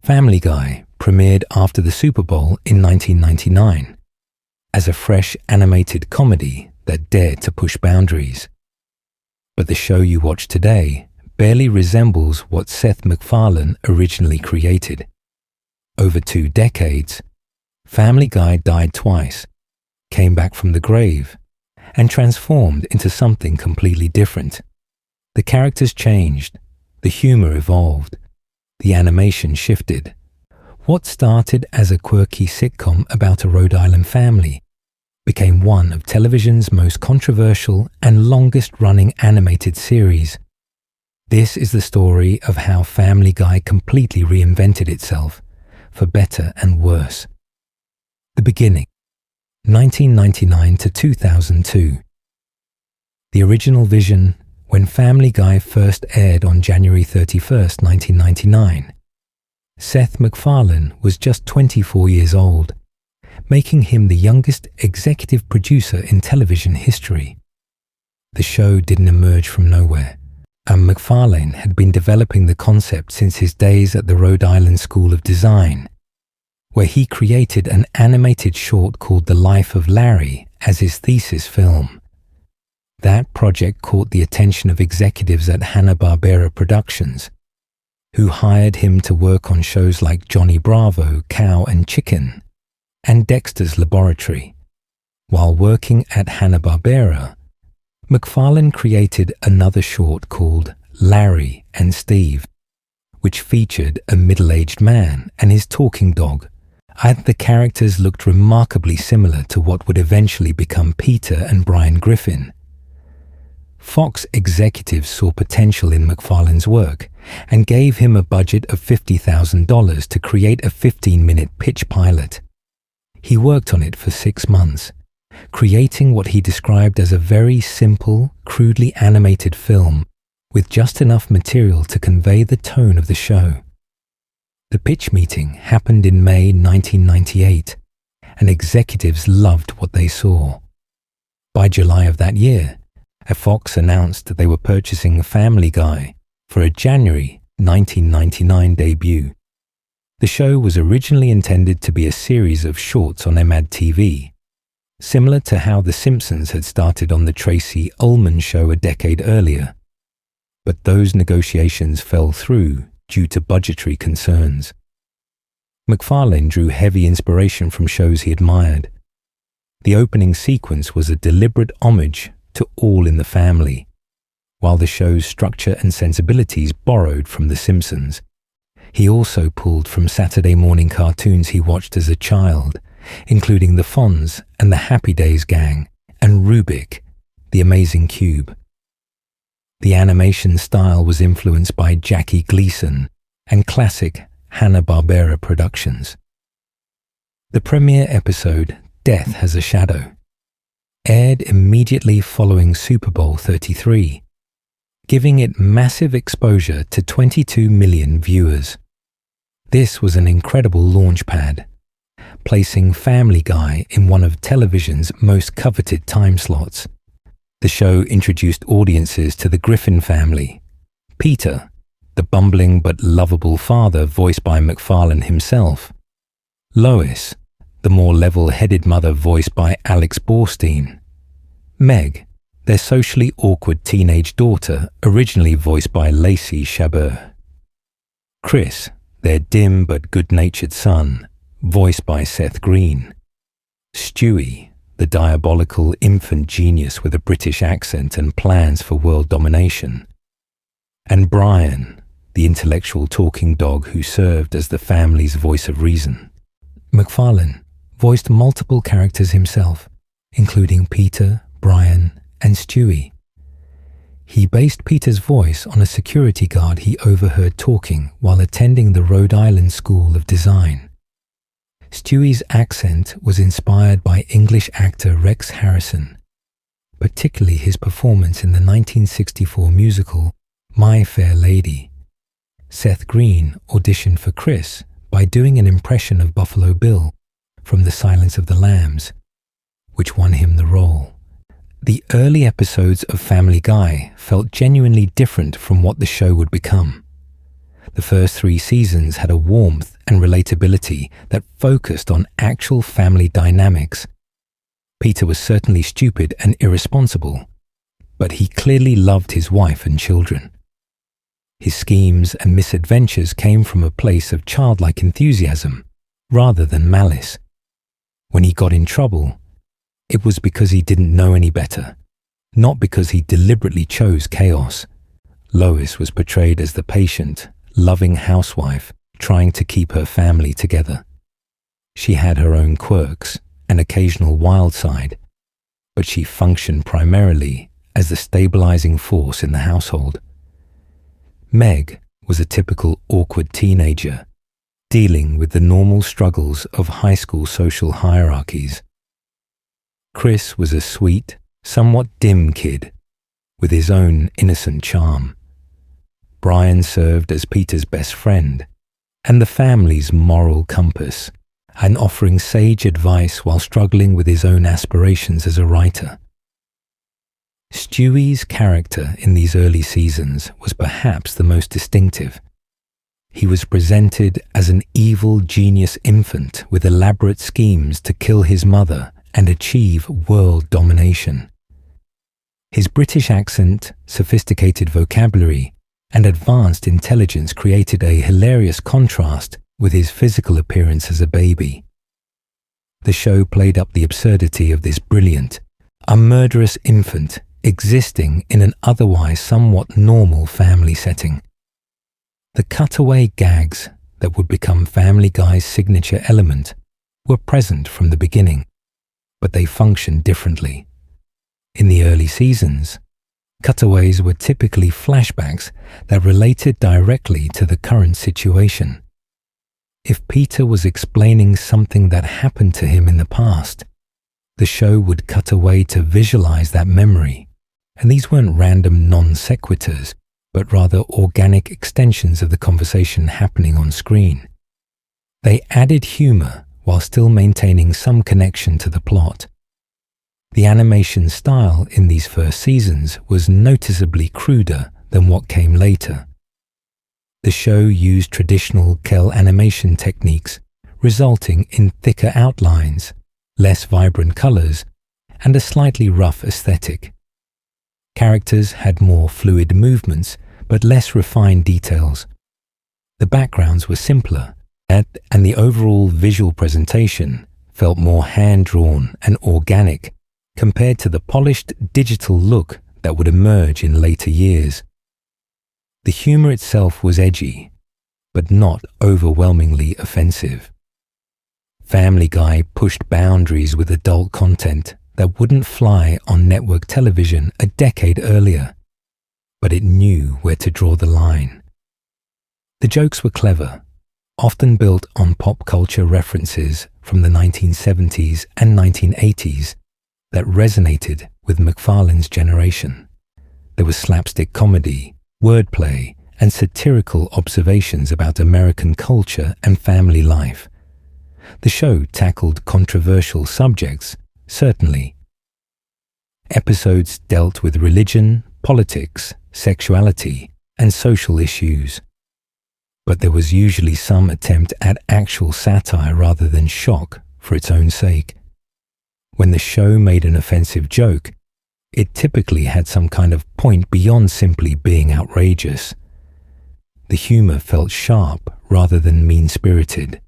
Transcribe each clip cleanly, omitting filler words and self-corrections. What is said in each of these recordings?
Family Guy premiered after the Super Bowl in 1999 as a fresh animated comedy that dared to push boundaries. But the show you watch today barely resembles what Seth MacFarlane originally created. Over 2 decades, Family Guy died twice, came back from the grave, and transformed into something completely different. The characters changed, the humor evolved, the animation shifted. What started as a quirky sitcom about a Rhode Island family became one of television's most controversial and longest-running animated series. This is the story of how Family Guy completely reinvented itself, for better and worse. The beginning, 1999 to 2002. The original vision, when Family Guy first aired on January 31st, 1999. Seth MacFarlane was just 24 years old, making him the youngest executive producer in television history. The show didn't emerge from nowhere, and MacFarlane had been developing the concept since his days at the Rhode Island School of Design, where he created an animated short called The Life of Larry as his thesis film. That project caught the attention of executives at Hanna-Barbera Productions, who hired him to work on shows like Johnny Bravo, Cow and Chicken, and Dexter's Laboratory. While working at Hanna-Barbera, MacFarlane created another short called Larry and Steve, which featured a middle-aged man and his talking dog, and the characters looked remarkably similar to what would eventually become Peter and Brian Griffin. Fox executives saw potential in MacFarlane's work and gave him a budget of $50,000 to create a 15-minute pitch pilot. He worked on it for 6 months, creating what he described as a very simple, crudely animated film with just enough material to convey the tone of the show. The pitch meeting happened in May 1998, and executives loved what they saw. By July of that year, Fox announced that they were purchasing Family Guy for a January 1999 debut. The show was originally intended to be a series of shorts on MAD TV, similar to how The Simpsons had started on the Tracy Ullman show a decade earlier. But those negotiations fell through due to budgetary concerns. MacFarlane drew heavy inspiration from shows he admired. The opening sequence was a deliberate homage to All in the Family, while the show's structure and sensibilities borrowed from The Simpsons. He also pulled from Saturday morning cartoons he watched as a child, including the Fonz and the Happy Days gang, and Rubik, the Amazing Cube. The animation style was influenced by Jackie Gleason and classic Hanna-Barbera productions. The premiere episode, Death Has a Shadow, aired immediately following Super Bowl 33, giving it massive exposure to 22 million viewers. This was an incredible launchpad, placing Family Guy in one of television's most coveted time slots. The show introduced audiences to the Griffin family, Peter, the bumbling but lovable father voiced by MacFarlane himself, Lois, the more level-headed mother voiced by Alex Borstein, Meg, their socially awkward teenage daughter originally voiced by Lacey Chabert, Chris, their dim but good-natured son, voiced by Seth Green, Stewie, the diabolical infant genius with a British accent and plans for world domination, and Brian, the intellectual talking dog who served as the family's voice of reason. MacFarlane voiced multiple characters himself, including Peter, Brian, and Stewie. He based Peter's voice on a security guard he overheard talking while attending the Rhode Island School of Design. Stewie's accent was inspired by English actor Rex Harrison, particularly his performance in the 1964 musical My Fair Lady. Seth Green auditioned for Chris by doing an impression of Buffalo Bill from The Silence of the Lambs, which won him the role. The early episodes of Family Guy felt genuinely different from what the show would become. the first 3 seasons had a warmth and relatability that focused on actual family dynamics. Peter was certainly stupid and irresponsible, but he clearly loved his wife and children. His schemes and misadventures came from a place of childlike enthusiasm rather than malice. When he got in trouble, it was because he didn't know any better, not because he deliberately chose chaos. Lois was portrayed as the patient, loving housewife trying to keep her family together. She had her own quirks, an occasional wild side, but she functioned primarily as the stabilizing force in the household. Meg was a typical awkward teenager, dealing with the normal struggles of high school social hierarchies. Chris was a sweet, somewhat dim kid with his own innocent charm. Brian served as Peter's best friend and the family's moral compass, and offering sage advice while struggling with his own aspirations as a writer. Stewie's character in these early seasons was perhaps the most distinctive. He was presented as an evil genius infant with elaborate schemes to kill his mother and achieve world domination. His British accent, sophisticated vocabulary, and advanced intelligence created a hilarious contrast with his physical appearance as a baby. The show played up the absurdity of this brilliant, a murderous infant existing in an otherwise somewhat normal family setting. The cutaway gags that would become Family Guy's signature element were present from the beginning, but they functioned differently. In the early seasons, cutaways were typically flashbacks that related directly to the current situation. If Peter was explaining something that happened to him in the past, the show would cut away to visualize that memory, and these weren't random non-sequiturs, but rather organic extensions of the conversation happening on screen. They added humor while still maintaining some connection to the plot. The animation style in these first seasons was noticeably cruder than what came later. The show used traditional Kel animation techniques, resulting in thicker outlines, less vibrant colors, and a slightly rough aesthetic. Characters had more fluid movements, but less refined details. The backgrounds were simpler, and the overall visual presentation felt more hand-drawn and organic compared to the polished digital look that would emerge in later years. The humor itself was edgy, but not overwhelmingly offensive. Family Guy pushed boundaries with adult content that wouldn't fly on network television a decade earlier, but it knew where to draw the line. The jokes were clever, often built on pop culture references from the 1970s and 1980s that resonated with McFarlane's generation. There was slapstick comedy, wordplay, and satirical observations about American culture and family life. The show tackled controversial subjects, certainly. Episodes dealt with religion, politics, sexuality, and social issues. But there was usually some attempt at actual satire rather than shock for its own sake. When the show made an offensive joke, it typically had some kind of point beyond simply being outrageous. The humor felt sharp rather than mean-spirited.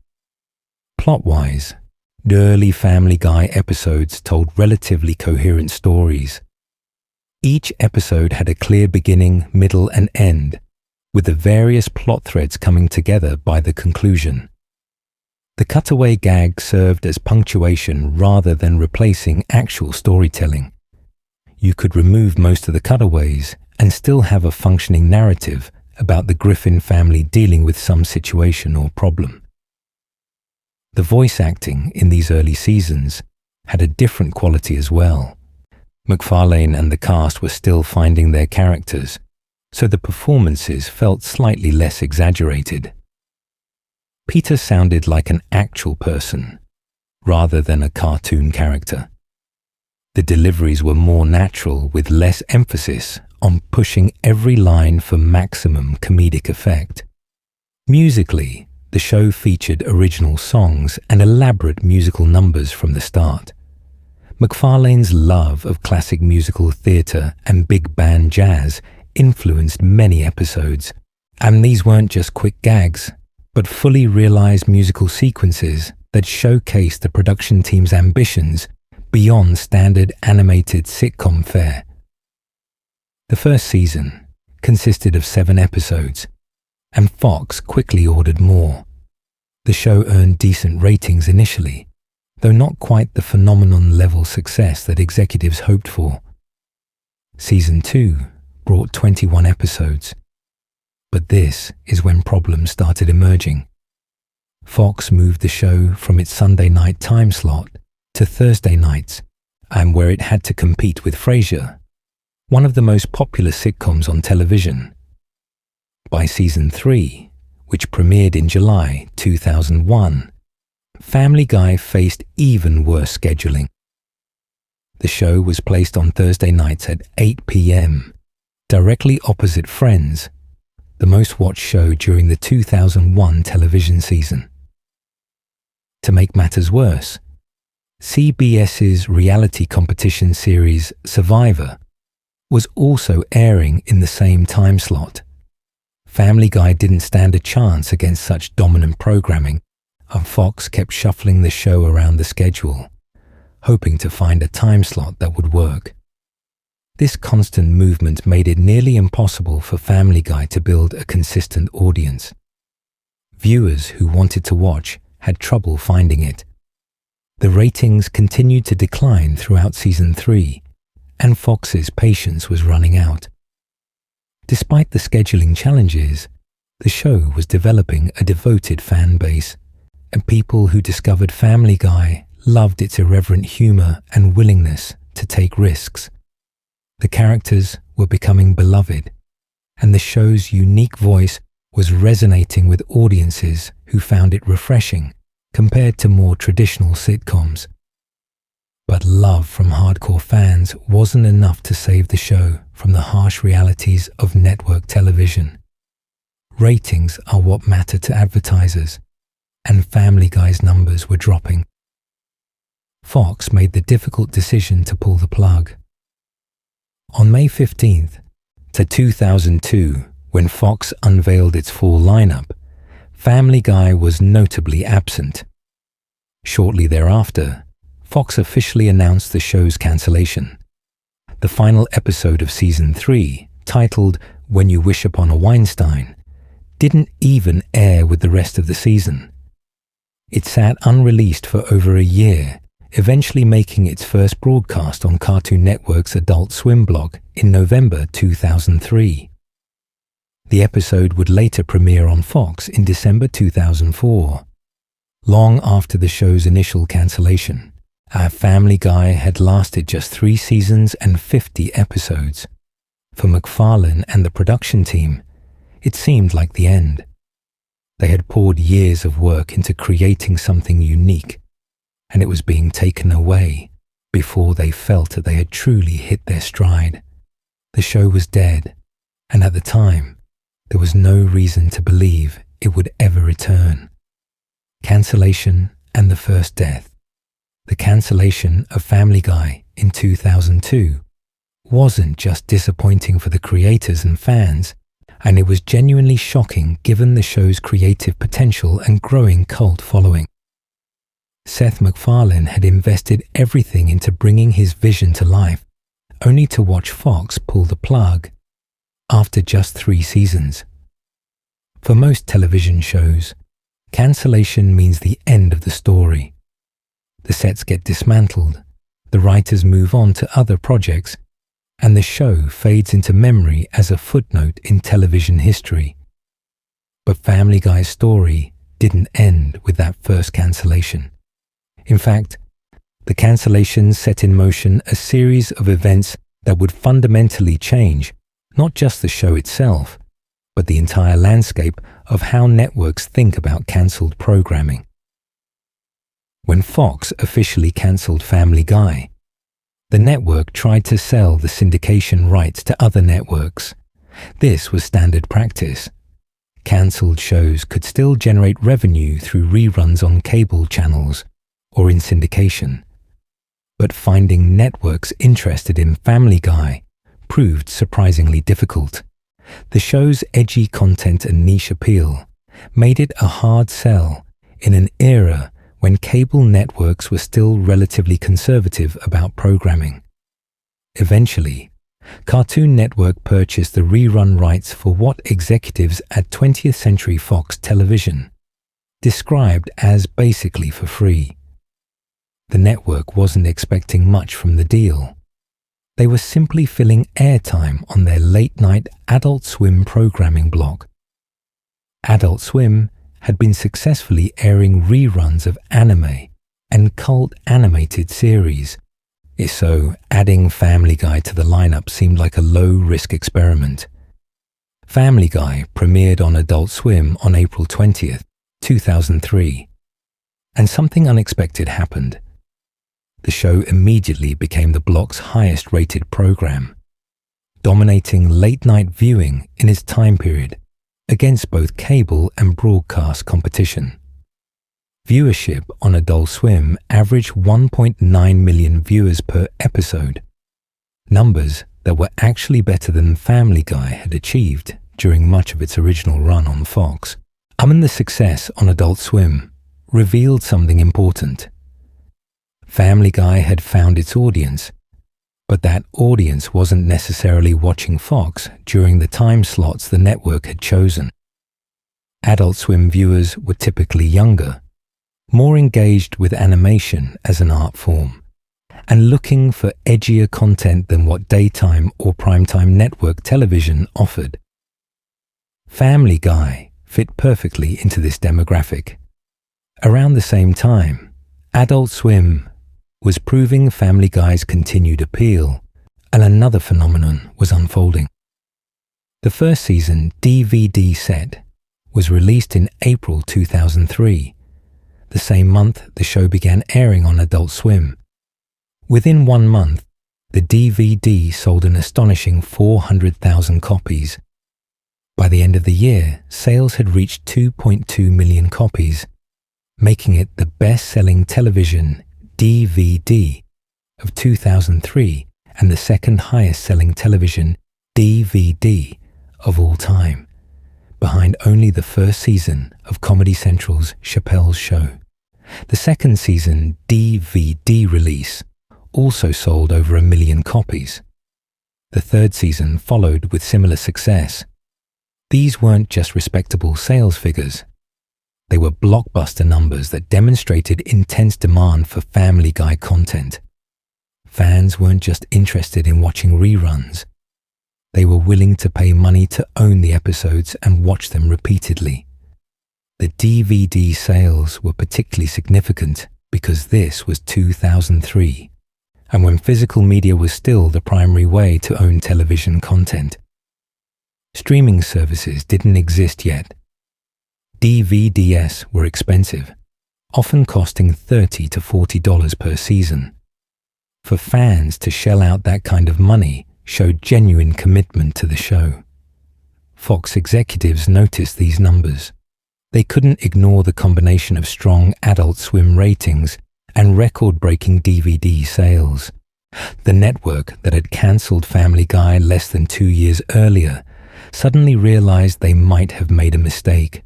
Plot-wise, the early Family Guy episodes told relatively coherent stories. Each episode had a clear beginning, middle, and end, with the various plot threads coming together by the conclusion. The cutaway gag served as punctuation rather than replacing actual storytelling. You could remove most of the cutaways and still have a functioning narrative about the Griffin family dealing with some situation or problem. The voice acting in these early seasons had a different quality as well. McFarlane and the cast were still finding their characters, so the performances felt slightly less exaggerated. Peter sounded like an actual person, rather than a cartoon character. The deliveries were more natural with less emphasis on pushing every line for maximum comedic effect. Musically, the show featured original songs and elaborate musical numbers from the start. MacFarlane's love of classic musical theatre and big band jazz influenced many episodes, and these weren't just quick gags, but fully realised musical sequences that showcased the production team's ambitions beyond standard animated sitcom fare. The first season consisted of 7 episodes, and Fox quickly ordered more. The show earned decent ratings initially, though not quite the phenomenon-level success that executives hoped for. Season 2 brought 21 episodes, but this is when problems started emerging. Fox moved the show from its Sunday night time slot to Thursday nights, and where it had to compete with Frasier, one of the most popular sitcoms on television. By season 3, which premiered in July 2001, Family Guy faced even worse scheduling. The show was placed on Thursday nights at 8 p.m., directly opposite Friends, the most watched show during the 2001 television season. To make matters worse, CBS's reality competition series Survivor was also airing in the same time slot. Family Guy didn't stand a chance against such dominant programming, and Fox kept shuffling the show around the schedule, hoping to find a time slot that would work. This constant movement made it nearly impossible for Family Guy to build a consistent audience. Viewers who wanted to watch had trouble finding it. The ratings continued to decline throughout season 3, and Fox's patience was running out. Despite the scheduling challenges, the show was developing a devoted fan base, and people who discovered Family Guy loved its irreverent humor and willingness to take risks. The characters were becoming beloved, and the show's unique voice was resonating with audiences who found it refreshing compared to more traditional sitcoms. But love from hardcore fans wasn't enough to save the show from the harsh realities of network television. Ratings are what matter to advertisers, and Family Guy's numbers were dropping. Fox made the difficult decision to pull the plug. On May 15th, 2002, when Fox unveiled its fall lineup, Family Guy was notably absent. Shortly thereafter, Fox officially announced the show's cancellation. The final episode of season 3, titled When You Wish Upon a Weinstein, didn't even air with the rest of the season. It sat unreleased for over a year, eventually making its first broadcast on Cartoon Network's Adult Swim block in November 2003. The episode would later premiere on Fox in December 2004. Long after the show's initial cancellation, our Family Guy had lasted just 3 seasons and 50 episodes. For MacFarlane and the production team, it seemed like the end. They had poured years of work into creating something unique, and it was being taken away before they felt that they had truly hit their stride. The show was dead, and at the time, there was no reason to believe it would ever return. Cancellation and the first death. The cancellation of Family Guy in 2002 wasn't just disappointing for the creators and fans, and it was genuinely shocking given the show's creative potential and growing cult following. Seth MacFarlane had invested everything into bringing his vision to life, only to watch Fox pull the plug after just 3 seasons. For most television shows, cancellation means the end of the story. The sets get dismantled, the writers move on to other projects, and the show fades into memory as a footnote in television history. But Family Guy's story didn't end with that first cancellation. In fact, the cancellation set in motion a series of events that would fundamentally change not just the show itself, but the entire landscape of how networks think about cancelled programming. When Fox officially cancelled Family Guy, the network tried to sell the syndication rights to other networks. This was standard practice. cancelled shows could still generate revenue through reruns on cable channels or in syndication. But finding networks interested in Family Guy proved surprisingly difficult. The show's edgy content and niche appeal made it a hard sell in an era when cable networks were still relatively conservative about programming. Eventually, Cartoon Network purchased the rerun rights for what executives at 20th Century Fox Television described as basically for free. The network wasn't expecting much from the deal. They were simply filling airtime on their late-night Adult Swim programming block. Adult Swim had been successfully airing reruns of anime and cult animated series, so adding Family Guy to the lineup seemed like a low-risk experiment. Family Guy premiered on Adult Swim on April 20th, 2003, and something unexpected happened. The show immediately became the block's highest-rated program, dominating late-night viewing in its time period against both cable and broadcast competition. Viewership on Adult Swim averaged 1.9 million viewers per episode, numbers that were actually better than Family Guy had achieved during much of its original run on Fox. The success on Adult Swim revealed something important. Family Guy had found its audience, but that audience wasn't necessarily watching Fox during the time slots the network had chosen. Adult Swim viewers were typically younger, more engaged with animation as an art form, and looking for edgier content than what daytime or primetime network television offered. Family Guy fit perfectly into this demographic. Around the same time, Adult Swim was proving Family Guy's continued appeal, and another phenomenon was unfolding. The first season DVD set was released in April 2003. The same month, the show began airing on Adult Swim. Within 1 month, the DVD sold an astonishing 400,000 copies. By the end of the year, sales had reached 2.2 million copies, making it the best-selling television DVD of 2003 and the second highest-selling television DVD of all time, behind only the first season of Comedy Central's Chappelle's Show. The second season DVD release also sold over 1 million copies. The third season followed with similar success. These weren't just respectable sales figures. They were blockbuster numbers that demonstrated intense demand for Family Guy content. Fans weren't just interested in watching reruns. They were willing to pay money to own the episodes and watch them repeatedly. The DVD sales were particularly significant because this was 2003, and when physical media was still the primary way to own television content. Streaming services didn't exist yet. DVDs were expensive, often costing $30 to $40 per season. For fans to shell out that kind of money showed genuine commitment to the show. Fox executives noticed these numbers. They couldn't ignore the combination of strong Adult Swim ratings and record-breaking DVD sales. The network that had cancelled Family Guy less than 2 years earlier suddenly realized they might have made a mistake.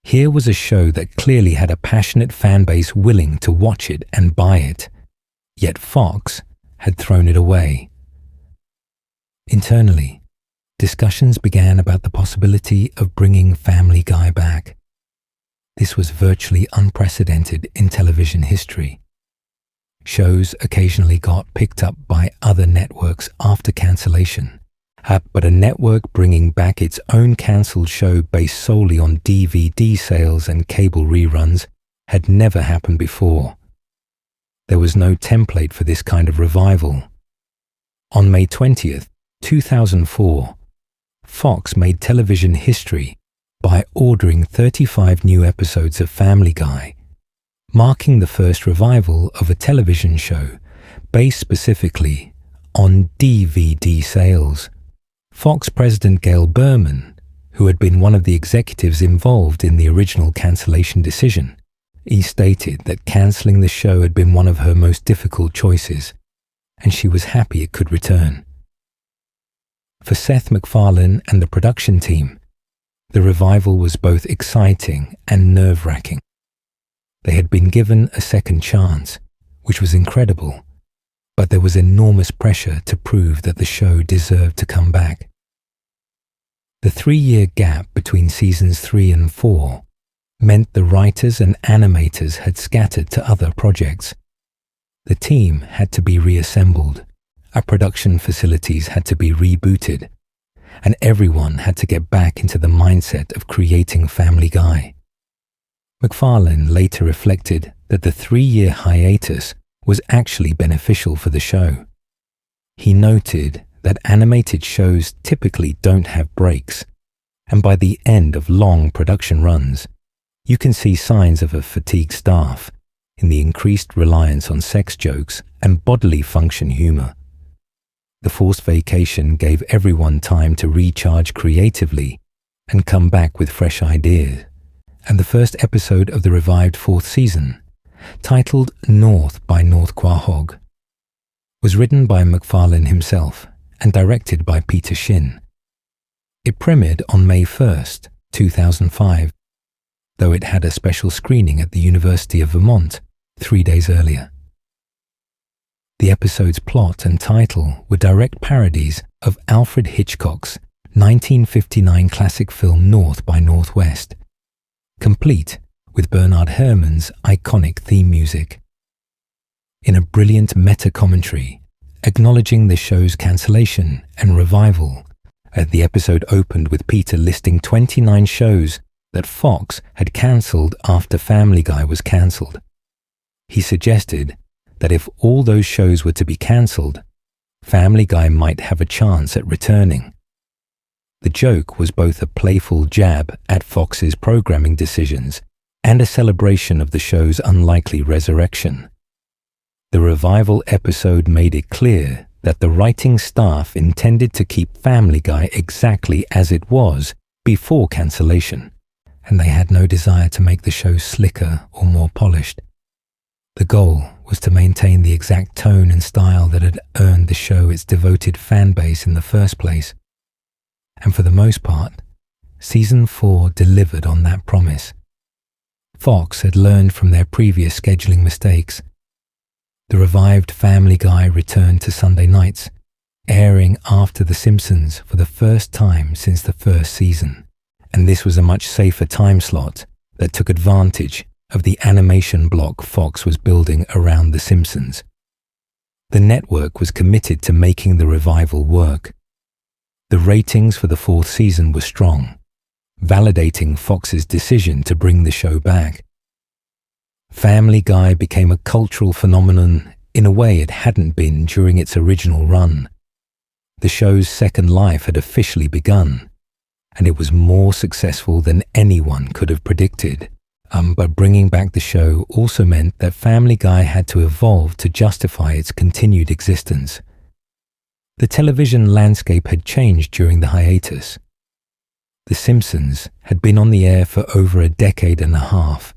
Here was a show that clearly had a passionate fan base willing to watch it and buy it, yet Fox had thrown it away. Internally, discussions began about the possibility of bringing Family Guy back. This was virtually unprecedented in television history. Shows occasionally got picked up by other networks after cancellation, but a network bringing back its own cancelled show based solely on DVD sales and cable reruns had never happened before. There was no template for this kind of revival. On May 20th, 2004, Fox made television history by ordering 35 new episodes of Family Guy, marking the first revival of a television show based specifically on DVD sales. Fox President Gail Berman, who had been one of the executives involved in the original cancellation decision, he stated that cancelling the show had been one of her most difficult choices, and she was happy it could return. For Seth MacFarlane and the production team, the revival was both exciting and nerve-wracking. They had been given a second chance, which was incredible, but there was enormous pressure to prove that the show deserved to come back. The 3-year gap between seasons 3 and 4 meant the writers and animators had scattered to other projects. The team had to be reassembled, our production facilities had to be rebooted, and everyone had to get back into the mindset of creating Family Guy. MacFarlane later reflected that the 3-year hiatus was actually beneficial for the show. He noted that animated shows typically don't have breaks, and by the end of long production runs, you can see signs of a fatigued staff in the increased reliance on sex jokes and bodily function humor. The forced vacation gave everyone time to recharge creatively and come back with fresh ideas, and the first episode of the revived 4th season, titled North by North Quahog, was written by MacFarlane himself and directed by Peter Shin. It premiered on May 1st, 2005, though it had a special screening at the University of Vermont 3 days earlier. The episode's plot and title were direct parodies of Alfred Hitchcock's 1959 classic film North by Northwest, complete with Bernard Herrmann's iconic theme music. In a brilliant meta-commentary, acknowledging the show's cancellation and revival, the episode opened with Peter listing 29 shows that Fox had cancelled after Family Guy was cancelled. He suggested that if all those shows were to be cancelled, Family Guy might have a chance at returning. The joke was both a playful jab at Fox's programming decisions and a celebration of the show's unlikely resurrection. The revival episode made it clear that the writing staff intended to keep Family Guy exactly as it was before cancellation, and they had no desire to make the show slicker or more polished. The goal was to maintain the exact tone and style that had earned the show its devoted fan base in the first place. And for the most part, Season 4 delivered on that promise. Fox had learned from their previous scheduling mistakes. The revived Family Guy returned to Sunday nights, airing after The Simpsons for the first time since the first season, and this was a much safer time slot that took advantage of the animation block Fox was building around The Simpsons. The network was committed to making the revival work. The ratings for the 4th season were strong, validating Fox's decision to bring the show back. Family Guy became a cultural phenomenon in a way it hadn't been during its original run. The show's second life had officially begun, and it was more successful than anyone could have predicted. But bringing back the show also meant that Family Guy had to evolve to justify its continued existence. The television landscape had changed during the hiatus. The Simpsons had been on the air for over a decade and a half.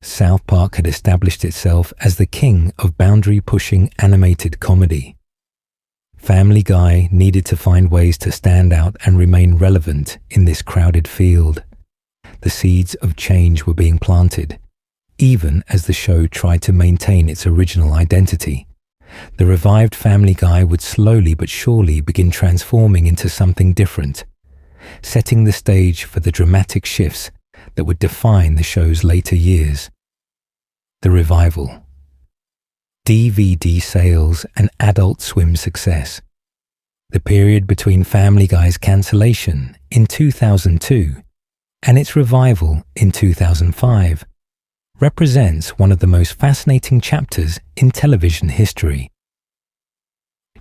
South Park had established itself as the king of boundary-pushing animated comedy. Family Guy needed to find ways to stand out and remain relevant in this crowded field. The seeds of change were being planted, even as the show tried to maintain its original identity. The revived Family Guy would slowly but surely begin transforming into something different, setting the stage for the dramatic shifts that would define the show's later years. The revival. DVD sales and Adult Swim success. The period between Family Guy's cancellation in 2002 and its revival in 2005 represents one of the most fascinating chapters in television history.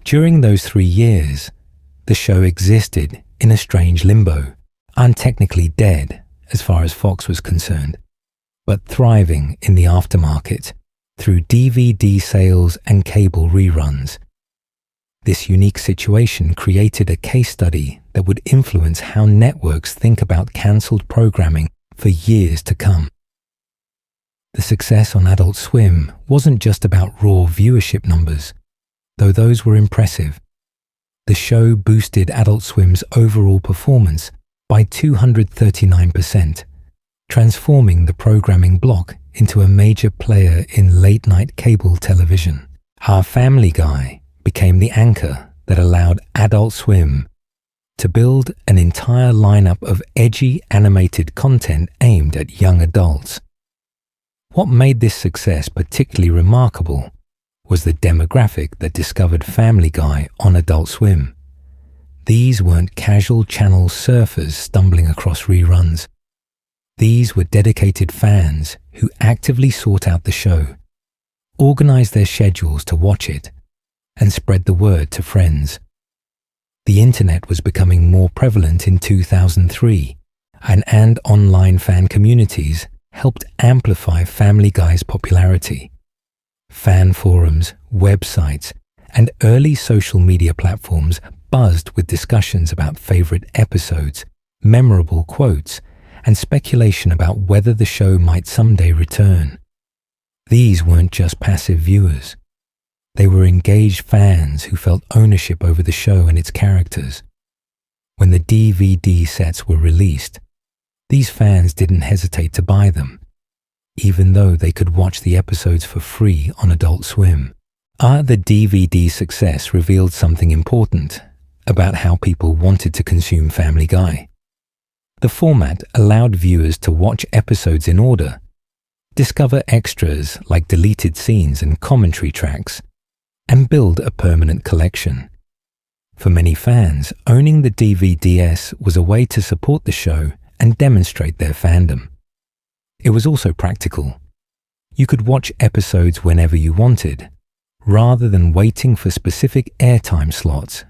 During those 3 years, the show existed in a strange limbo, untechnically dead as far as Fox was concerned, but thriving in the aftermarket through DVD sales and cable reruns. This unique situation created a case study that would influence how networks think about cancelled programming for years to come. The success on Adult Swim wasn't just about raw viewership numbers, though those were impressive. The show boosted Adult Swim's overall performance by 239%, transforming the programming block into a major player in late-night cable television. Our Family Guy became the anchor that allowed Adult Swim to build an entire lineup of edgy animated content aimed at young adults. What made this success particularly remarkable was the demographic that discovered Family Guy on Adult Swim. These weren't casual channel surfers stumbling across reruns. These were dedicated fans who actively sought out the show, organized their schedules to watch it, and spread the word to friends. The internet was becoming more prevalent in 2003, and online fan communities helped amplify Family Guy's popularity. Fan forums, websites, and early social media platforms buzzed with discussions about favorite episodes, memorable quotes, and speculation about whether the show might someday return. These weren't just passive viewers. They were engaged fans who felt ownership over the show and its characters. When the DVD sets were released, these fans didn't hesitate to buy them, even though they could watch the episodes for free on Adult Swim. The DVD success revealed something important about how people wanted to consume Family Guy. The format allowed viewers to watch episodes in order, discover extras like deleted scenes and commentary tracks, and build a permanent collection. For many fans, owning the DVDs was a way to support the show and demonstrate their fandom. It was also practical. You could watch episodes whenever you wanted, rather than waiting for specific airtime slots.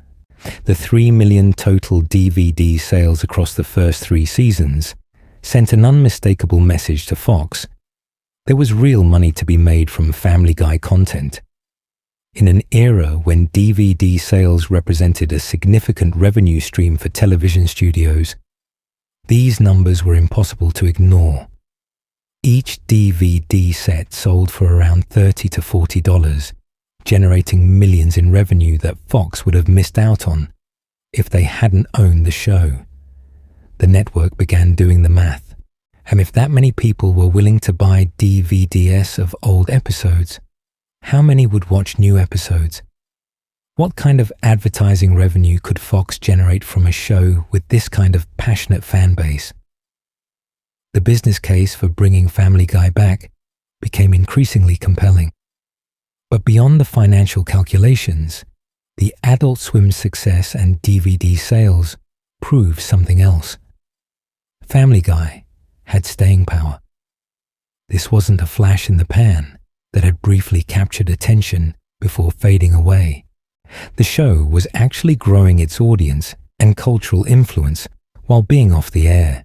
The 3 million total DVD sales across the first 3 seasons sent an unmistakable message to Fox. There was real money to be made from Family Guy content. In an era when DVD sales represented a significant revenue stream for television studios, these numbers were impossible to ignore. Each DVD set sold for around $30 to $40, generating millions in revenue that Fox would have missed out on if they hadn't owned the show. The network began doing the math, and if that many people were willing to buy DVDs of old episodes, how many would watch new episodes? What kind of advertising revenue could Fox generate from a show with this kind of passionate fan base? The business case for bringing Family Guy back became increasingly compelling. But beyond the financial calculations, the Adult Swim success and DVD sales proved something else. Family Guy had staying power. This wasn't a flash in the pan that had briefly captured attention before fading away. The show was actually growing its audience and cultural influence while being off the air.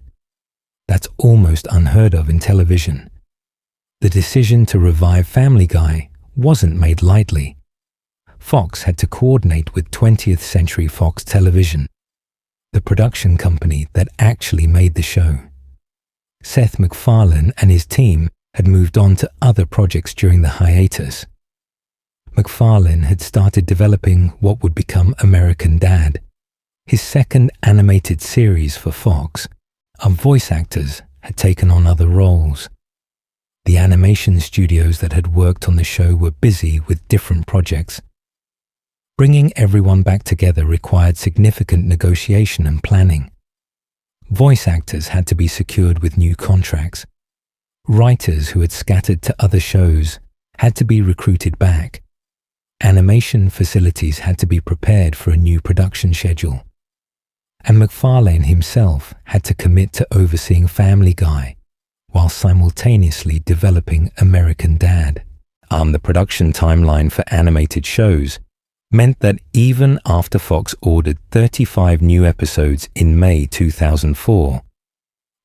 That's almost unheard of in television. The decision to revive Family Guy wasn't made lightly. Fox had to coordinate with 20th Century Fox Television, the production company that actually made the show. Seth MacFarlane and his team had moved on to other projects during the hiatus. MacFarlane had started developing what would become American Dad, his second animated series for Fox. Our voice actors had taken on other roles. The animation studios that had worked on the show were busy with different projects. Bringing everyone back together required significant negotiation and planning. Voice actors had to be secured with new contracts. Writers who had scattered to other shows had to be recruited back. Animation facilities had to be prepared for a new production schedule. And MacFarlane himself had to commit to overseeing Family Guy while simultaneously developing American Dad. The production timeline for animated shows meant that even after Fox ordered 35 new episodes in May 2004,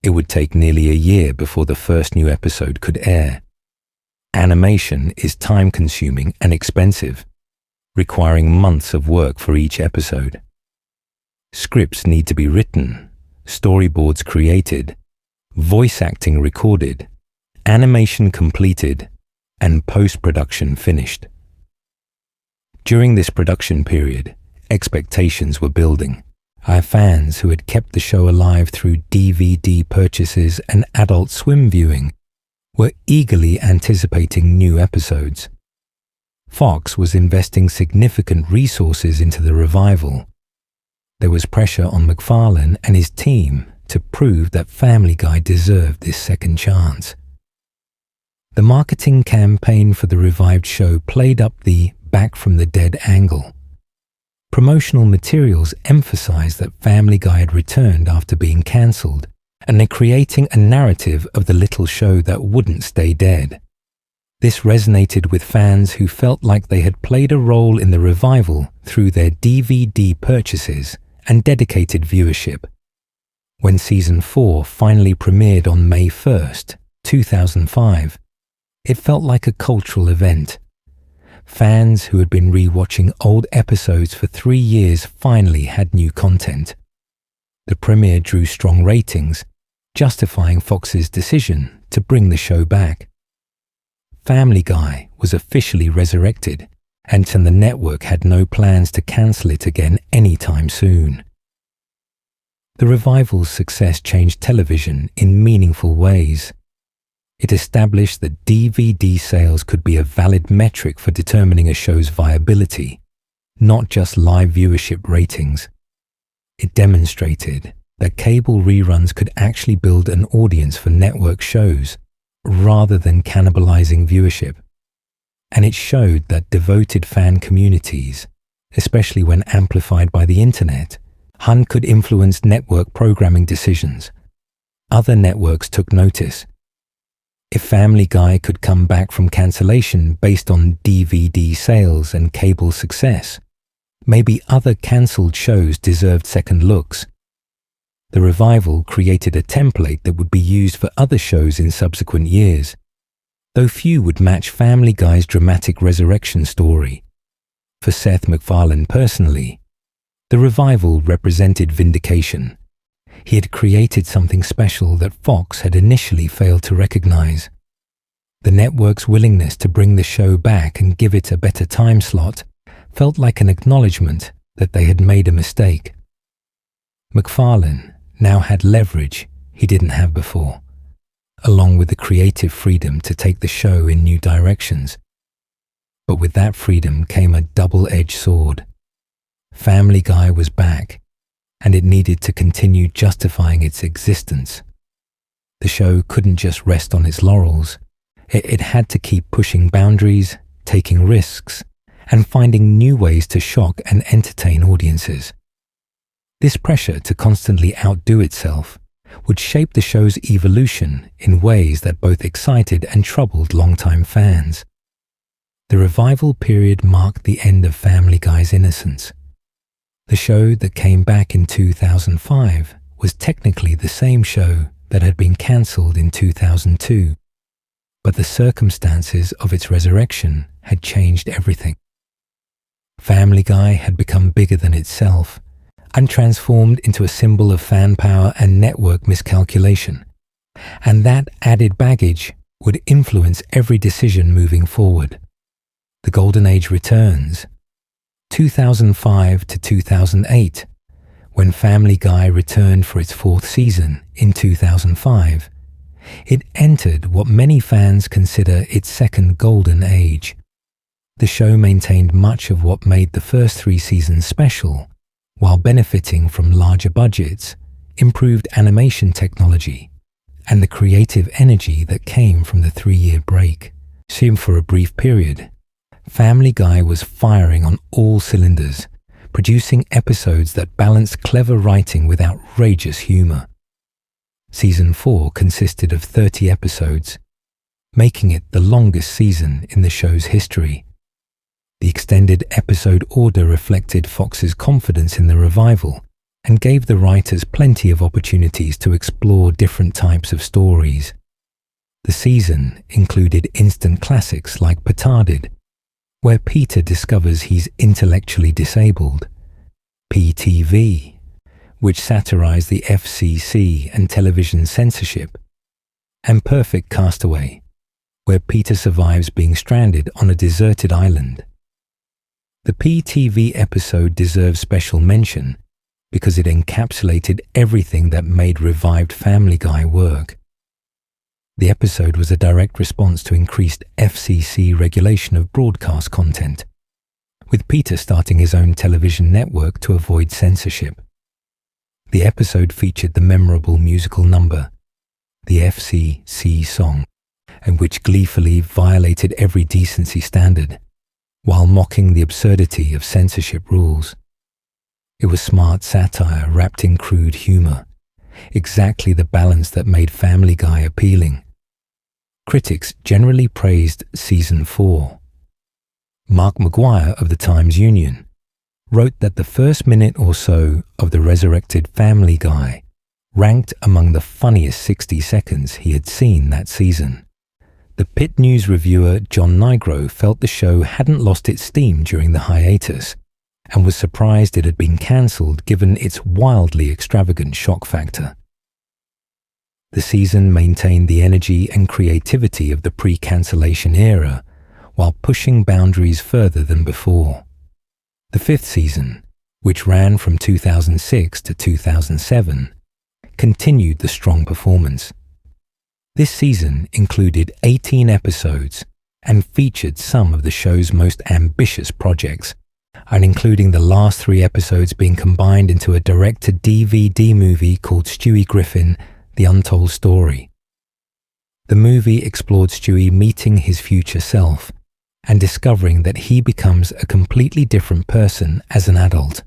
it would take nearly a year before the first new episode could air. Animation is time-consuming and expensive, requiring months of work for each episode. Scripts need to be written, storyboards created, voice acting recorded, animation completed, and post-production finished. During this production period, expectations were building. Our fans who had kept the show alive through DVD purchases and Adult Swim viewing were eagerly anticipating new episodes. Fox was investing significant resources into the revival. There was pressure on MacFarlane and his team to prove that Family Guy deserved this second chance. The marketing campaign for the revived show played up the back from the dead angle. Promotional materials emphasized that Family Guy had returned after being cancelled, and they're creating a narrative of the little show that wouldn't stay dead. This resonated with fans who felt like they had played a role in the revival through their DVD purchases and dedicated viewership. When Season 4 finally premiered on May 1st, 2005, it felt like a cultural event. Fans who had been re-watching old episodes for 3 years finally had new content. The premiere drew strong ratings, justifying Fox's decision to bring the show back. Family Guy was officially resurrected, and the network had no plans to cancel it again anytime soon. The revival's success changed television in meaningful ways. It established that DVD sales could be a valid metric for determining a show's viability, not just live viewership ratings. It demonstrated that cable reruns could actually build an audience for network shows, rather than cannibalizing viewership. And it showed that devoted fan communities, especially when amplified by the internet, could influence network programming decisions. Other networks took notice. If Family Guy could come back from cancellation based on DVD sales and cable success, maybe other cancelled shows deserved second looks. The revival created a template that would be used for other shows in subsequent years, though few would match Family Guy's dramatic resurrection story. For Seth MacFarlane personally, the revival represented vindication. He had created something special that Fox had initially failed to recognize. The network's willingness to bring the show back and give it a better time slot felt like an acknowledgement that they had made a mistake. MacFarlane now had leverage he didn't have before, along with the creative freedom to take the show in new directions. But with that freedom came a double-edged sword. Family Guy was back, and it needed to continue justifying its existence. The show couldn't just rest on its laurels. It had to keep pushing boundaries, taking risks, and finding new ways to shock and entertain audiences. This pressure to constantly outdo itself would shape the show's evolution in ways that both excited and troubled longtime fans. The revival period marked the end of Family Guy's innocence. The show that came back in 2005 was technically the same show that had been cancelled in 2002, but the circumstances of its resurrection had changed everything. Family Guy had become bigger than itself and transformed into a symbol of fan power and network miscalculation, and that added baggage would influence every decision moving forward. The Golden Age returns. 2005 to 2008, when Family Guy returned for its 4th season in 2005, it entered what many fans consider its second golden age. The show maintained much of what made the first 3 seasons special, while benefiting from larger budgets, improved animation technology, and the creative energy that came from the 3-year break. Seen for a brief period, Family Guy was firing on all cylinders, producing episodes that balanced clever writing with outrageous humor. Season 4 consisted of 30 episodes, making it the longest season in the show's history. The extended episode order reflected Fox's confidence in the revival and gave the writers plenty of opportunities to explore different types of stories. The season included instant classics like Petarded, where Peter discovers he's intellectually disabled, PTV, which satirized the FCC and television censorship, and Perfect Castaway, where Peter survives being stranded on a deserted island. The PTV episode deserves special mention because it encapsulated everything that made revived Family Guy work. The episode was a direct response to increased FCC regulation of broadcast content, with Peter starting his own television network to avoid censorship. The episode featured the memorable musical number, the FCC song, and which gleefully violated every decency standard, while mocking the absurdity of censorship rules. It was smart satire wrapped in crude humor, exactly the balance that made Family Guy appealing. Critics generally praised Season 4. Mark McGuire of the Times-Union wrote that the first minute or so of the resurrected Family Guy ranked among the funniest 60 seconds he had seen that season. The Pit News reviewer John Nigro felt the show hadn't lost its steam during the hiatus and was surprised it had been cancelled given its wildly extravagant shock factor. The season maintained the energy and creativity of the pre-cancellation era while pushing boundaries further than before. The fifth season, which ran from 2006 to 2007, continued the strong performance. This season included 18 episodes and featured some of the show's most ambitious projects, and including the last 3 episodes being combined into a direct-to-DVD movie called Stewie Griffin: The Untold Story. The movie explored Stewie meeting his future self and discovering that he becomes a completely different person as an adult.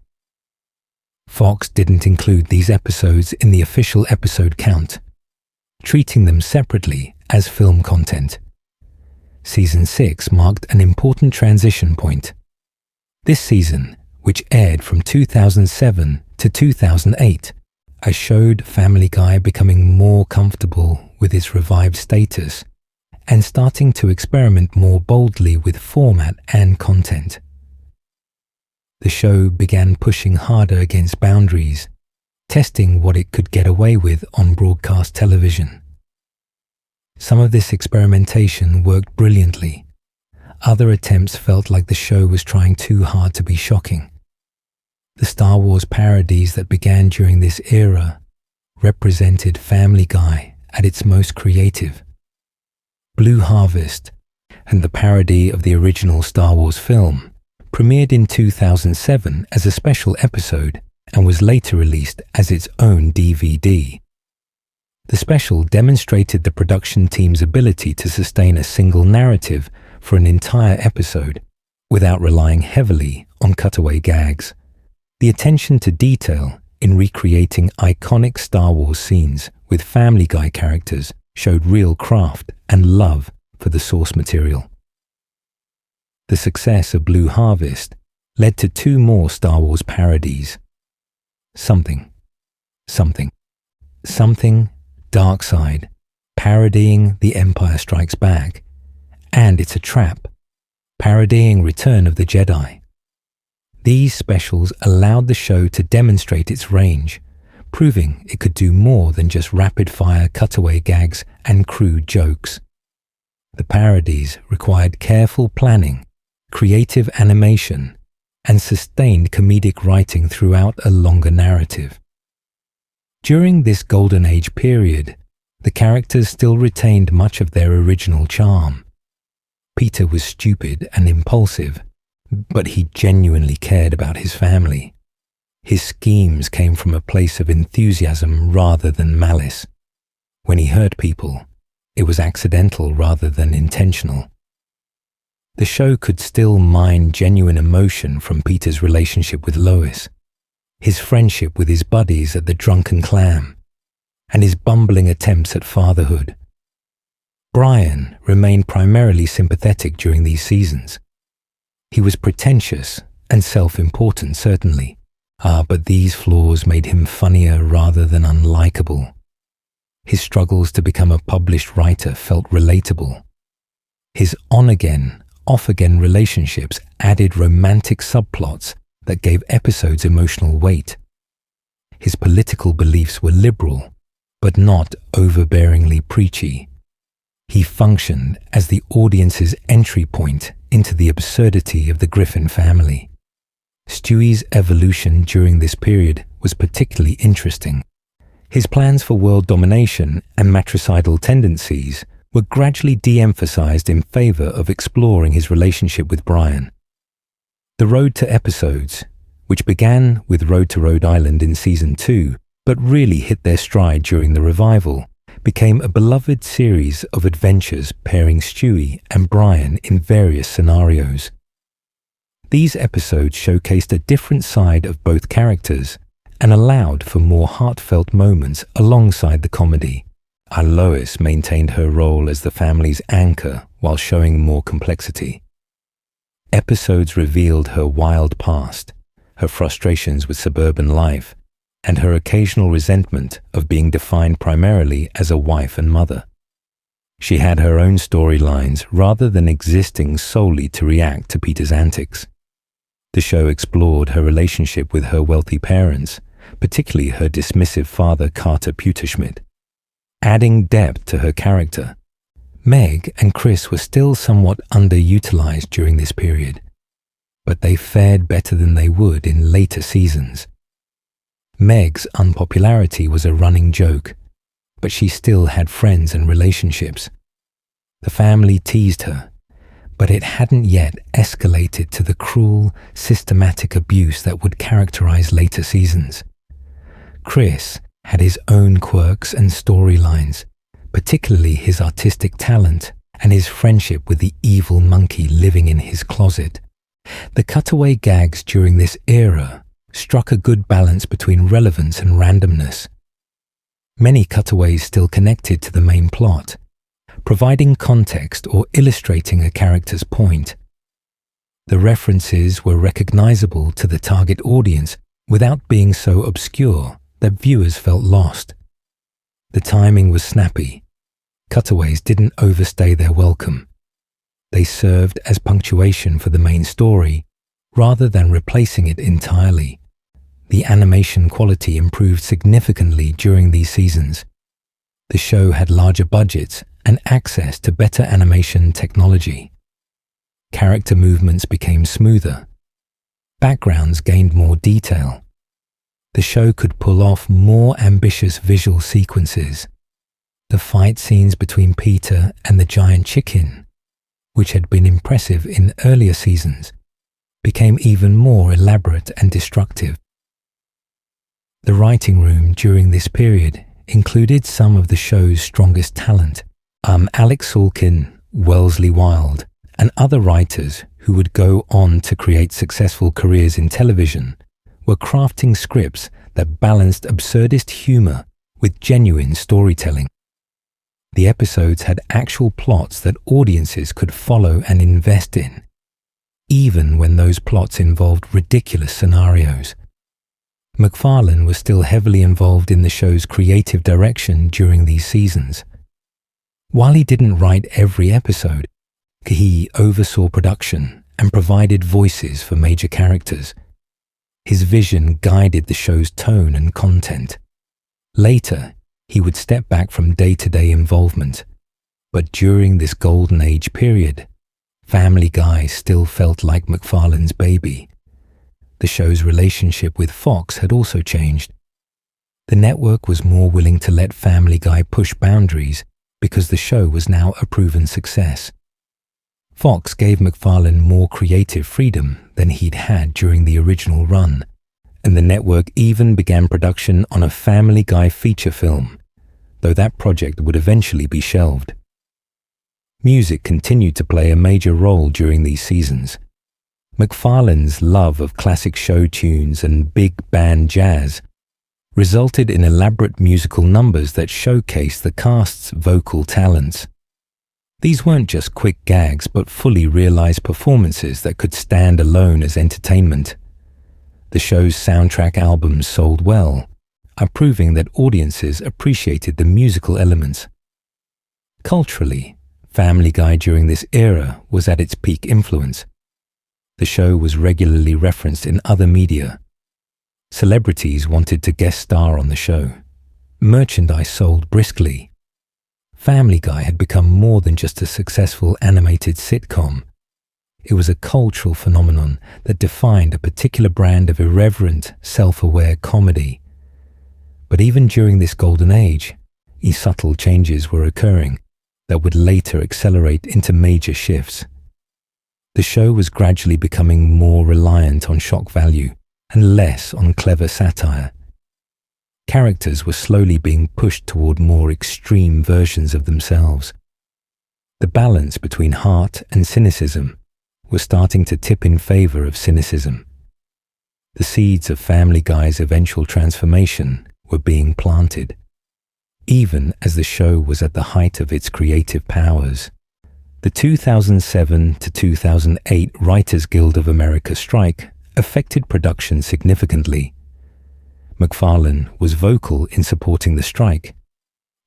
Fox didn't include these episodes in the official episode count, treating them separately as film content. Season 6 marked an important transition point. This season, which aired from 2007 to 2008, showed Family Guy becoming more comfortable with its revived status and starting to experiment more boldly with format and content. The show began pushing harder against boundaries, testing what it could get away with on broadcast television. Some of this experimentation worked brilliantly. Other attempts felt like the show was trying too hard to be shocking. The Star Wars parodies that began during this era represented Family Guy at its most creative. Blue Harvest, and the parody of the original Star Wars film, premiered in 2007 as a special episode and was later released as its own DVD. The special demonstrated the production team's ability to sustain a single narrative for an entire episode without relying heavily on cutaway gags. The attention to detail in recreating iconic Star Wars scenes with Family Guy characters showed real craft and love for the source material. The success of Blue Harvest led to 2 more Star Wars parodies. Something Dark Side, parodying The Empire Strikes Back, and It's a Trap, parodying Return of the Jedi. These specials allowed the show to demonstrate its range, proving it could do more than just rapid-fire cutaway gags and crude jokes. The parodies required careful planning, creative animation, and sustained comedic writing throughout a longer narrative. During this Golden Age period, the characters still retained much of their original charm. Peter was stupid and impulsive, but he genuinely cared about his family. His schemes came from a place of enthusiasm rather than malice. When he hurt people, it was accidental rather than intentional. The show could still mine genuine emotion from Peter's relationship with Lois, his friendship with his buddies at the Drunken Clam, and his bumbling attempts at fatherhood. Brian remained primarily sympathetic during these seasons. He was pretentious and self-important, certainly, but these flaws made him funnier rather than unlikable. His struggles to become a published writer felt relatable. His on-again, off-again relationships added romantic subplots that gave episodes emotional weight. his political beliefs were liberal, but not overbearingly preachy. He functioned as the audience's entry point into the absurdity of the Griffin family. Stewie's evolution during this period was particularly interesting. His plans for world domination and matricidal tendencies were gradually de-emphasized in favor of exploring his relationship with Brian. The road to episodes, which began with Road to Rhode Island in Season 2, but really hit their stride during the revival, became a beloved series of adventures pairing Stewie and Brian in various scenarios. These episodes showcased a different side of both characters and allowed for more heartfelt moments alongside the comedy. Our Lois maintained her role as the family's anchor while showing more complexity. Episodes revealed her wild past, her frustrations with suburban life, and her occasional resentment of being defined primarily as a wife and mother. She had her own storylines rather than existing solely to react to Peter's antics. The show explored her relationship with her wealthy parents, particularly her dismissive father Carter Pewterschmidt. Adding depth to her character, Meg and Chris were still somewhat underutilized during this period, but they fared better than they would in later seasons. Meg's unpopularity was a running joke, but she still had friends and relationships. The family teased her, but it hadn't yet escalated to the cruel, systematic abuse that would characterize later seasons. Chris had his own quirks and storylines, particularly his artistic talent and his friendship with the evil monkey living in his closet. The cutaway gags during this era struck a good balance between relevance and randomness. Many cutaways still connected to the main plot, providing context or illustrating a character's point. The references were recognizable to the target audience without being so obscure that viewers felt lost. The timing was snappy. Cutaways didn't overstay their welcome. They served as punctuation for the main story, rather than replacing it entirely. The animation quality improved significantly during these seasons. The show had larger budgets and access to better animation technology. Character movements became smoother. Backgrounds gained more detail. The show could pull off more ambitious visual sequences. The fight scenes between Peter and the giant chicken, which had been impressive in earlier seasons, became even more elaborate and destructive. The writing room during this period included some of the show's strongest talent. Alex Sulkin, Wellesley Wild, and other writers who would go on to create successful careers in television were crafting scripts that balanced absurdist humor with genuine storytelling. The episodes had actual plots that audiences could follow and invest in, even when those plots involved ridiculous scenarios. MacFarlane was still heavily involved in the show's creative direction during these seasons. While he didn't write every episode, he oversaw production and provided voices for major characters. His vision guided the show's tone and content. Later, he would step back from day-to-day involvement, but during this golden age period, Family Guy still felt like MacFarlane's baby. The show's relationship with Fox had also changed. The network was more willing to let Family Guy push boundaries because the show was now a proven success. Fox gave MacFarlane more creative freedom than he'd had during the original run, and the network even began production on a Family Guy feature film, though that project would eventually be shelved. Music continued to play a major role during these seasons. MacFarlane's love of classic show tunes and big band jazz resulted in elaborate musical numbers that showcased the cast's vocal talents. These weren't just quick gags, but fully realized performances that could stand alone as entertainment. The show's soundtrack albums sold well, proving that audiences appreciated the musical elements. Culturally, Family Guy during this era was at its peak influence. The show was regularly referenced in other media. Celebrities wanted to guest star on the show. Merchandise sold briskly. Family Guy had become more than just a successful animated sitcom. It was a cultural phenomenon that defined a particular brand of irreverent, self-aware comedy. But even during this golden age, subtle changes were occurring that would later accelerate into major shifts. The show was gradually becoming more reliant on shock value and less on clever satire. Characters were slowly being pushed toward more extreme versions of themselves. The balance between heart and cynicism was starting to tip in favor of cynicism. The seeds of Family Guy's eventual transformation were being planted, even as the show was at the height of its creative powers. The 2007 to 2008 Writers Guild of America strike affected production significantly. MacFarlane was vocal in supporting the strike,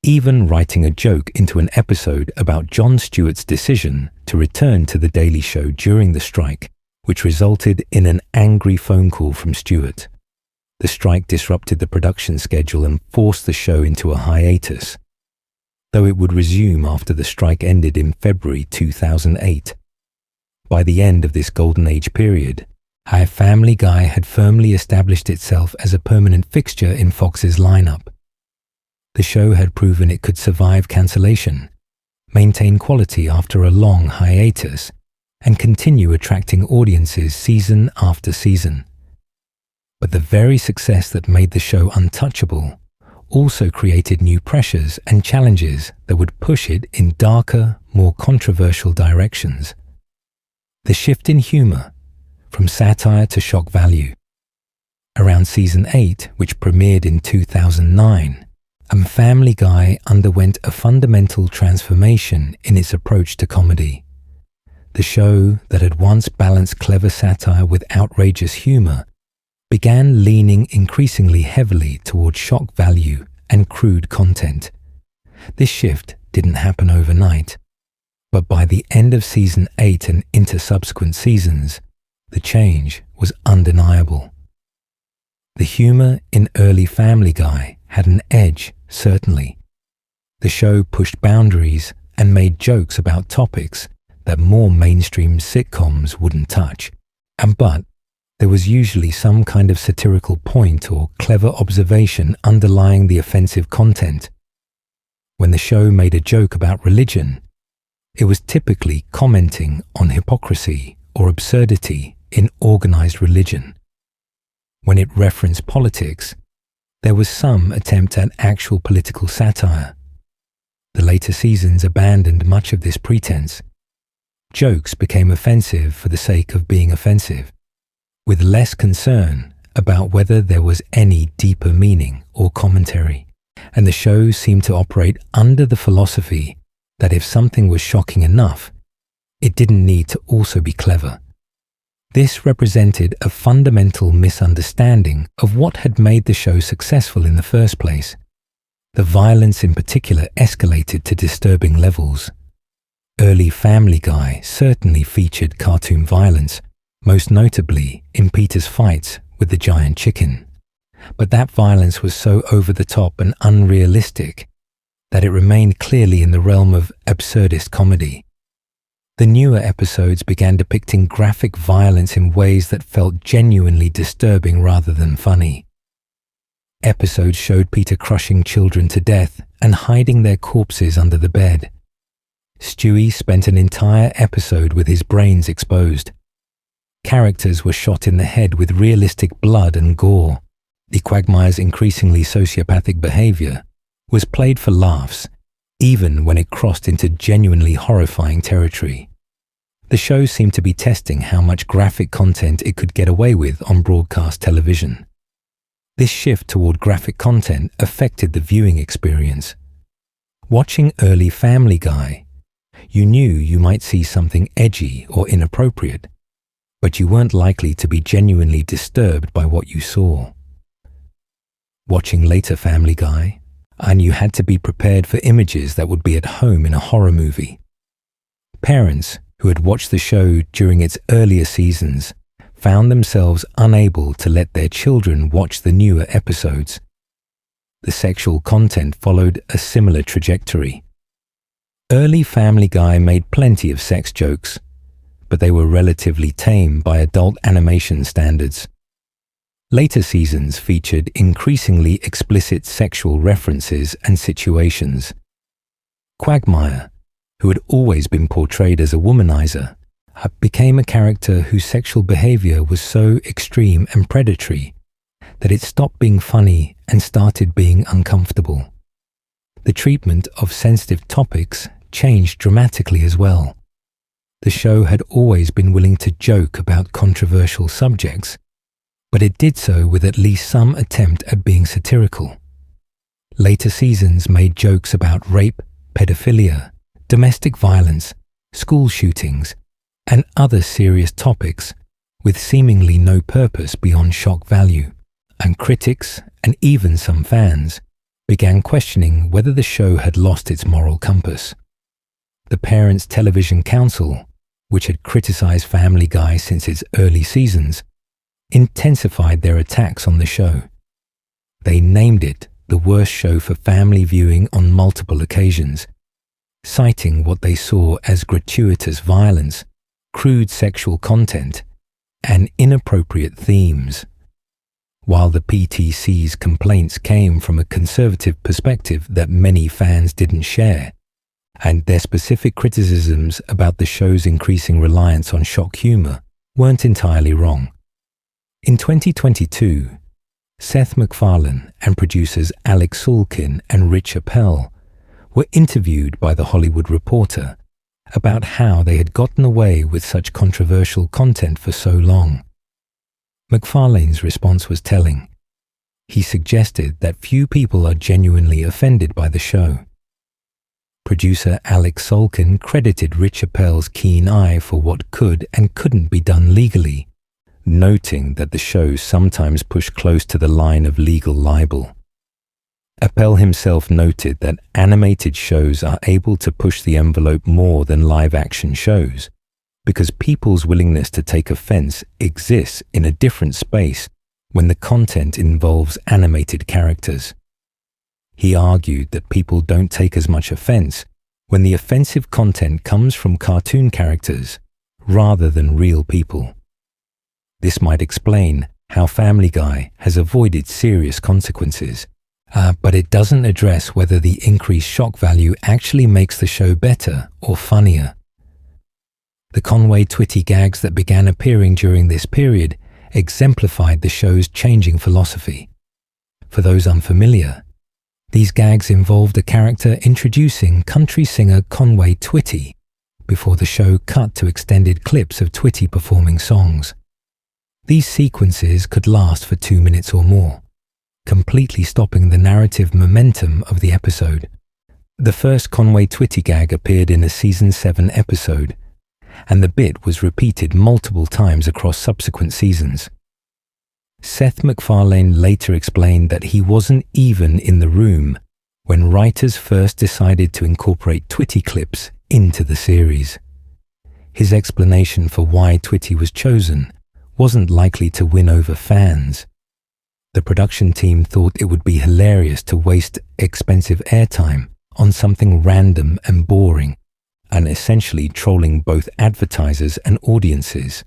even writing a joke into an episode about Jon Stewart's decision to return to The Daily Show during the strike, which resulted in an angry phone call from Stewart. The strike disrupted the production schedule and forced the show into a hiatus, though it would resume after the strike ended in February 2008. By the end of this golden age period, Family Guy had firmly established itself as a permanent fixture in Fox's lineup. The show had proven it could survive cancellation, maintain quality after a long hiatus, and continue attracting audiences season after season. But the very success that made the show untouchable also created new pressures and challenges that would push it in darker, more controversial directions. The shift in humor, from satire to shock value. Around season 8, which premiered in 2009, Family Guy underwent a fundamental transformation in its approach to comedy. The show that had once balanced clever satire with outrageous humor began leaning increasingly heavily toward shock value and crude content. This shift didn't happen overnight, but by the end of season 8 and into subsequent seasons, the change was undeniable. The humor in early Family Guy had an edge, certainly. The show pushed boundaries and made jokes about topics that more mainstream sitcoms wouldn't touch, but there was usually some kind of satirical point or clever observation underlying the offensive content. When the show made a joke about religion, it was typically commenting on hypocrisy or absurdity in organized religion. When it referenced politics, there was some attempt at actual political satire. The later seasons abandoned much of this pretense. Jokes became offensive for the sake of being offensive, with less concern about whether there was any deeper meaning or commentary, and the show seemed to operate under the philosophy that if something was shocking enough, it didn't need to also be clever. This represented a fundamental misunderstanding of what had made the show successful in the first place. The violence in particular escalated to disturbing levels. Early Family Guy certainly featured cartoon violence, most notably in Peter's fights with the giant chicken. But that violence was so over-the-top and unrealistic that it remained clearly in the realm of absurdist comedy. The newer episodes began depicting graphic violence in ways that felt genuinely disturbing rather than funny. Episodes showed Peter crushing children to death and hiding their corpses under the bed. Stewie spent an entire episode with his brains exposed. Characters were shot in the head with realistic blood and gore. The Quagmire's increasingly sociopathic behavior was played for laughs, even when it crossed into genuinely horrifying territory. The show seemed to be testing how much graphic content it could get away with on broadcast television. This shift toward graphic content affected the viewing experience. Watching early Family Guy, you knew you might see something edgy or inappropriate, but you weren't likely to be genuinely disturbed by what you saw. Watching later Family Guy, and you had to be prepared for images that would be at home in a horror movie. Parents who had watched the show during its earlier seasons found themselves unable to let their children watch the newer episodes. The sexual content followed a similar trajectory. Early Family Guy made plenty of sex jokes, but they were relatively tame by adult animation standards. Later seasons featured increasingly explicit sexual references and situations. Quagmire, who had always been portrayed as a womanizer, became a character whose sexual behavior was so extreme and predatory that it stopped being funny and started being uncomfortable. The treatment of sensitive topics changed dramatically as well. The show had always been willing to joke about controversial subjects, but it did so with at least some attempt at being satirical. Later seasons made jokes about rape, pedophilia, domestic violence, school shootings, and other serious topics with seemingly no purpose beyond shock value, and critics, and even some fans, began questioning whether the show had lost its moral compass. The Parents Television Council, which had criticized Family Guy since its early seasons, intensified their attacks on the show. They named it the worst show for family viewing on multiple occasions, citing what they saw as gratuitous violence, crude sexual content, and inappropriate themes. While the PTC's complaints came from a conservative perspective that many fans didn't share, and their specific criticisms about the show's increasing reliance on shock humor weren't entirely wrong. In 2022, Seth MacFarlane and producers Alex Sulkin and Rich Appel were interviewed by The Hollywood Reporter about how they had gotten away with such controversial content for so long. MacFarlane's response was telling. He suggested that few people are genuinely offended by the show. Producer Alex Sulkin credited Rich Appel's keen eye for what could and couldn't be done legally, noting that the shows sometimes push close to the line of legal libel. Appel himself noted that animated shows are able to push the envelope more than live-action shows because people's willingness to take offense exists in a different space when the content involves animated characters. He argued that people don't take as much offense when the offensive content comes from cartoon characters rather than real people. This might explain how Family Guy has avoided serious consequences, but it doesn't address whether the increased shock value actually makes the show better or funnier. The Conway Twitty gags that began appearing during this period exemplified the show's changing philosophy. For those unfamiliar, these gags involved a character introducing country singer Conway Twitty before the show cut to extended clips of Twitty performing songs. These sequences could last for 2 minutes or more, completely stopping the narrative momentum of the episode. The first Conway Twitty gag appeared in a season 7 episode, and the bit was repeated multiple times across subsequent seasons. Seth MacFarlane later explained that he wasn't even in the room when writers first decided to incorporate Twitty clips into the series. His explanation for why Twitty was chosen wasn't likely to win over fans. The production team thought it would be hilarious to waste expensive airtime on something random and boring, and essentially trolling both advertisers and audiences.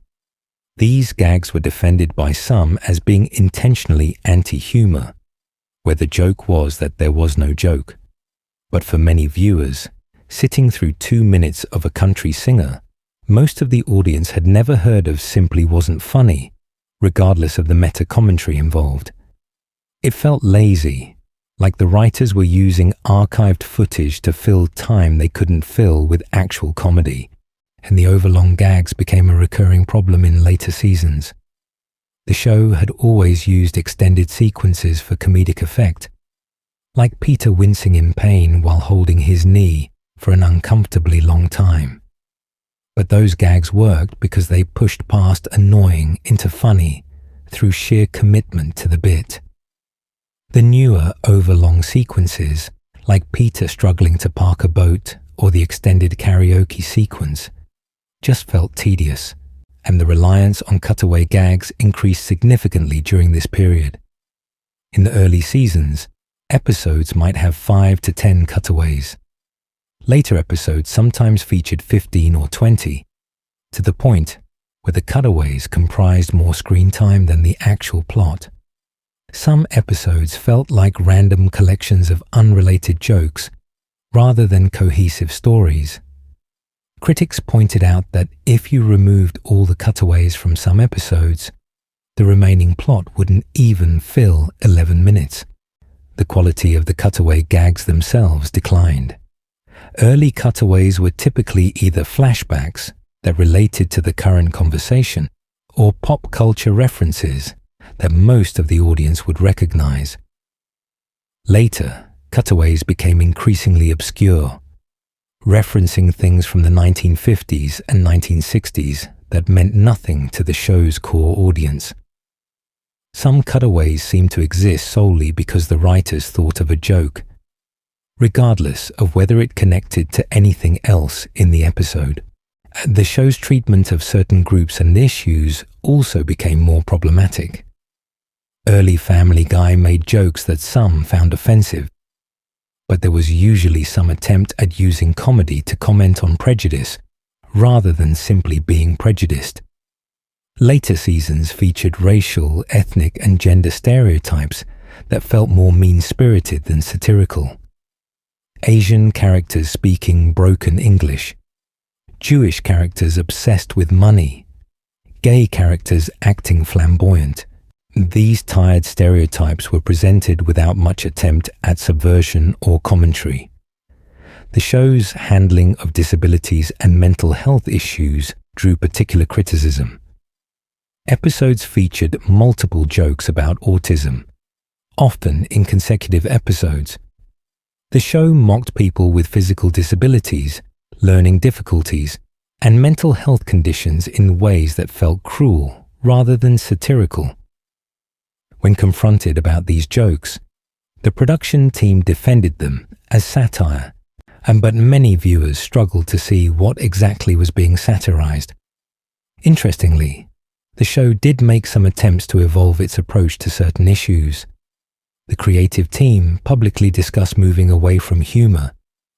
These gags were defended by some as being intentionally anti-humor, where the joke was that there was no joke. But for many viewers, sitting through 2 minutes of a country singer, most of the audience had never heard of Simply Wasn't Funny, regardless of the meta-commentary involved. It felt lazy, like the writers were using archived footage to fill time they couldn't fill with actual comedy, and the overlong gags became a recurring problem in later seasons. The show had always used extended sequences for comedic effect, like Peter wincing in pain while holding his knee for an uncomfortably long time. But those gags worked because they pushed past annoying into funny through sheer commitment to the bit. The newer overlong sequences, like Peter struggling to park a boat or the extended karaoke sequence, just felt tedious and the reliance on cutaway gags increased significantly during this period. In the early seasons, episodes might have 5 to 10 cutaways. Later episodes sometimes featured 15 or 20, to the point where the cutaways comprised more screen time than the actual plot. Some episodes felt like random collections of unrelated jokes rather than cohesive stories. Critics pointed out that if you removed all the cutaways from some episodes, the remaining plot wouldn't even fill 11 minutes. The quality of the cutaway gags themselves declined. Early cutaways were typically either flashbacks that related to the current conversation or pop culture references that most of the audience would recognize. Later, cutaways became increasingly obscure, referencing things from the 1950s and 1960s that meant nothing to the show's core audience. Some cutaways seemed to exist solely because the writers thought of a joke, regardless of whether it connected to anything else in the episode. The show's treatment of certain groups and issues also became more problematic. Early Family Guy made jokes that some found offensive, but there was usually some attempt at using comedy to comment on prejudice rather than simply being prejudiced. Later seasons featured racial, ethnic, and gender stereotypes that felt more mean-spirited than satirical. Asian characters speaking broken English, Jewish characters obsessed with money, gay characters acting flamboyant. These tired stereotypes were presented without much attempt at subversion or commentary. The show's handling of disabilities and mental health issues drew particular criticism. Episodes featured multiple jokes about autism, often in consecutive episodes. The show mocked people with physical disabilities, learning difficulties, and mental health conditions in ways that felt cruel rather than satirical. When confronted about these jokes, the production team defended them as satire, but many viewers struggled to see what exactly was being satirized. Interestingly, the show did make some attempts to evolve its approach to certain issues. The creative team publicly discussed moving away from humor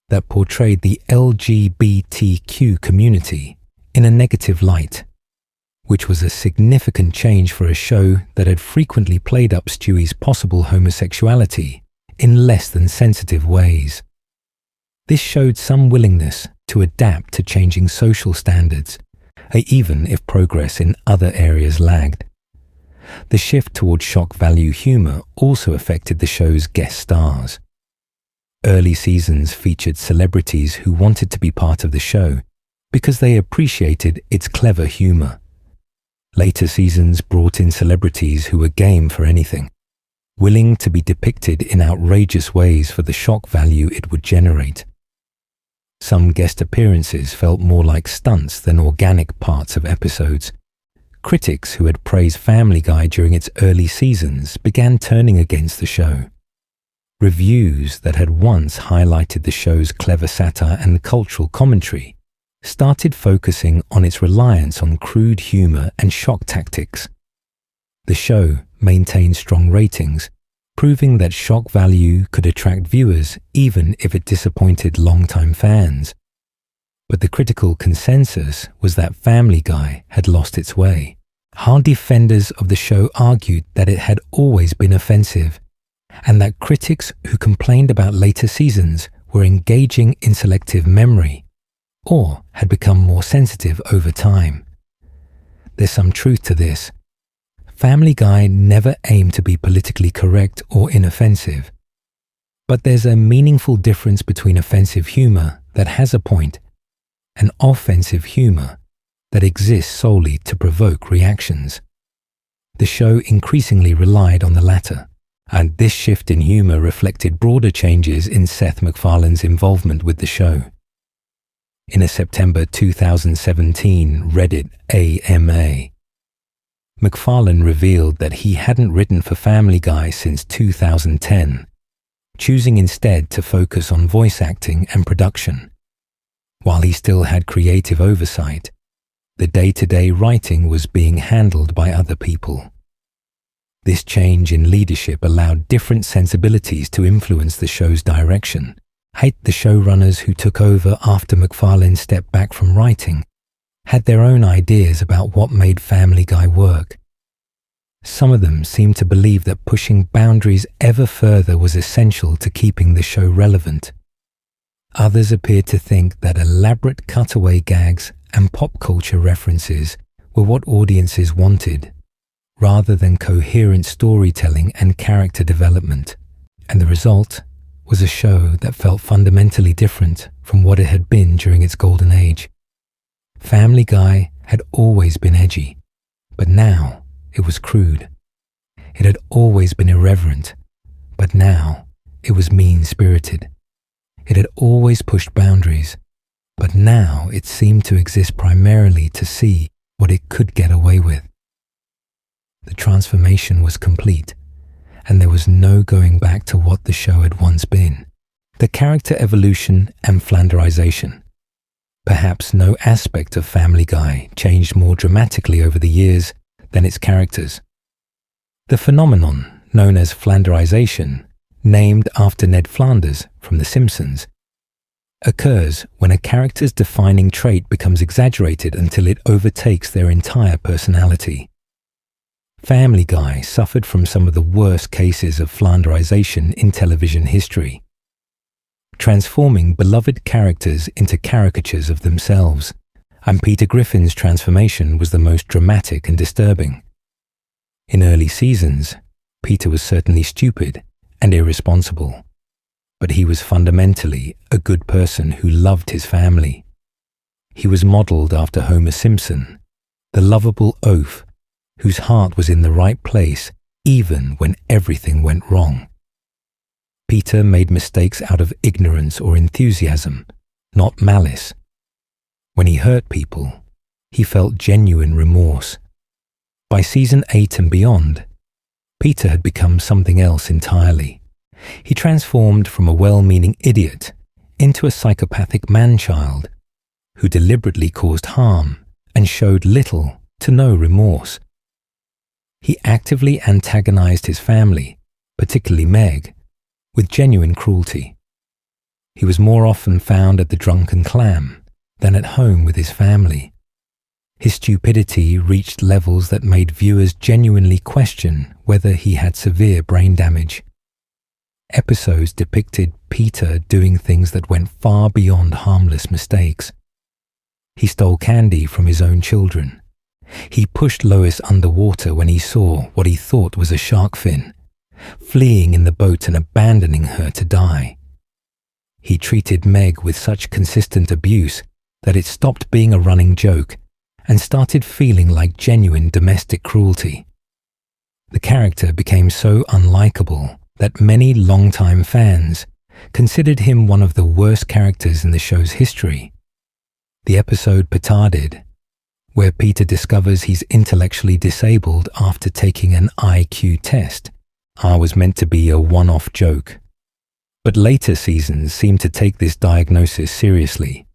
that portrayed the LGBTQ community in a negative light, which was a significant change for a show that had frequently played up Stewie's possible homosexuality in less than sensitive ways. This showed some willingness to adapt to changing social standards, even if progress in other areas lagged. The shift toward shock value humor also affected the show's guest stars. Early seasons featured celebrities who wanted to be part of the show because they appreciated its clever humor. Later seasons brought in celebrities who were game for anything, willing to be depicted in outrageous ways for the shock value it would generate. Some guest appearances felt more like stunts than organic parts of episodes. Critics who had praised Family Guy during its early seasons began turning against the show. Reviews that had once highlighted the show's clever satire and cultural commentary started focusing on its reliance on crude humor and shock tactics. The show maintained strong ratings, proving that shock value could attract viewers even if it disappointed longtime fans. But the critical consensus was that Family Guy had lost its way. Hard defenders of the show argued that it had always been offensive, and that critics who complained about later seasons were engaging in selective memory, or had become more sensitive over time. There's some truth to this. Family Guy never aimed to be politically correct or inoffensive. But there's a meaningful difference between offensive humor that has a point and offensive humor that exists solely to provoke reactions. The show increasingly relied on the latter, and this shift in humor reflected broader changes in Seth MacFarlane's involvement with the show. In a September 2017 Reddit AMA, MacFarlane revealed that he hadn't written for Family Guy since 2010, choosing instead to focus on voice acting and production. While he still had creative oversight, the day-to-day writing was being handled by other people. This change in leadership allowed different sensibilities to influence the show's direction. The showrunners who took over after MacFarlane stepped back from writing had their own ideas about what made Family Guy work. Some of them seemed to believe that pushing boundaries ever further was essential to keeping the show relevant. Others appeared to think that elaborate cutaway gags and pop culture references were what audiences wanted, rather than coherent storytelling and character development. And the result was a show that felt fundamentally different from what it had been during its golden age. Family Guy had always been edgy, but now it was crude. It had always been irreverent, but now it was mean-spirited. It had always pushed boundaries, but now it seemed to exist primarily to see what it could get away with. The transformation was complete, and there was no going back to what the show had once been. The character evolution and flanderization. Perhaps no aspect of Family Guy changed more dramatically over the years than its characters. The phenomenon known as flanderization, named after Ned Flanders from The Simpsons, occurs when a character's defining trait becomes exaggerated until it overtakes their entire personality. Family Guy suffered from some of the worst cases of flanderization in television history, transforming beloved characters into caricatures of themselves, and Peter Griffin's transformation was the most dramatic and disturbing. In early seasons, Peter was certainly stupid and irresponsible, but he was fundamentally a good person who loved his family. He was modeled after Homer Simpson, the lovable oaf whose heart was in the right place even when everything went wrong. Peter made mistakes out of ignorance or enthusiasm, not malice. When he hurt people, he felt genuine remorse. By season 8 and beyond, Peter had become something else entirely. He transformed from a well-meaning idiot into a psychopathic man-child who deliberately caused harm and showed little to no remorse. He actively antagonized his family, particularly Meg, with genuine cruelty. He was more often found at the Drunken Clam than at home with his family. His stupidity reached levels that made viewers genuinely question whether he had severe brain damage. Episodes depicted Peter doing things that went far beyond harmless mistakes. He stole candy from his own children. He pushed Lois underwater when he saw what he thought was a shark fin, fleeing in the boat and abandoning her to die. He treated Meg with such consistent abuse that it stopped being a running joke and started feeling like genuine domestic cruelty. The character became so unlikable that many longtime fans considered him one of the worst characters in the show's history. The episode Petarded, where Peter discovers he's intellectually disabled after taking an IQ test, was meant to be a one-off joke. But later seasons seemed to take this diagnosis seriously,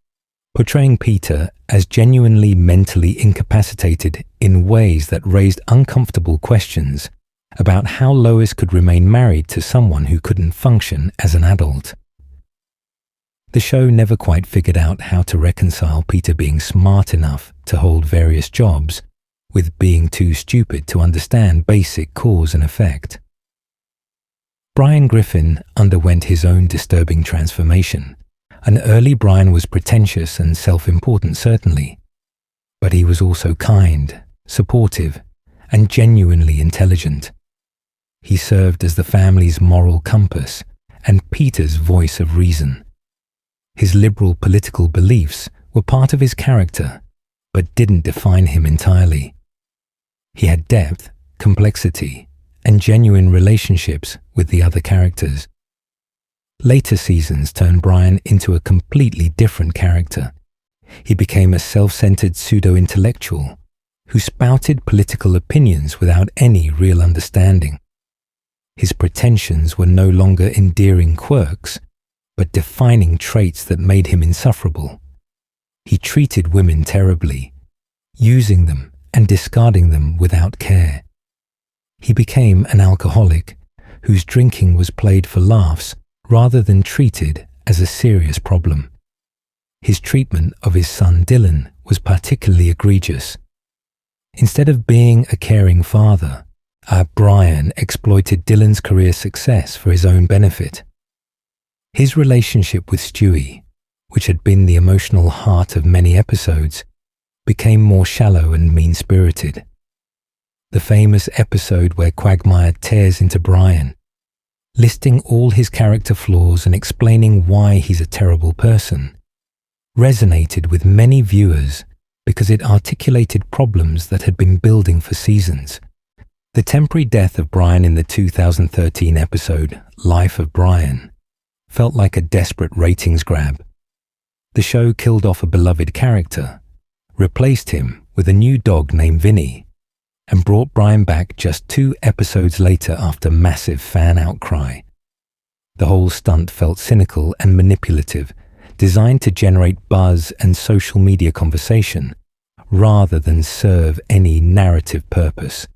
portraying Peter as genuinely mentally incapacitated in ways that raised uncomfortable questions about how Lois could remain married to someone who couldn't function as an adult. The show never quite figured out how to reconcile Peter being smart enough to hold various jobs with being too stupid to understand basic cause and effect. Brian Griffin underwent his own disturbing transformation. An early Brian was pretentious and self-important, certainly, but he was also kind, supportive, and genuinely intelligent. He served as the family's moral compass and Peter's voice of reason. His liberal political beliefs were part of his character, but didn't define him entirely. He had depth, complexity, and genuine relationships with the other characters. Later seasons turned Brian into a completely different character. He became a self-centered pseudo-intellectual who spouted political opinions without any real understanding. His pretensions were no longer endearing quirks, but defining traits that made him insufferable. He treated women terribly, using them and discarding them without care. He became an alcoholic whose drinking was played for laughs rather than treated as a serious problem. His treatment of his son Dylan was particularly egregious. Instead of being a caring father, Brian exploited Dylan's career success for his own benefit. His relationship with Stewie, which had been the emotional heart of many episodes, became more shallow and mean-spirited. The famous episode where Quagmire tears into Brian, listing all his character flaws and explaining why he's a terrible person, resonated with many viewers because it articulated problems that had been building for seasons. The temporary death of Brian in the 2013 episode Life of Brian felt like a desperate ratings grab. The show killed off a beloved character, replaced him with a new dog named Vinny, and brought Brian back just 2 episodes later after massive fan outcry. The whole stunt felt cynical and manipulative, designed to generate buzz and social media conversation, rather than serve any narrative purpose.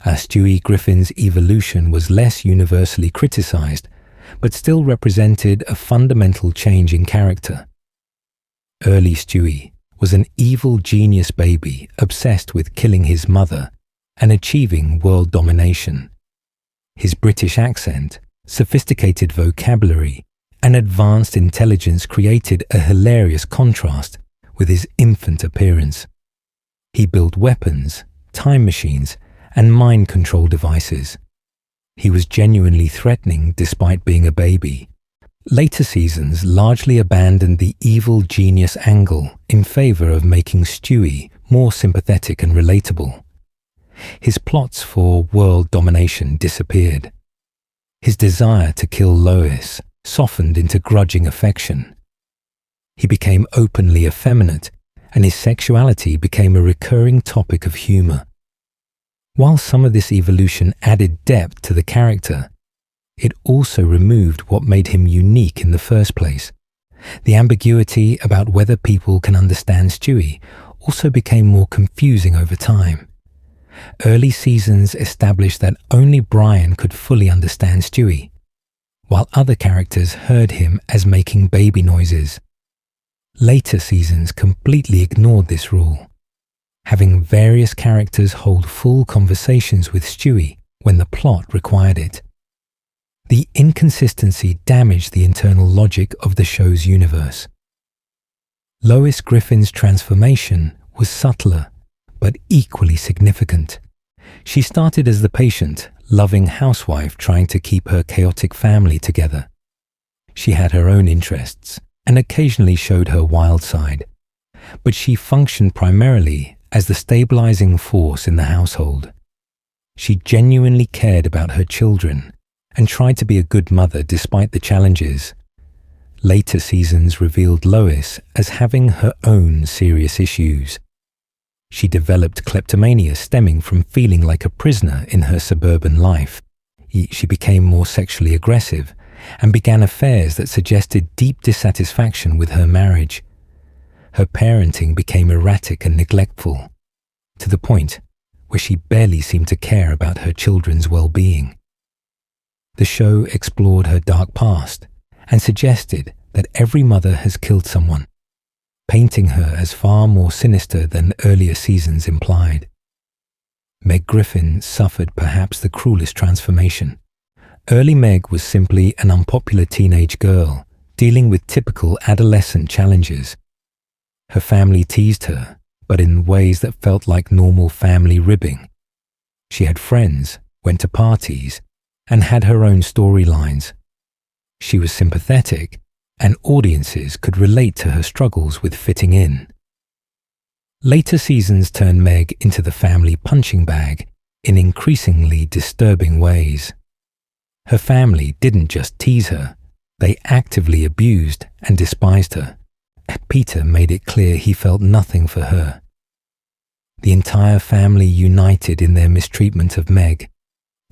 Stewie Griffin's evolution was less universally criticized, but still represented a fundamental change in character. Early Stewie was an evil genius baby obsessed with killing his mother and achieving world domination. His British accent, sophisticated vocabulary, and advanced intelligence created a hilarious contrast with his infant appearance. He built weapons, time machines, and mind control devices. He was genuinely threatening despite being a baby. Later seasons largely abandoned the evil genius angle in favor of making Stewie more sympathetic and relatable. His plots for world domination disappeared. His desire to kill Lois softened into grudging affection. He became openly effeminate, and his sexuality became a recurring topic of humor. While some of this evolution added depth to the character, it also removed what made him unique in the first place. The ambiguity about whether people can understand Stewie also became more confusing over time. Early seasons established that only Brian could fully understand Stewie, while other characters heard him as making baby noises. Later seasons completely ignored this rule, having various characters hold full conversations with Stewie when the plot required it. The inconsistency damaged the internal logic of the show's universe. Lois Griffin's transformation was subtler, but equally significant. She started as the patient, loving housewife trying to keep her chaotic family together. She had her own interests and occasionally showed her wild side, but she functioned primarily as the stabilizing force in the household. She genuinely cared about her children and tried to be a good mother despite the challenges. Later seasons revealed Lois as having her own serious issues. She developed kleptomania stemming from feeling like a prisoner in her suburban life. She became more sexually aggressive and began affairs that suggested deep dissatisfaction with her marriage. Her parenting became erratic and neglectful, to the point where she barely seemed to care about her children's well-being. The show explored her dark past and suggested that every mother has killed someone, painting her as far more sinister than earlier seasons implied. Meg Griffin suffered perhaps the cruelest transformation. Early Meg was simply an unpopular teenage girl dealing with typical adolescent challenges. Her family teased her, but in ways that felt like normal family ribbing. She had friends, went to parties, and had her own storylines. She was sympathetic, and audiences could relate to her struggles with fitting in. Later seasons turned Meg into the family punching bag in increasingly disturbing ways. Her family didn't just tease her, they actively abused and despised her. Peter made it clear he felt nothing for her. The entire family united in their mistreatment of Meg,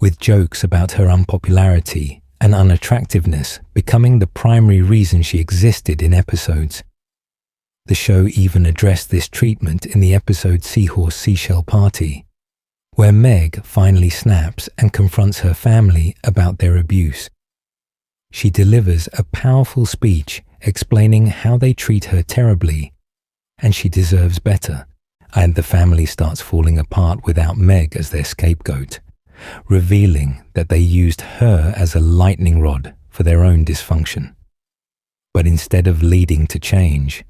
with jokes about her unpopularity and unattractiveness becoming the primary reason she existed in episodes. The show even addressed this treatment in the episode Seahorse Seashell Party, where Meg finally snaps and confronts her family about their abuse. She delivers a powerful speech explaining how they treat her terribly, and she deserves better, and the family starts falling apart without Meg as their scapegoat, revealing that they used her as a lightning rod for their own dysfunction. But instead of leading to change,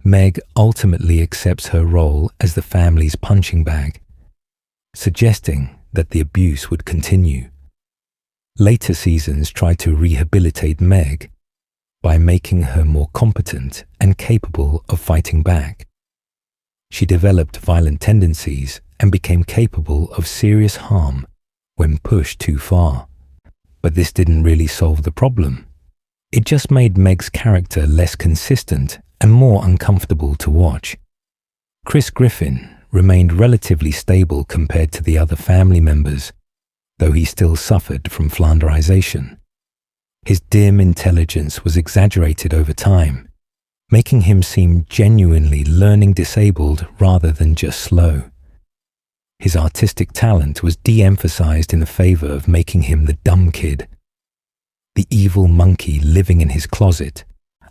Meg ultimately accepts her role as the family's punching bag, suggesting that the abuse would continue. Later seasons try to rehabilitate Meg by making her more competent and capable of fighting back. She developed violent tendencies and became capable of serious harm when pushed too far. But this didn't really solve the problem. It just made Meg's character less consistent and more uncomfortable to watch. Chris Griffin remained relatively stable compared to the other family members, though he still suffered from flanderization. His dim intelligence was exaggerated over time, making him seem genuinely learning disabled rather than just slow. His artistic talent was de-emphasized in the favor of making him the dumb kid, the evil monkey living in his closet,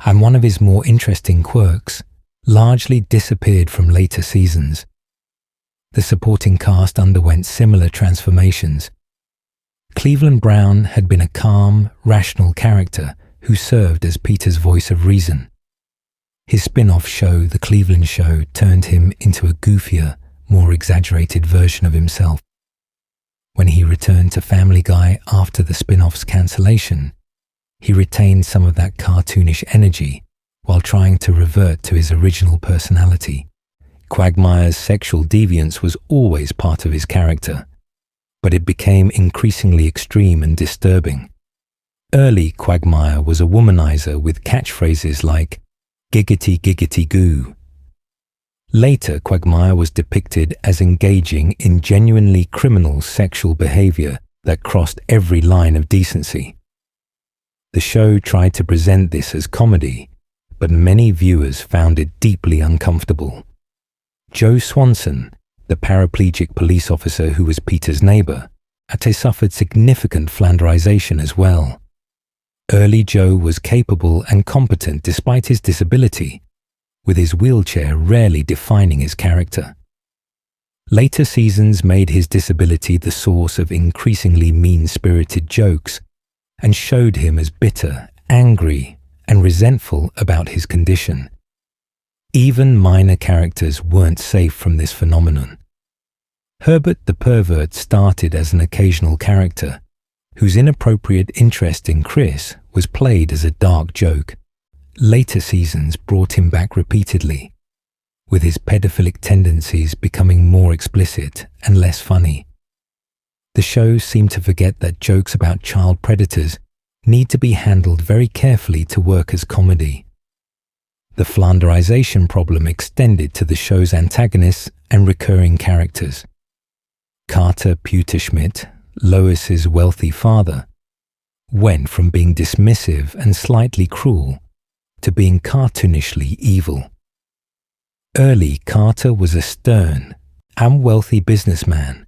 and one of his more interesting quirks largely disappeared from later seasons. The supporting cast underwent similar transformations. Cleveland Brown had been a calm, rational character who served as Peter's voice of reason. His spin-off show, The Cleveland Show, turned him into a goofier, more exaggerated version of himself. When he returned to Family Guy after the spin-off's cancellation, he retained some of that cartoonish energy while trying to revert to his original personality. Quagmire's sexual deviance was always part of his character, but it became increasingly extreme and disturbing. Early Quagmire was a womanizer with catchphrases like "giggity giggity goo." Later, Quagmire was depicted as engaging in genuinely criminal sexual behavior that crossed every line of decency. The show tried to present this as comedy, but many viewers found it deeply uncomfortable. Joe Swanson, the paraplegic police officer who was Peter's neighbor, suffered significant flanderization as well. Early Joe was capable and competent despite his disability, with his wheelchair rarely defining his character. Later seasons made his disability the source of increasingly mean-spirited jokes and showed him as bitter, angry, and resentful about his condition. Even minor characters weren't safe from this phenomenon. Herbert the Pervert started as an occasional character, whose inappropriate interest in Chris was played as a dark joke. Later seasons brought him back repeatedly, with his pedophilic tendencies becoming more explicit and less funny. The show seemed to forget that jokes about child predators need to be handled very carefully to work as comedy. The flanderization problem extended to the show's antagonists and recurring characters. Carter Pewterschmidt, Lois's wealthy father, went from being dismissive and slightly cruel to being cartoonishly evil. Early, Carter was a stern and wealthy businessman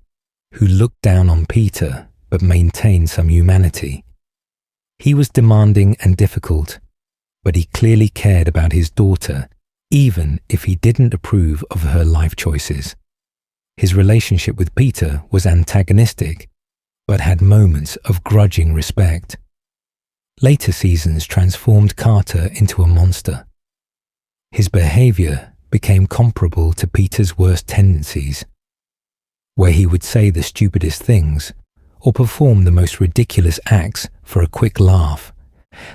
who looked down on Peter but maintained some humanity. He was demanding and difficult, but he clearly cared about his daughter, even if he didn't approve of her life choices. His relationship with Peter was antagonistic, but had moments of grudging respect. Later seasons transformed Carter into a monster. His behavior became comparable to Peter's worst tendencies, where he would say the stupidest things or perform the most ridiculous acts for a quick laugh.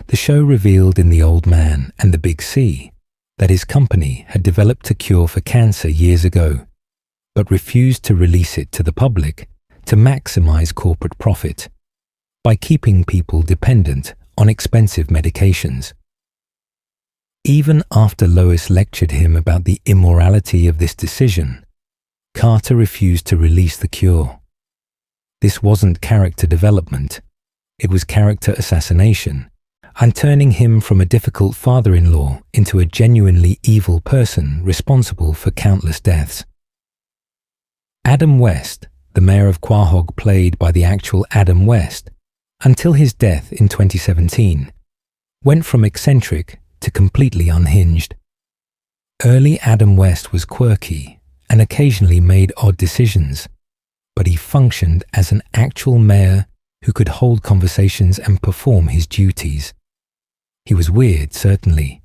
The show revealed in The Old Man and the Big C that his company had developed a cure for cancer years ago, but refused to release it to the public to maximize corporate profit by keeping people dependent on expensive medications. Even after Lois lectured him about the immorality of this decision, Carter refused to release the cure. This wasn't character development, it was character assassination, and turning him from a difficult father-in-law into a genuinely evil person responsible for countless deaths. Adam West, the mayor of Quahog played by the actual Adam West, until his death in 2017, went from eccentric to completely unhinged. Early Adam West was quirky and occasionally made odd decisions, but he functioned as an actual mayor who could hold conversations and perform his duties. He was weird, certainly,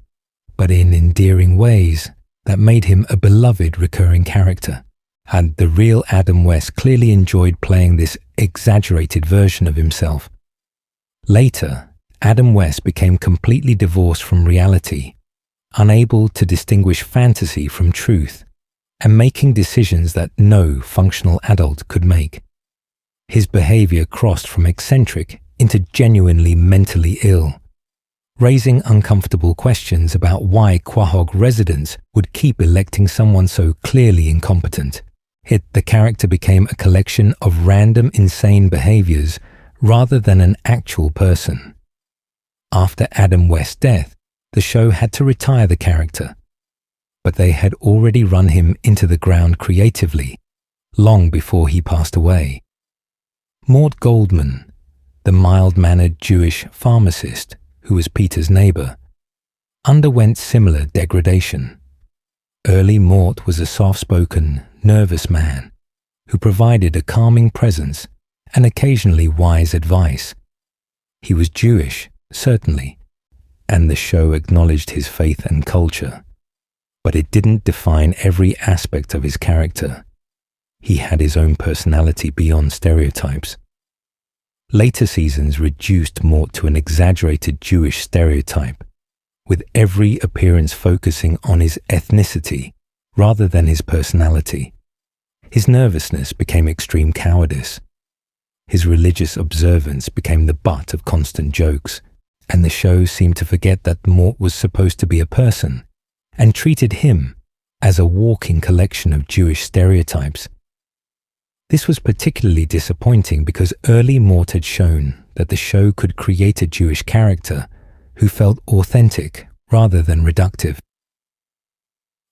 but in endearing ways that made him a beloved recurring character. And the real Adam West clearly enjoyed playing this exaggerated version of himself. Later, Adam West became completely divorced from reality, unable to distinguish fantasy from truth, and making decisions that no functional adult could make. His behavior crossed from eccentric into genuinely mentally ill, raising uncomfortable questions about why Quahog residents would keep electing someone so clearly incompetent. The character became a collection of random insane behaviors rather than an actual person. After Adam West's death, the show had to retire the character, but they had already run him into the ground creatively, long before he passed away. Mort Goldman, the mild-mannered Jewish pharmacist who was Peter's neighbor, underwent similar degradation. Early Mort was a soft-spoken, nervous man who provided a calming presence and occasionally wise advice. He was Jewish, certainly, and the show acknowledged his faith and culture, but it didn't define every aspect of his character. He had his own personality beyond stereotypes. Later seasons reduced Mort to an exaggerated Jewish stereotype, with every appearance focusing on his ethnicity rather than his personality. His nervousness became extreme cowardice. His religious observance became the butt of constant jokes, and the show seemed to forget that Mort was supposed to be a person and treated him as a walking collection of Jewish stereotypes. This was particularly disappointing because early Mort had shown that the show could create a Jewish character who felt authentic rather than reductive.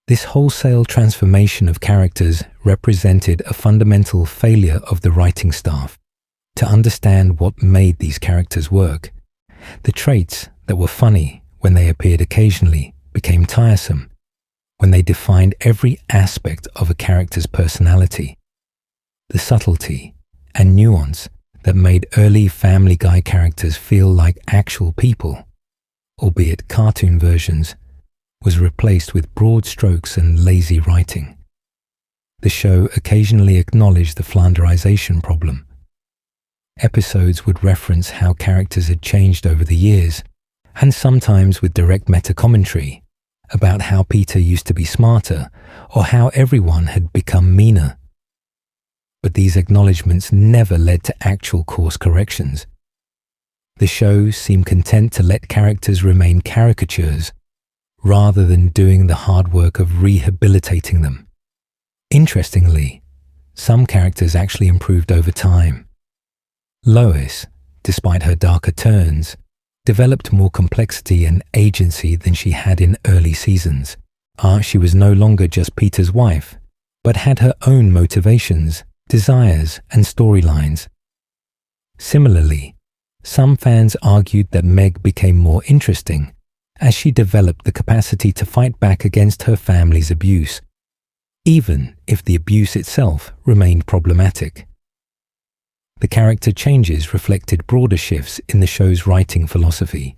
This wholesale transformation of characters represented a fundamental failure of the writing staff to understand what made these characters work. The traits that were funny when they appeared occasionally became tiresome when they defined every aspect of a character's personality. The subtlety and nuance that made early Family Guy characters feel like actual people, albeit cartoon versions, was replaced with broad strokes and lazy writing. The show occasionally acknowledged the flanderization problem. Episodes would reference how characters had changed over the years, and sometimes with direct meta-commentary about how Peter used to be smarter or how everyone had become meaner. But these acknowledgements never led to actual course corrections. The show seemed content to let characters remain caricatures rather than doing the hard work of rehabilitating them. Interestingly, some characters actually improved over time. Lois, despite her darker turns, developed more complexity and agency than she had in early seasons. She was no longer just Peter's wife, but had her own motivations, desires, and storylines. Similarly, some fans argued that Meg became more interesting as she developed the capacity to fight back against her family's abuse, even if the abuse itself remained problematic. The character changes reflected broader shifts in the show's writing philosophy.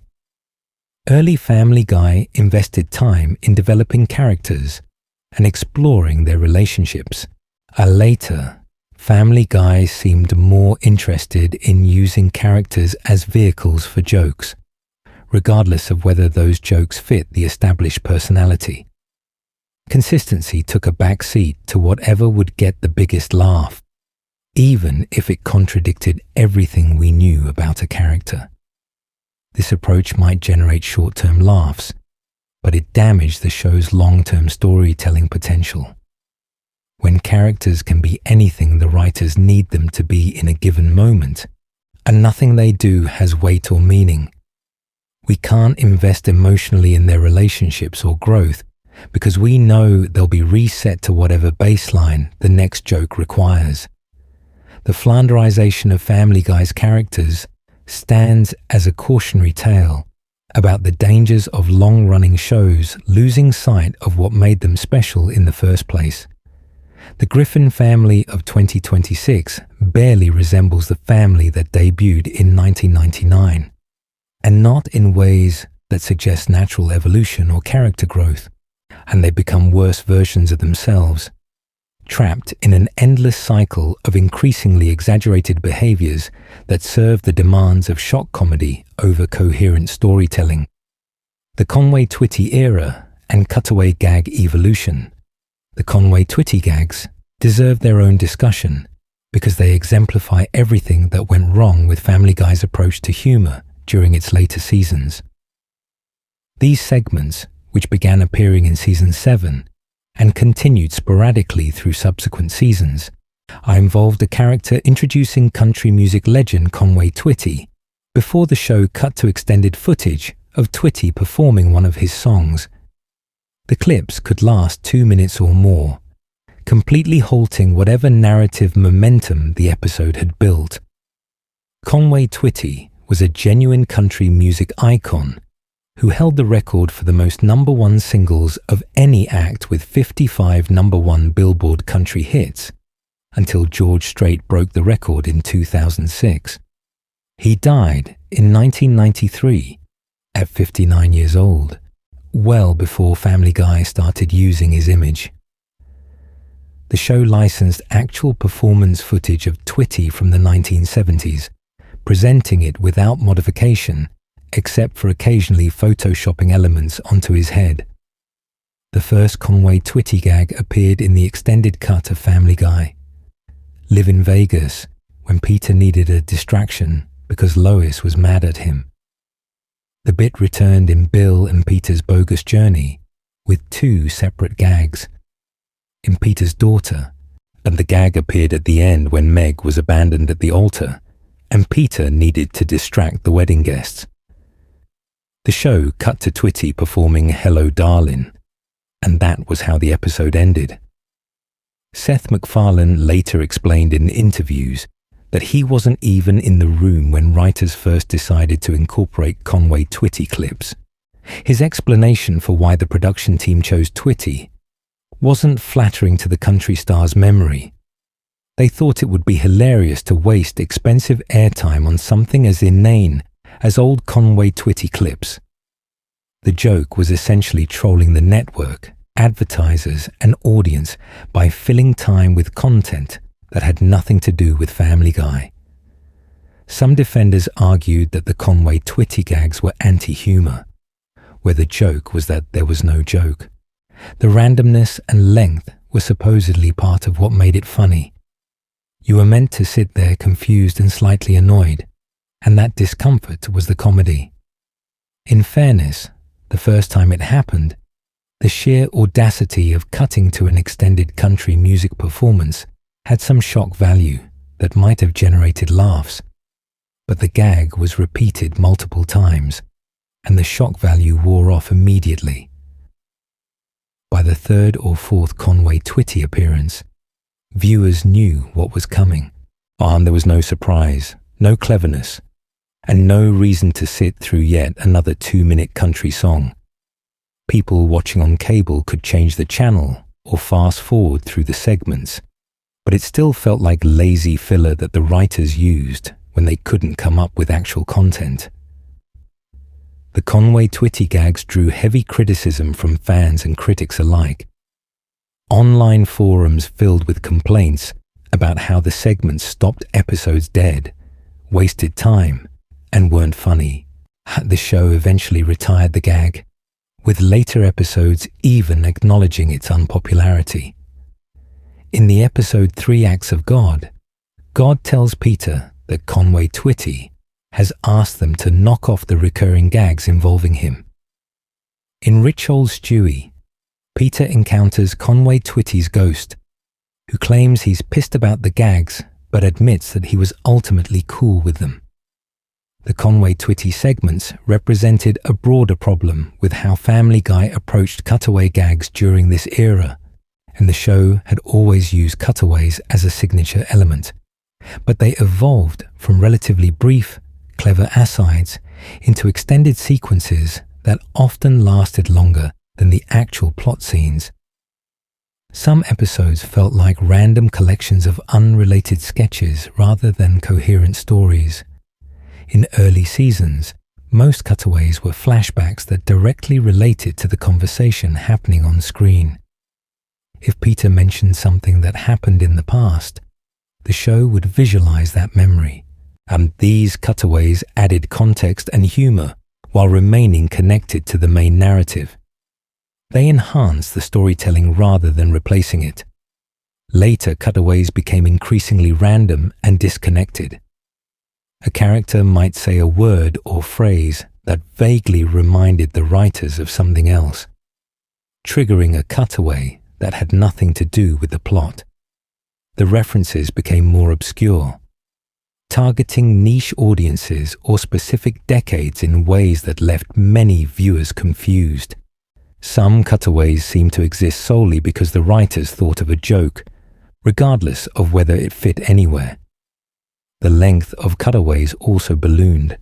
Early Family Guy invested time in developing characters and exploring their relationships. Later, Family Guy seemed more interested in using characters as vehicles for jokes, regardless of whether those jokes fit the established personality. Consistency took a back seat to whatever would get the biggest laugh, even if it contradicted everything we knew about a character. This approach might generate short-term laughs, but it damaged the show's long-term storytelling potential. When characters can be anything the writers need them to be in a given moment, and nothing they do has weight or meaning, We can't invest emotionally in their relationships or growth because we know they'll be reset to whatever baseline the next joke requires. The flanderization of Family Guy's characters stands as a cautionary tale about the dangers of long-running shows losing sight of what made them special in the first place. The Griffin family of 2026 barely resembles the family that debuted in 1999, and not in ways that suggest natural evolution or character growth, and they become worse versions of themselves, trapped in an endless cycle of increasingly exaggerated behaviors that serve the demands of shock comedy over coherent storytelling. The Conway-Twitty era and cutaway gag evolution. The Conway-Twitty gags deserve their own discussion because they exemplify everything that went wrong with Family Guy's approach to humor during its later seasons. These segments, which began appearing in season 7 and continued sporadically through subsequent seasons, involved a character introducing country music legend Conway-Twitty before the show cut to extended footage of Twitty performing one of his songs. The clips could last 2 minutes or more, completely halting whatever narrative momentum the episode had built. Conway-Twitty was a genuine country music icon who held the record for the most #1 singles of any act with 55 #1 Billboard country hits, until George Strait broke the record in 2006. He died in 1993 at 59 years old, well before Family Guy started using his image. The show licensed actual performance footage of Twitty from the 1970s, presenting it without modification, except for occasionally photoshopping elements onto his head. The first Conway-Twitty gag appeared in the extended cut of Family Guy. Live in Vegas, when Peter needed a distraction because Lois was mad at him. The bit returned in Bill and Peter's Bogus Journey, with 2 separate gags. In Peter's Daughter, and the gag appeared at the end when Meg was abandoned at the altar, and Peter needed to distract the wedding guests. The show cut to Twitty performing Hello Darlin', and that was how the episode ended. Seth MacFarlane later explained in interviews that he wasn't even in the room when writers first decided to incorporate Conway-Twitty clips. His explanation for why the production team chose Twitty wasn't flattering to the country star's memory. They thought it would be hilarious to waste expensive airtime on something as inane as old Conway-Twitty clips. The joke was essentially trolling the network, advertisers, and audience by filling time with content that had nothing to do with Family Guy. Some defenders argued that the Conway-Twitty gags were anti-humor, where the joke was that there was no joke. The randomness and length were supposedly part of what made it funny. You were meant to sit there confused and slightly annoyed, and that discomfort was the comedy. In fairness, the first time it happened, the sheer audacity of cutting to an extended country music performance had some shock value that might have generated laughs, but the gag was repeated multiple times, and the shock value wore off immediately. By the 3rd or 4th Conway-Twitty appearance, viewers knew what was coming, and there was no surprise, no cleverness, and no reason to sit through yet another 2-minute country song. People watching on cable could change the channel or fast forward through the segments, but it still felt like lazy filler that the writers used when they couldn't come up with actual content. The Conway-Twitty gags drew heavy criticism from fans and critics alike. Online forums filled with complaints about how the segments stopped episodes dead, wasted time, and weren't funny. The show eventually retired the gag, with later episodes even acknowledging its unpopularity. In the episode 3 Acts of God, God tells Peter that Conway-Twitty has asked them to knock off the recurring gags involving him. In Rich Old Stewie, Peter encounters Conway-Twitty's ghost, who claims he's pissed about the gags but admits that he was ultimately cool with them. The Conway-Twitty segments represented a broader problem with how Family Guy approached cutaway gags during this era, and the show had always used cutaways as a signature element. But they evolved from relatively brief, clever asides into extended sequences that often lasted longer than the actual plot scenes. Some episodes felt like random collections of unrelated sketches rather than coherent stories. In early seasons, most cutaways were flashbacks that directly related to the conversation happening on screen. If Peter mentioned something that happened in the past, the show would visualize that memory, and these cutaways added context and humor while remaining connected to the main narrative. They enhanced the storytelling rather than replacing it. Later cutaways became increasingly random and disconnected. A character might say a word or phrase that vaguely reminded the writers of something else, triggering a cutaway that had nothing to do with the plot. The references became more obscure, targeting niche audiences or specific decades in ways that left many viewers confused. Some cutaways seemed to exist solely because the writers thought of a joke, regardless of whether it fit anywhere. The length of cutaways also ballooned.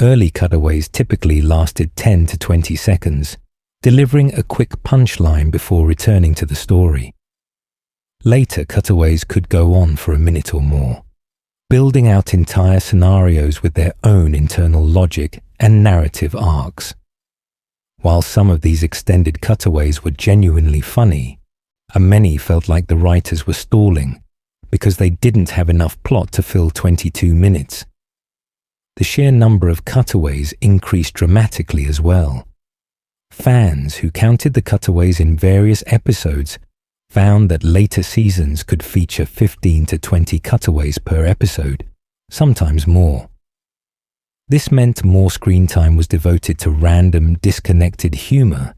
Early cutaways typically lasted 10 to 20 seconds, delivering a quick punchline before returning to the story. Later cutaways could go on for a minute or more, building out entire scenarios with their own internal logic and narrative arcs. While some of these extended cutaways were genuinely funny, and many felt like the writers were stalling because they didn't have enough plot to fill 22 minutes. The sheer number of cutaways increased dramatically as well. Fans who counted the cutaways in various episodes found that later seasons could feature 15 to 20 cutaways per episode, sometimes more. This meant more screen time was devoted to random, disconnected humor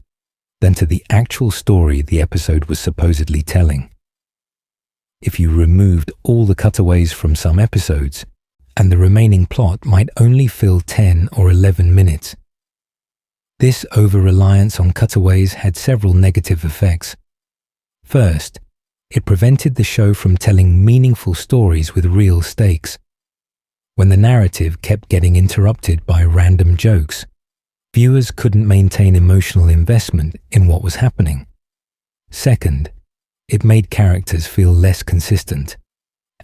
than to the actual story the episode was supposedly telling. If you removed all the cutaways from some episodes, and the remaining plot might only fill 10 or 11 minutes. This over-reliance on cutaways had several negative effects. First, it prevented the show from telling meaningful stories with real stakes. When the narrative kept getting interrupted by random jokes, viewers couldn't maintain emotional investment in what was happening. Second, it made characters feel less consistent,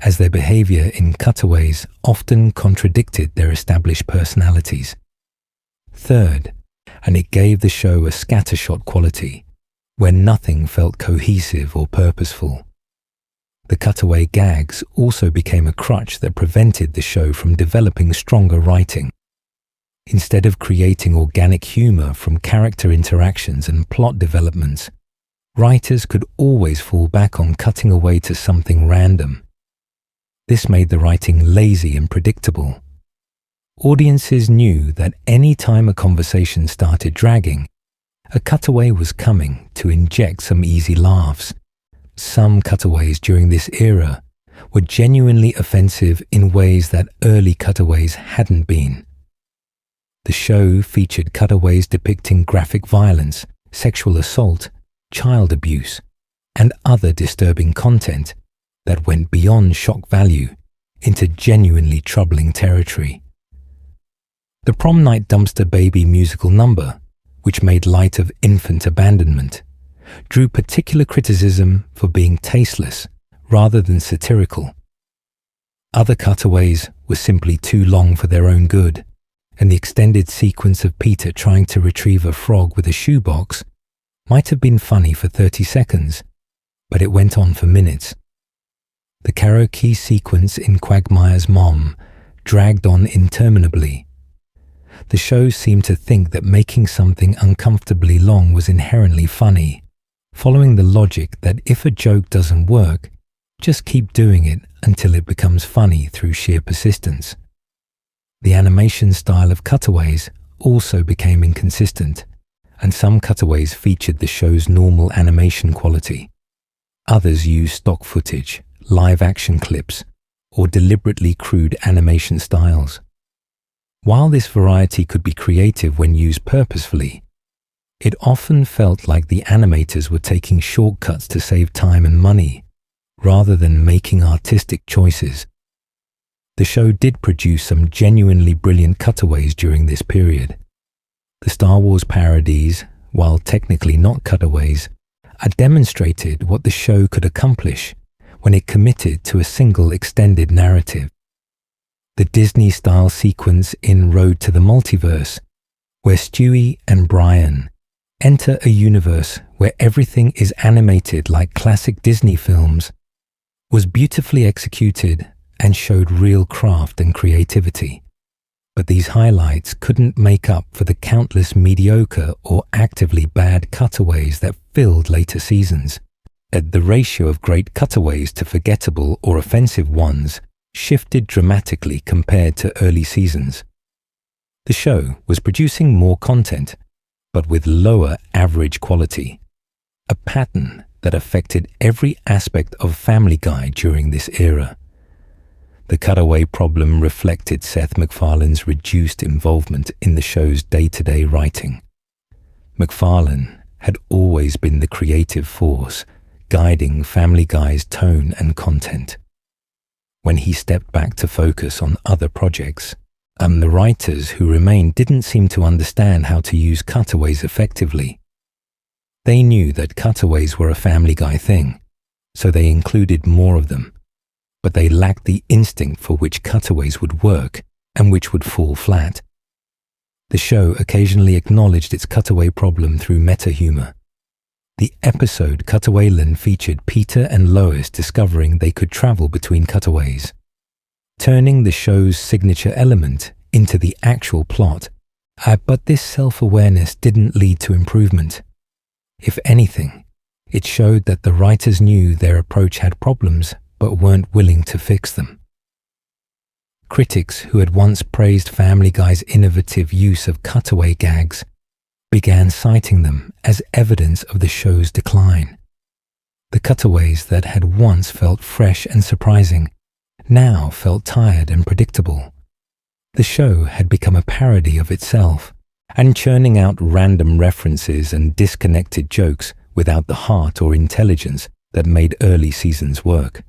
as their behavior in cutaways often contradicted their established personalities. Third, and it gave the show a scattershot quality, where nothing felt cohesive or purposeful. The cutaway gags also became a crutch that prevented the show from developing stronger writing. Instead of creating organic humor from character interactions and plot developments, writers could always fall back on cutting away to something random. This made the writing lazy and predictable. Audiences knew that any time a conversation started dragging, a cutaway was coming to inject some easy laughs. Some cutaways during this era were genuinely offensive in ways that early cutaways hadn't been. The show featured cutaways depicting graphic violence, sexual assault, child abuse, and other disturbing content that went beyond shock value into genuinely troubling territory. The Prom Night Dumpster Baby musical number, which made light of infant abandonment, drew particular criticism for being tasteless rather than satirical. Other cutaways were simply too long for their own good, and the extended sequence of Peter trying to retrieve a frog with a shoebox might have been funny for 30 seconds, but it went on for minutes. The karaoke sequence in Quagmire's Mom dragged on interminably. The show seemed to think that making something uncomfortably long was inherently funny, following the logic that if a joke doesn't work, just keep doing it until it becomes funny through sheer persistence. The animation style of cutaways also became inconsistent, and some cutaways featured the show's normal animation quality. Others used stock footage, live action clips, or deliberately crude animation styles. While this variety could be creative when used purposefully, it often felt like the animators were taking shortcuts to save time and money, rather than making artistic choices. The show did produce some genuinely brilliant cutaways during this period. The Star Wars parodies, while technically not cutaways, demonstrated what the show could accomplish when it committed to a single extended narrative. The Disney-style sequence in Road to the Multiverse, where Stewie and Brian enter a universe where everything is animated like classic Disney films, was beautifully executed and showed real craft and creativity. But these highlights couldn't make up for the countless mediocre or actively bad cutaways that filled later seasons. The ratio of great cutaways to forgettable or offensive ones shifted dramatically compared to early seasons. The show was producing more content, but with lower average quality, a pattern that affected every aspect of Family Guy during this era. The cutaway problem reflected Seth MacFarlane's reduced involvement in the show's day-to-day writing. MacFarlane had always been the creative force guiding Family Guy's tone and content. When he stepped back to focus on other projects, the writers who remained didn't seem to understand how to use cutaways effectively. They knew that cutaways were a Family Guy thing, so they included more of them, but they lacked the instinct for which cutaways would work and which would fall flat. The show occasionally acknowledged its cutaway problem through meta-humor. The episode Cutawayland featured Peter and Lois discovering they could travel between cutaways, turning the show's signature element into the actual plot. But this self-awareness didn't lead to improvement. If anything, it showed that the writers knew their approach had problems but weren't willing to fix them. Critics who had once praised Family Guy's innovative use of cutaway gags began citing them as evidence of the show's decline. The cutaways that had once felt fresh and surprising now felt tired and predictable. The show had become a parody of itself, and churning out random references and disconnected jokes without the heart or intelligence that made early seasons work.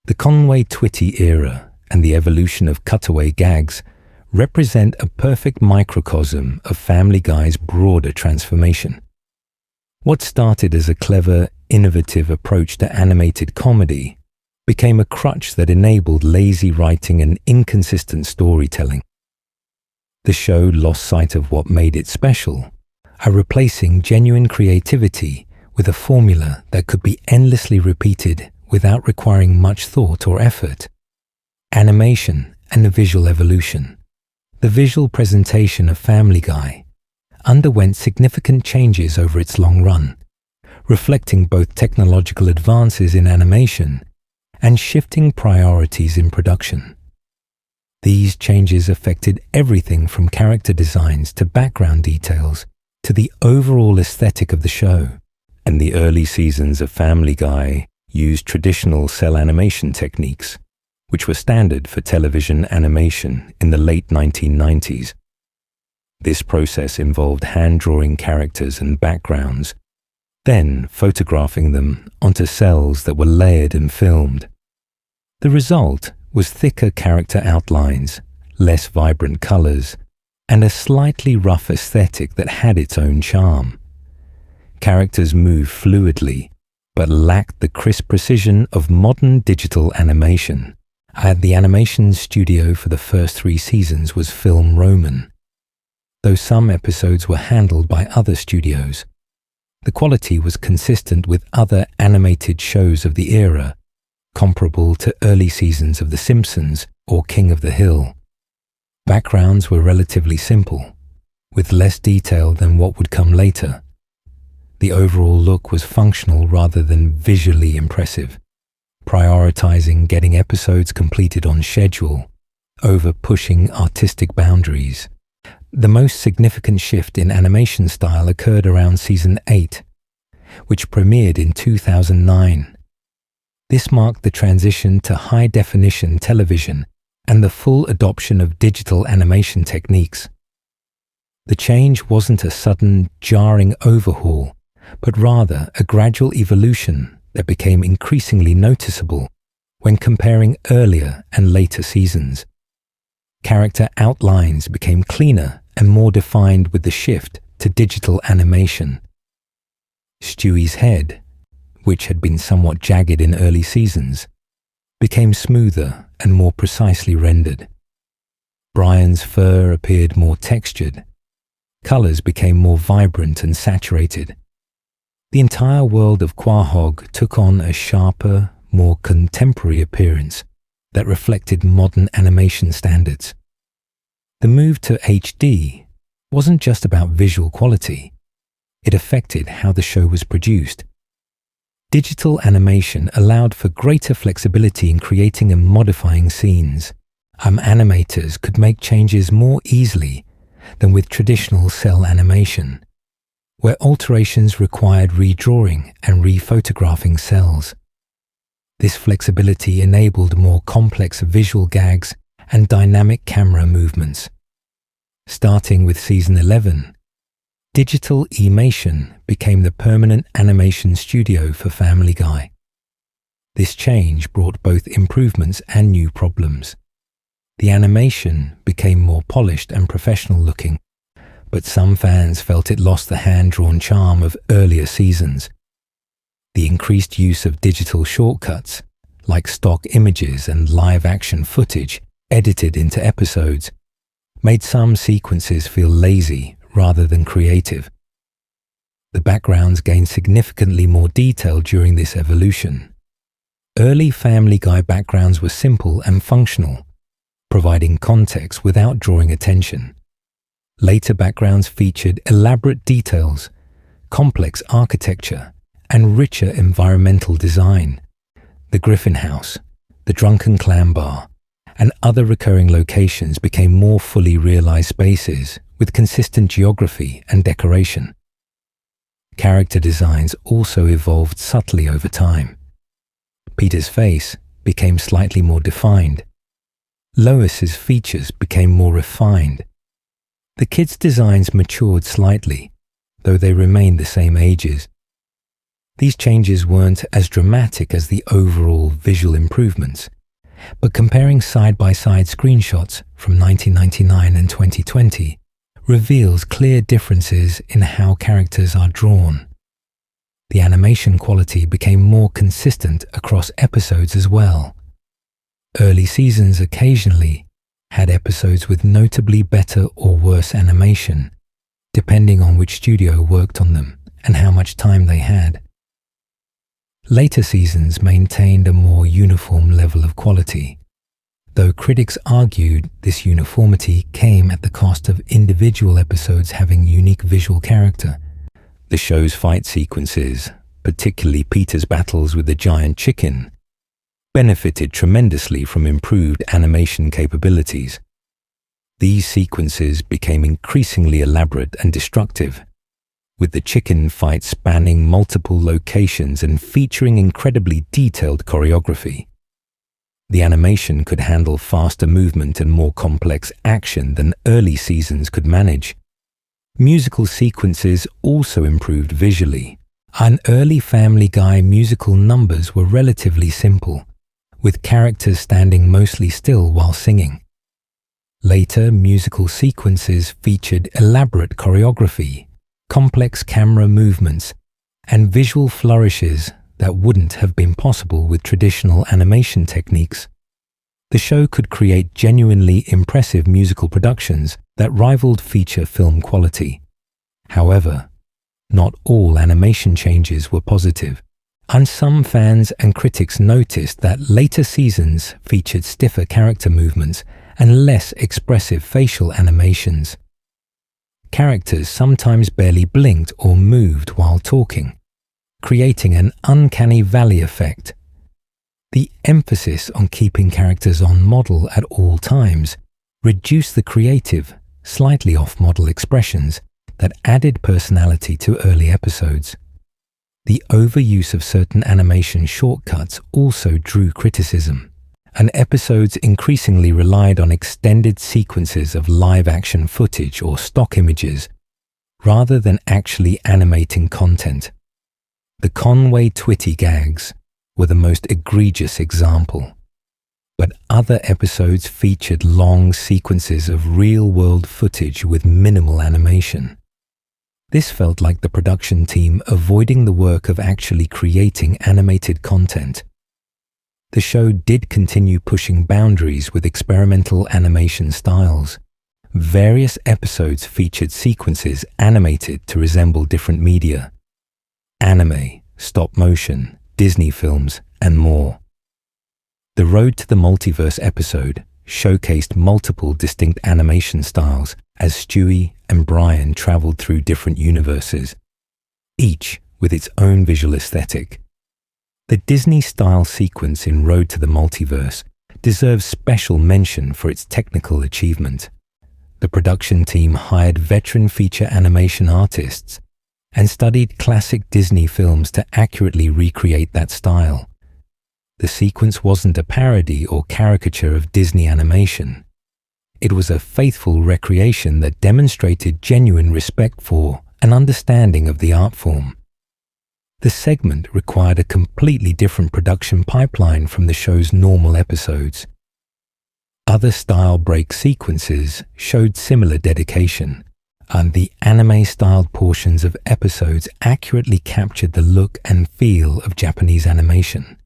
The Conway-Twitty era and the evolution of cutaway gags represent a perfect microcosm of Family Guy's broader transformation. What started as a clever, innovative approach to animated comedy became a crutch that enabled lazy writing and inconsistent storytelling. The show lost sight of what made it special, replacing genuine creativity with a formula that could be endlessly repeated without requiring much thought or effort. Animation and the visual evolution. The visual presentation of Family Guy underwent significant changes over its long run, reflecting both technological advances in animation and shifting priorities in production. These changes affected everything from character designs to background details to the overall aesthetic of the show. And the early seasons of Family Guy used traditional cell animation techniques, which were standard for television animation in the late 1990s. This process involved hand-drawing characters and backgrounds, then photographing them onto cells that were layered and filmed. The result was thicker character outlines, less vibrant colors, and a slightly rough aesthetic that had its own charm. Characters moved fluidly, but lacked the crisp precision of modern digital animation. The animation studio for the first 3 seasons was Film Roman. Though some episodes were handled by other studios, the quality was consistent with other animated shows of the era, comparable to early seasons of The Simpsons or King of the Hill. Backgrounds were relatively simple, with less detail than what would come later. The overall look was functional rather than visually impressive, prioritizing getting episodes completed on schedule over pushing artistic boundaries. The most significant shift in animation style occurred around season 8, which premiered in 2009. This marked the transition to high-definition television and the full adoption of digital animation techniques. The change wasn't a sudden, jarring overhaul, but rather a gradual evolution that became increasingly noticeable when comparing earlier and later seasons. Character outlines became cleaner and more defined with the shift to digital animation. Stewie's head, which had been somewhat jagged in early seasons, became smoother and more precisely rendered. Brian's fur appeared more textured. Colors became more vibrant and saturated. The entire world of Quahog took on a sharper, more contemporary appearance that reflected modern animation standards. The move to HD wasn't just about visual quality. It affected how the show was produced. Digital animation allowed for greater flexibility in creating and modifying scenes. Animators could make changes more easily than with traditional cell animation, where alterations required redrawing and rephotographing cells. This flexibility enabled more complex visual gags and dynamic camera movements. Starting with season 11, Digital Emation became the permanent animation studio for Family Guy. This change brought both improvements and new problems. The animation became more polished and professional looking, but some fans felt it lost the hand-drawn charm of earlier seasons. The increased use of digital shortcuts, like stock images and live-action footage edited into episodes, made some sequences feel lazy rather than creative. The backgrounds gained significantly more detail during this evolution. Early Family Guy backgrounds were simple and functional, providing context without drawing attention. Later backgrounds featured elaborate details, complex architecture, and richer environmental design. The Griffin House, the Drunken Clam Bar, and other recurring locations became more fully realized spaces with consistent geography and decoration. Character designs also evolved subtly over time. Peter's face became slightly more defined. Lois's features became more refined. The kids' designs matured slightly, though they remained the same ages. These changes weren't as dramatic as the overall visual improvements, but comparing side-by-side screenshots from 1999 and 2020 reveals clear differences in how characters are drawn. The animation quality became more consistent across episodes as well. Early seasons occasionally had episodes with notably better or worse animation, depending on which studio worked on them and how much time they had. Later seasons maintained a more uniform level of quality, though critics argued this uniformity came at the cost of individual episodes having unique visual character. The show's fight sequences, particularly Peter's battles with the giant chicken, benefited tremendously from improved animation capabilities. These sequences became increasingly elaborate and destructive, with the chicken fight spanning multiple locations and featuring incredibly detailed choreography. The animation could handle faster movement and more complex action than early seasons could manage. Musical sequences also improved visually. And early Family Guy musical numbers were relatively simple, with characters standing mostly still while singing. Later musical sequences featured elaborate choreography, complex camera movements, and visual flourishes that wouldn't have been possible with traditional animation techniques. The show could create genuinely impressive musical productions that rivaled feature film quality. However, not all animation changes were positive, and some fans and critics noticed that later seasons featured stiffer character movements and less expressive facial animations. Characters sometimes barely blinked or moved while talking, creating an uncanny valley effect. The emphasis on keeping characters on model at all times reduced the creative, slightly off-model expressions that added personality to early episodes. The overuse of certain animation shortcuts also drew criticism. and episodes increasingly relied on extended sequences of live-action footage or stock images rather than actually animating content. The Conway Twitty gags were the most egregious example, but other episodes featured long sequences of real-world footage with minimal animation. This felt like the production team avoiding the work of actually creating animated content. The show did continue pushing boundaries with experimental animation styles. Various episodes featured sequences animated to resemble different media: anime, stop motion, Disney films, and more. The Road to the Multiverse episode showcased multiple distinct animation styles as Stewie and Brian traveled through different universes, each with its own visual aesthetic. The Disney-style sequence in Road to the Multiverse deserves special mention for its technical achievement. The production team hired veteran feature animation artists and studied classic Disney films to accurately recreate that style. The sequence wasn't a parody or caricature of Disney animation. It was a faithful recreation that demonstrated genuine respect for and understanding of the art form. The segment required a completely different production pipeline from the show's normal episodes. Other style break sequences showed similar dedication, and the anime-styled portions of episodes accurately captured the look and feel of Japanese animation.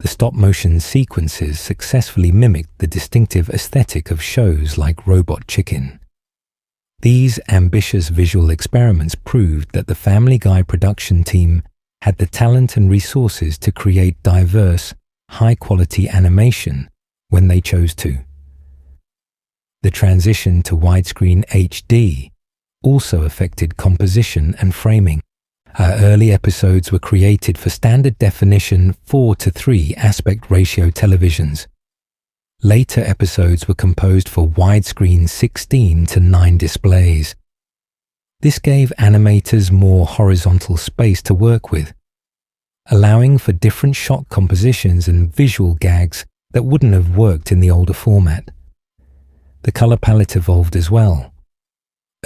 The stop-motion sequences successfully mimicked the distinctive aesthetic of shows like Robot Chicken. These ambitious visual experiments proved that the Family Guy production team had the talent and resources to create diverse, high-quality animation when they chose to. The transition to widescreen HD also affected composition and framing. Our early episodes were created for standard definition 4:3 aspect ratio televisions. Later episodes were composed for widescreen 16:9 displays. This gave animators more horizontal space to work with, allowing for different shot compositions and visual gags that wouldn't have worked in the older format. The color palette evolved as well.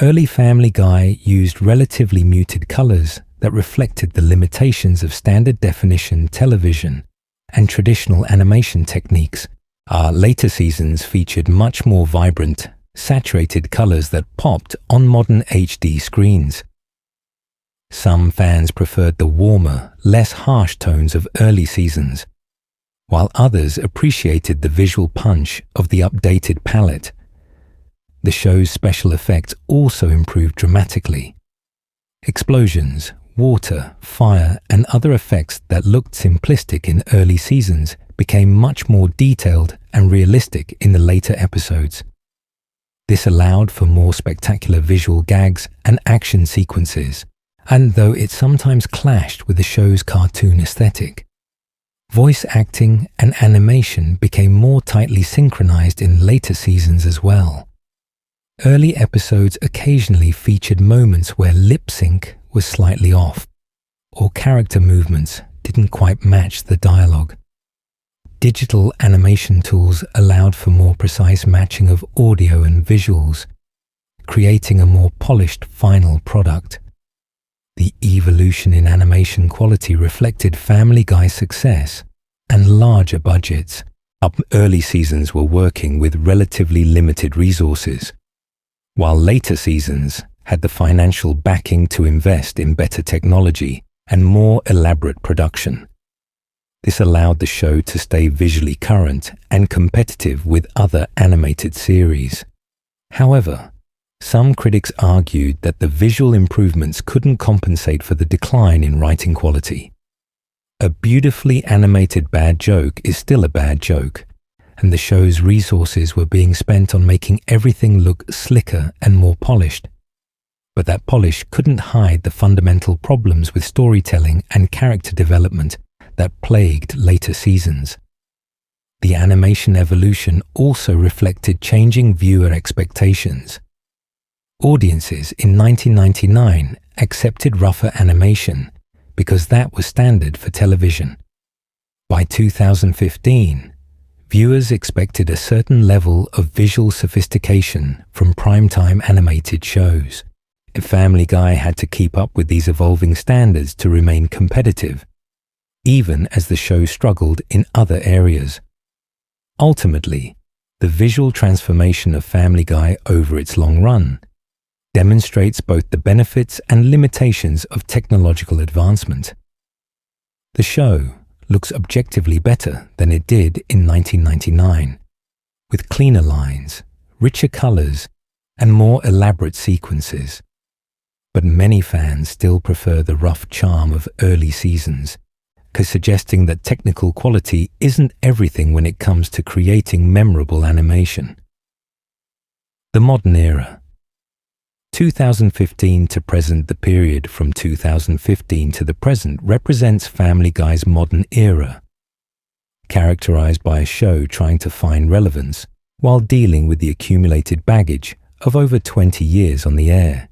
Early Family Guy used relatively muted colors that reflected the limitations of standard definition television and traditional animation techniques. Our later seasons featured much more vibrant, saturated colors that popped on modern HD screens. Some fans preferred the warmer, less harsh tones of early seasons, while others appreciated the visual punch of the updated palette. The show's special effects also improved dramatically. Explosions, water, fire, and other effects that looked simplistic in early seasons became much more detailed and realistic in the later episodes. This allowed for more spectacular visual gags and action sequences, and though it sometimes clashed with the show's cartoon aesthetic, voice acting and animation became more tightly synchronized in later seasons as well. Early episodes occasionally featured moments where lip sync was slightly off, or character movements didn't quite match the dialogue. Digital animation tools allowed for more precise matching of audio and visuals, creating a more polished final product. The evolution in animation quality reflected Family Guy's success and larger budgets. Early seasons were working with relatively limited resources, while later seasons had the financial backing to invest in better technology and more elaborate production. This allowed the show to stay visually current and competitive with other animated series. However, some critics argued that the visual improvements couldn't compensate for the decline in writing quality. A beautifully animated bad joke is still a bad joke, and the show's resources were being spent on making everything look slicker and more polished. But that polish couldn't hide the fundamental problems with storytelling and character development that plagued later seasons. The animation evolution also reflected changing viewer expectations. Audiences in 1999 accepted rougher animation because that was standard for television. By 2015, Viewers expected a certain level of visual sophistication from primetime animated shows, and Family Guy had to keep up with these evolving standards to remain competitive, even as the show struggled in other areas. Ultimately, the visual transformation of Family Guy over its long run demonstrates both the benefits and limitations of technological advancement. The show looks objectively better than it did in 1999, with cleaner lines, richer colors, and more elaborate sequences. But many fans still prefer the rough charm of early seasons, suggesting that technical quality isn't everything when it comes to creating memorable animation. The modern era. 2015 to present. The period from 2015 to the present represents Family Guy's modern era, characterized by a show trying to find relevance while dealing with the accumulated baggage of over 20 years on the air.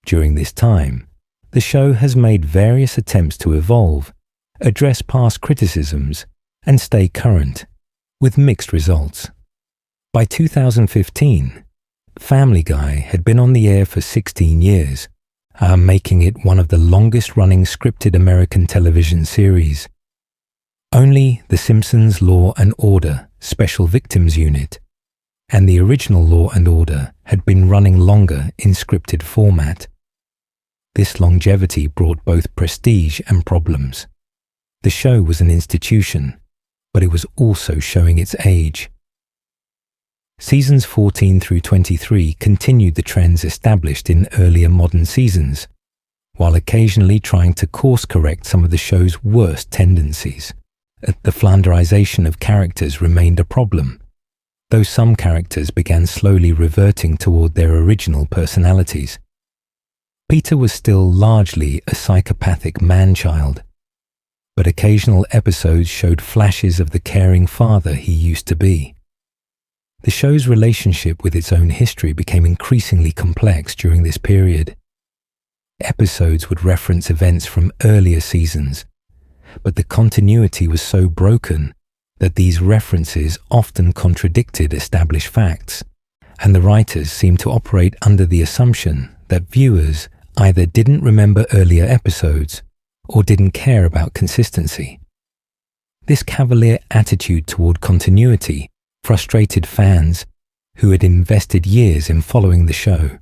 During this time, the show has made various attempts to evolve, address past criticisms, and stay current, with mixed results. By 2015, Family Guy had been on the air for 16 years, making it one of the longest-running scripted American television series. Only The Simpsons Law and Order Special Victims Unit and the original Law and Order had been running longer in scripted format. This longevity brought both prestige and problems. The show was an institution, but it was also showing its age. Seasons 14 through 23 continued the trends established in earlier modern seasons, while occasionally trying to course-correct some of the show's worst tendencies. The flanderization of characters remained a problem, though some characters began slowly reverting toward their original personalities. Peter was still largely a psychopathic man-child, but occasional episodes showed flashes of the caring father he used to be. The show's relationship with its own history became increasingly complex during this period. Episodes would reference events from earlier seasons, but the continuity was so broken that these references often contradicted established facts, and the writers seemed to operate under the assumption that viewers either didn't remember earlier episodes or didn't care about consistency. This cavalier attitude toward continuity frustrated fans who had invested years in following the show.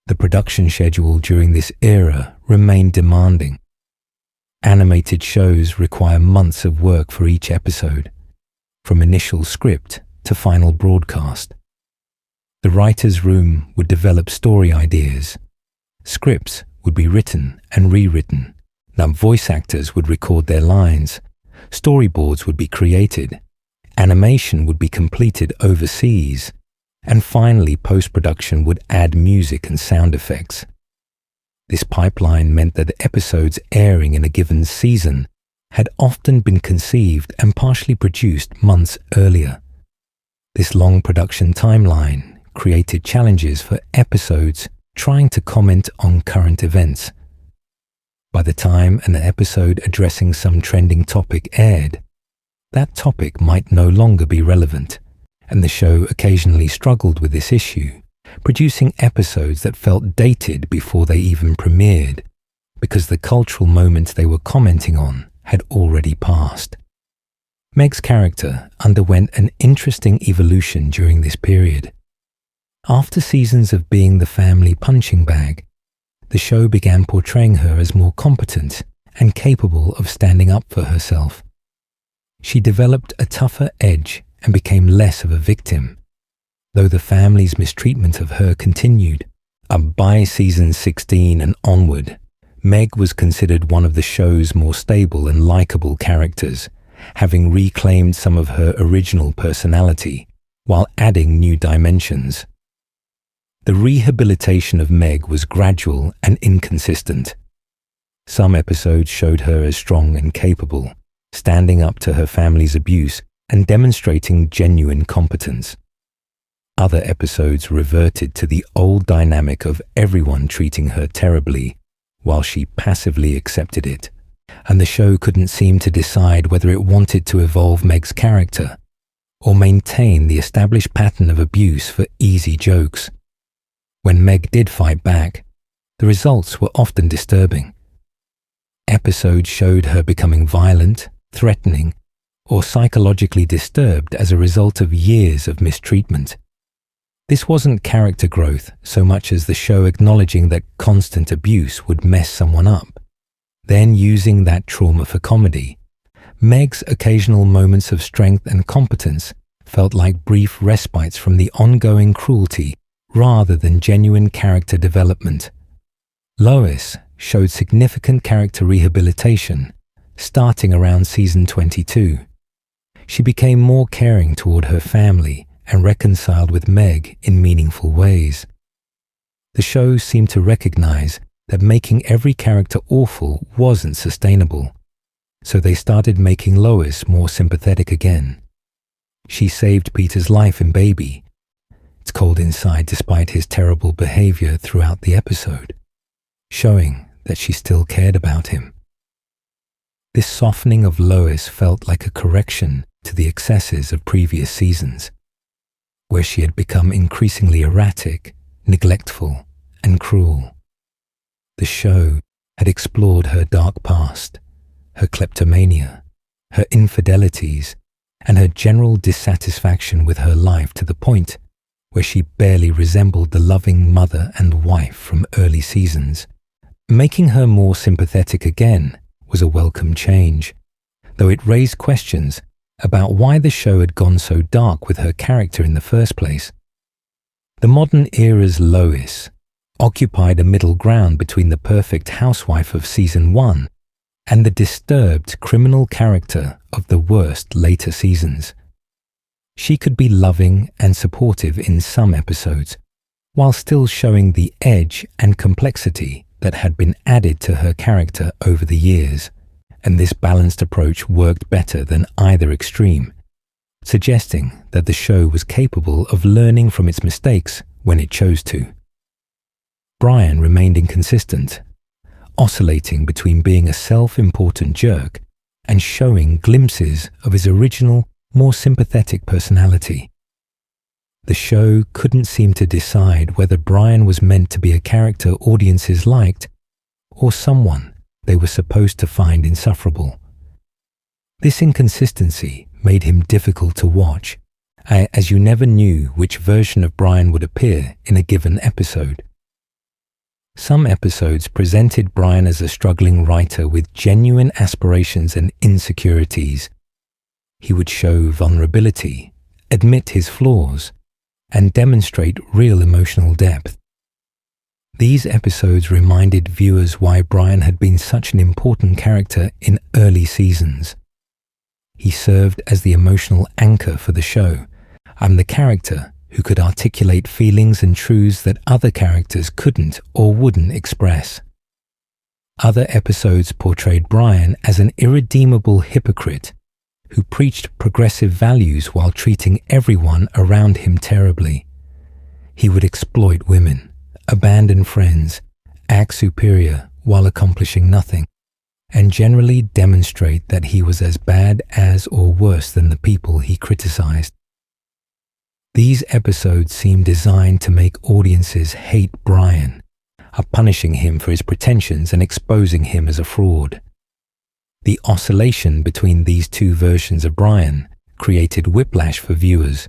The production schedule during this era remained demanding. Animated shows require months of work for each episode, from initial script to final broadcast. The writer's room would develop story ideas. Scripts would be written and rewritten. Now voice actors would record their lines. Storyboards would be created. Animation would be completed overseas, and finally post-production would add music and sound effects. This pipeline meant that episodes airing in a given season had often been conceived and partially produced months earlier. This long production timeline created challenges for episodes trying to comment on current events. By the time an episode addressing some trending topic aired, that topic might no longer be relevant, and the show occasionally struggled with this issue, producing episodes that felt dated before they even premiered, because the cultural moment they were commenting on had already passed. Meg's character underwent an interesting evolution during this period. After seasons of being the family punching bag, the show began portraying her as more competent and capable of standing up for herself. She developed a tougher edge and became less of a victim, though the family's mistreatment of her continued. By season 16 and onward, Meg was considered one of the show's more stable and likable characters, having reclaimed some of her original personality while adding new dimensions. The rehabilitation of Meg was gradual and inconsistent. Some episodes showed her as strong and capable, standing up to her family's abuse and demonstrating genuine competence. Other episodes reverted to the old dynamic of everyone treating her terribly while she passively accepted it. and the show couldn't seem to decide whether it wanted to evolve Meg's character or maintain the established pattern of abuse for easy jokes. When Meg did fight back, the results were often disturbing. Episodes showed her becoming violent, threatening, or psychologically disturbed as a result of years of mistreatment. This wasn't character growth so much as the show acknowledging that constant abuse would mess someone up, then using that trauma for comedy. Meg's occasional moments of strength and competence felt like brief respites from the ongoing cruelty rather than genuine character development. Lois showed significant character rehabilitation starting around season 22. She became more caring toward her family and reconciled with Meg in meaningful ways. The show seemed to recognize that making every character awful wasn't sustainable, so they started making Lois more sympathetic again. She saved Peter's life in Baby. It's cold inside despite his terrible behavior throughout the episode, showing that she still cared about him. This softening of Lois felt like a correction to the excesses of previous seasons, where she had become increasingly erratic, neglectful, and cruel. The show had explored her dark past, her kleptomania, her infidelities, and her general dissatisfaction with her life to the point where she barely resembled the loving mother and wife from early seasons. Making her more sympathetic again was a welcome change, though it raised questions about why the show had gone so dark with her character in the first place. The modern era's Lois occupied a middle ground between the perfect housewife of season 1 and the disturbed criminal character of the worst later seasons. She could be loving and supportive in some episodes, while still showing the edge and complexity that had been added to her character over the years, and this balanced approach worked better than either extreme, suggesting that the show was capable of learning from its mistakes when it chose to. Brian remained inconsistent, oscillating between being a self-important jerk and showing glimpses of his original, more sympathetic personality. The show couldn't seem to decide whether Brian was meant to be a character audiences liked or someone they were supposed to find insufferable. This inconsistency made him difficult to watch, as you never knew which version of Brian would appear in a given episode. Some episodes presented Brian as a struggling writer with genuine aspirations and insecurities. He would show vulnerability, admit his flaws, and demonstrate real emotional depth. These episodes reminded viewers why Brian had been such an important character in early seasons. He served as the emotional anchor for the show, and the character who could articulate feelings and truths that other characters couldn't or wouldn't express. Other episodes portrayed Brian as an irredeemable hypocrite who preached progressive values while treating everyone around him terribly. He would exploit women, abandon friends, act superior while accomplishing nothing, and generally demonstrate that he was as bad as or worse than the people he criticized. These episodes seemed designed to make audiences hate Brian, punishing him for his pretensions and exposing him as a fraud. The oscillation between these two versions of Brian created whiplash for viewers.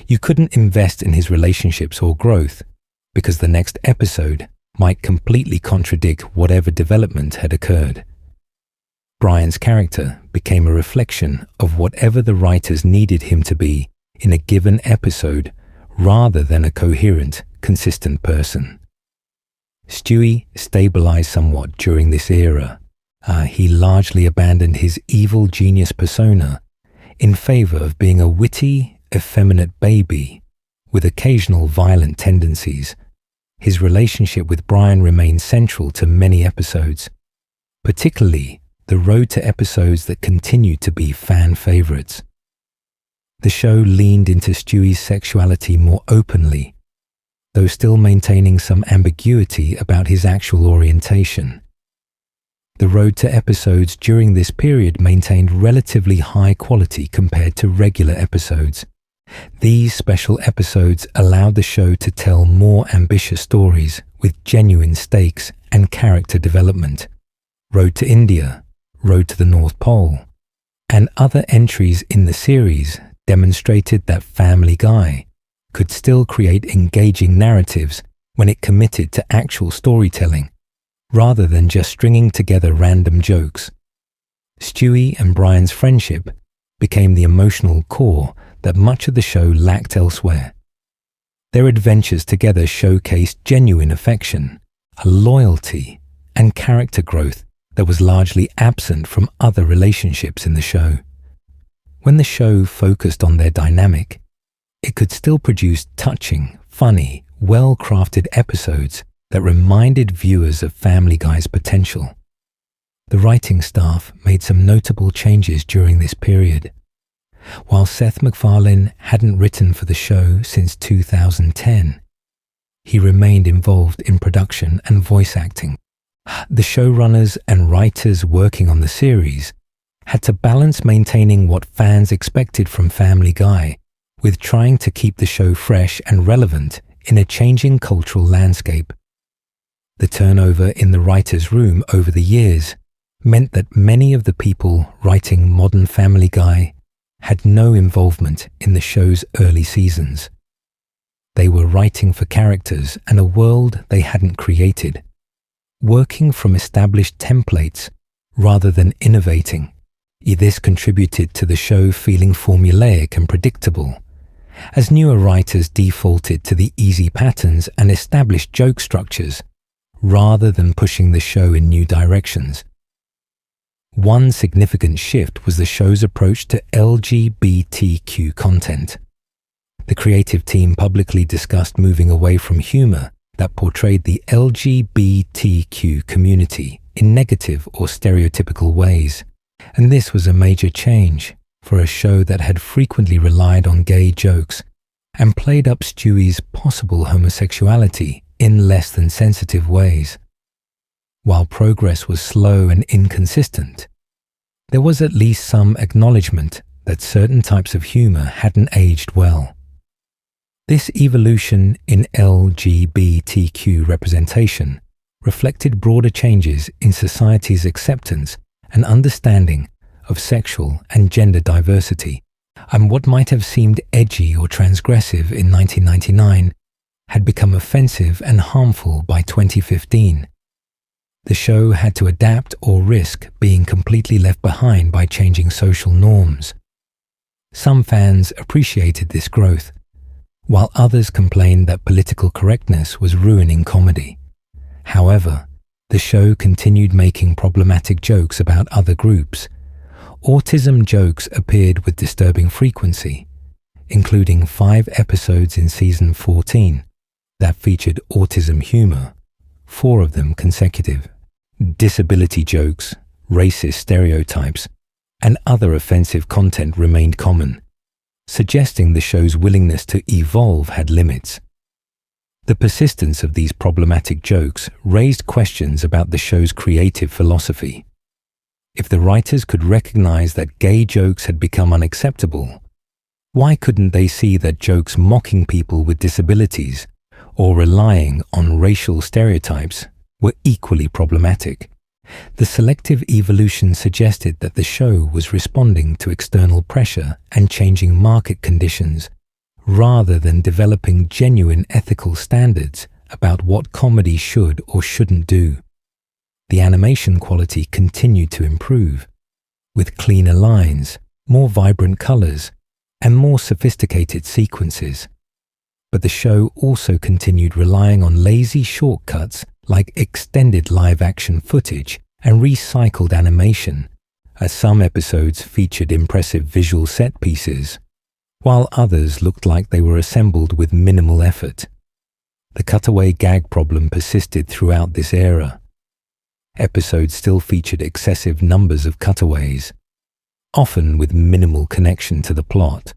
You couldn't invest in his relationships or growth because the next episode might completely contradict whatever development had occurred. Brian's character became a reflection of whatever the writers needed him to be in a given episode rather than a coherent, consistent person. Stewie stabilized somewhat during this era. He largely abandoned his evil genius persona in favor of being a witty, effeminate baby with occasional violent tendencies. His relationship with Brian remained central to many episodes, particularly the road to episodes that continued to be fan favorites. The show leaned into Stewie's sexuality more openly, though still maintaining some ambiguity about his actual orientation. The road to episodes during this period maintained relatively high quality compared to regular episodes. These special episodes allowed the show to tell more ambitious stories with genuine stakes and character development. Road to India, Road to the North Pole, and other entries in the series demonstrated that Family Guy could still create engaging narratives when it committed to actual storytelling, rather than just stringing together random jokes. Stewie and Brian's friendship became the emotional core that much of the show lacked elsewhere. Their adventures together showcased genuine affection, a loyalty, and character growth that was largely absent from other relationships in the show. When the show focused on their dynamic, it could still produce touching, funny, well-crafted episodes that reminded viewers of Family Guy's potential. The writing staff made some notable changes during this period. While Seth MacFarlane hadn't written for the show since 2010, he remained involved in production and voice acting. The showrunners and writers working on the series had to balance maintaining what fans expected from Family Guy with trying to keep the show fresh and relevant in a changing cultural landscape. The turnover in the writer's room over the years meant that many of the people writing modern Family Guy had no involvement in the show's early seasons. They were writing for characters and a world they hadn't created, working from established templates rather than innovating. This contributed to the show feeling formulaic and predictable, as newer writers defaulted to the easy patterns and established joke structures, rather than pushing the show in new directions. One significant shift was the show's approach to LGBTQ content. The creative team publicly discussed moving away from humor that portrayed the LGBTQ community in negative or stereotypical ways, and this was a major change for a show that had frequently relied on gay jokes and played up Stewie's possible homosexuality in less than sensitive ways. While progress was slow and inconsistent, there was at least some acknowledgement that certain types of humor hadn't aged well. This evolution in LGBTQ representation reflected broader changes in society's acceptance and understanding of sexual and gender diversity, and what might have seemed edgy or transgressive in 1999 had become offensive and harmful by 2015. The show had to adapt or risk being completely left behind by changing social norms. Some fans appreciated this growth, while others complained that political correctness was ruining comedy. However, the show continued making problematic jokes about other groups. Autism jokes appeared with disturbing frequency, including 5 episodes in season 14 that featured autism humor, 4 of them consecutive. Disability jokes, racist stereotypes, and other offensive content remained common, suggesting the show's willingness to evolve had limits. The persistence of these problematic jokes raised questions about the show's creative philosophy. If the writers could recognize that gay jokes had become unacceptable, why couldn't they see that jokes mocking people with disabilities or relying on racial stereotypes were equally problematic? The selective evolution suggested that the show was responding to external pressure and changing market conditions, rather than developing genuine ethical standards about what comedy should or shouldn't do. The animation quality continued to improve, with cleaner lines, more vibrant colors, and more sophisticated sequences. But the show also continued relying on lazy shortcuts like extended live-action footage and recycled animation, as some episodes featured impressive visual set pieces, while others looked like they were assembled with minimal effort. The cutaway gag problem persisted throughout this era. Episodes still featured excessive numbers of cutaways, often with minimal connection to the plot.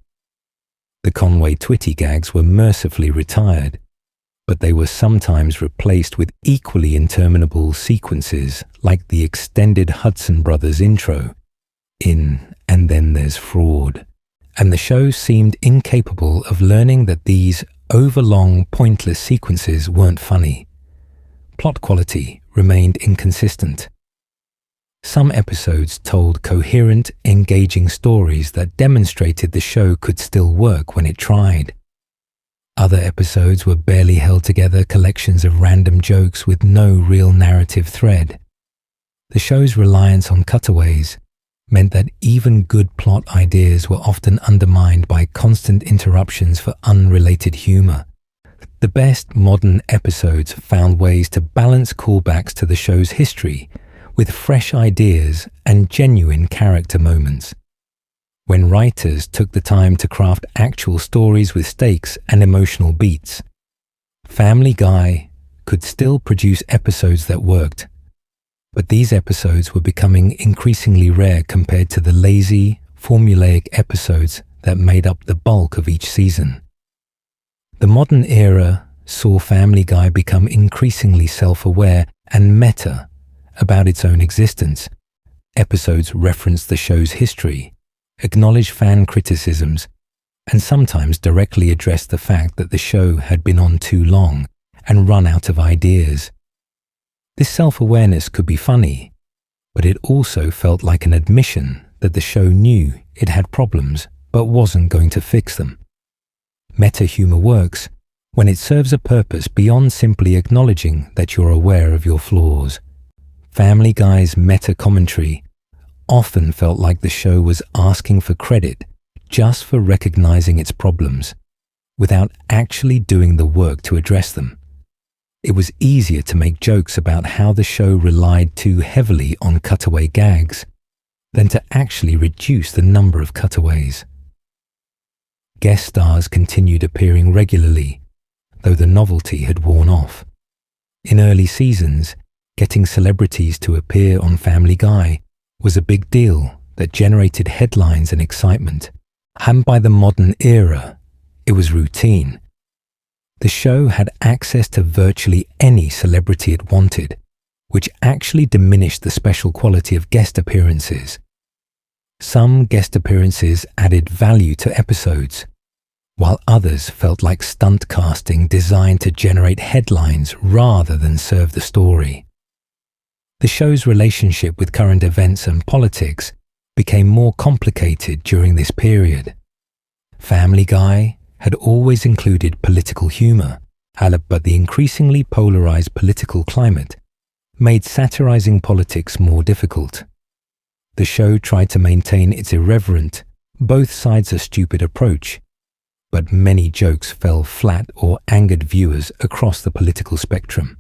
The Conway Twitty gags were mercifully retired, but they were sometimes replaced with equally interminable sequences like the extended Hudson Brothers intro in And Then There's Fraud, and the show seemed incapable of learning that these overlong, pointless sequences weren't funny. Plot quality remained inconsistent. Some episodes told coherent, engaging stories that demonstrated the show could still work when it tried. Other episodes were barely held together collections of random jokes with no real narrative thread. The show's reliance on cutaways meant that even good plot ideas were often undermined by constant interruptions for unrelated humor. The best modern episodes found ways to balance callbacks to the show's history with fresh ideas and genuine character moments. When writers took the time to craft actual stories with stakes and emotional beats, Family Guy could still produce episodes that worked. But these episodes were becoming increasingly rare compared to the lazy, formulaic episodes that made up the bulk of each season. The modern era saw Family Guy become increasingly self-aware and meta about its own existence. Episodes referenced the show's history, acknowledged fan criticisms, and sometimes directly addressed the fact that the show had been on too long and run out of ideas. This self-awareness could be funny, but it also felt like an admission that the show knew it had problems but wasn't going to fix them. Meta-humor works when it serves a purpose beyond simply acknowledging that you're aware of your flaws. Family Guy's meta-commentary often felt like the show was asking for credit just for recognizing its problems, without actually doing the work to address them. It was easier to make jokes about how the show relied too heavily on cutaway gags than to actually reduce the number of cutaways. Guest stars continued appearing regularly, though the novelty had worn off. In early seasons, getting celebrities to appear on Family Guy was a big deal that generated headlines and excitement, and by the modern era, it was routine. The show had access to virtually any celebrity it wanted, which actually diminished the special quality of guest appearances. Some guest appearances added value to episodes, while others felt like stunt casting designed to generate headlines rather than serve the story. The show's relationship with current events and politics became more complicated during this period. Family Guy had always included political humor, but the increasingly polarized political climate made satirizing politics more difficult. The show tried to maintain its irreverent, both sides are stupid approach, but many jokes fell flat or angered viewers across the political spectrum.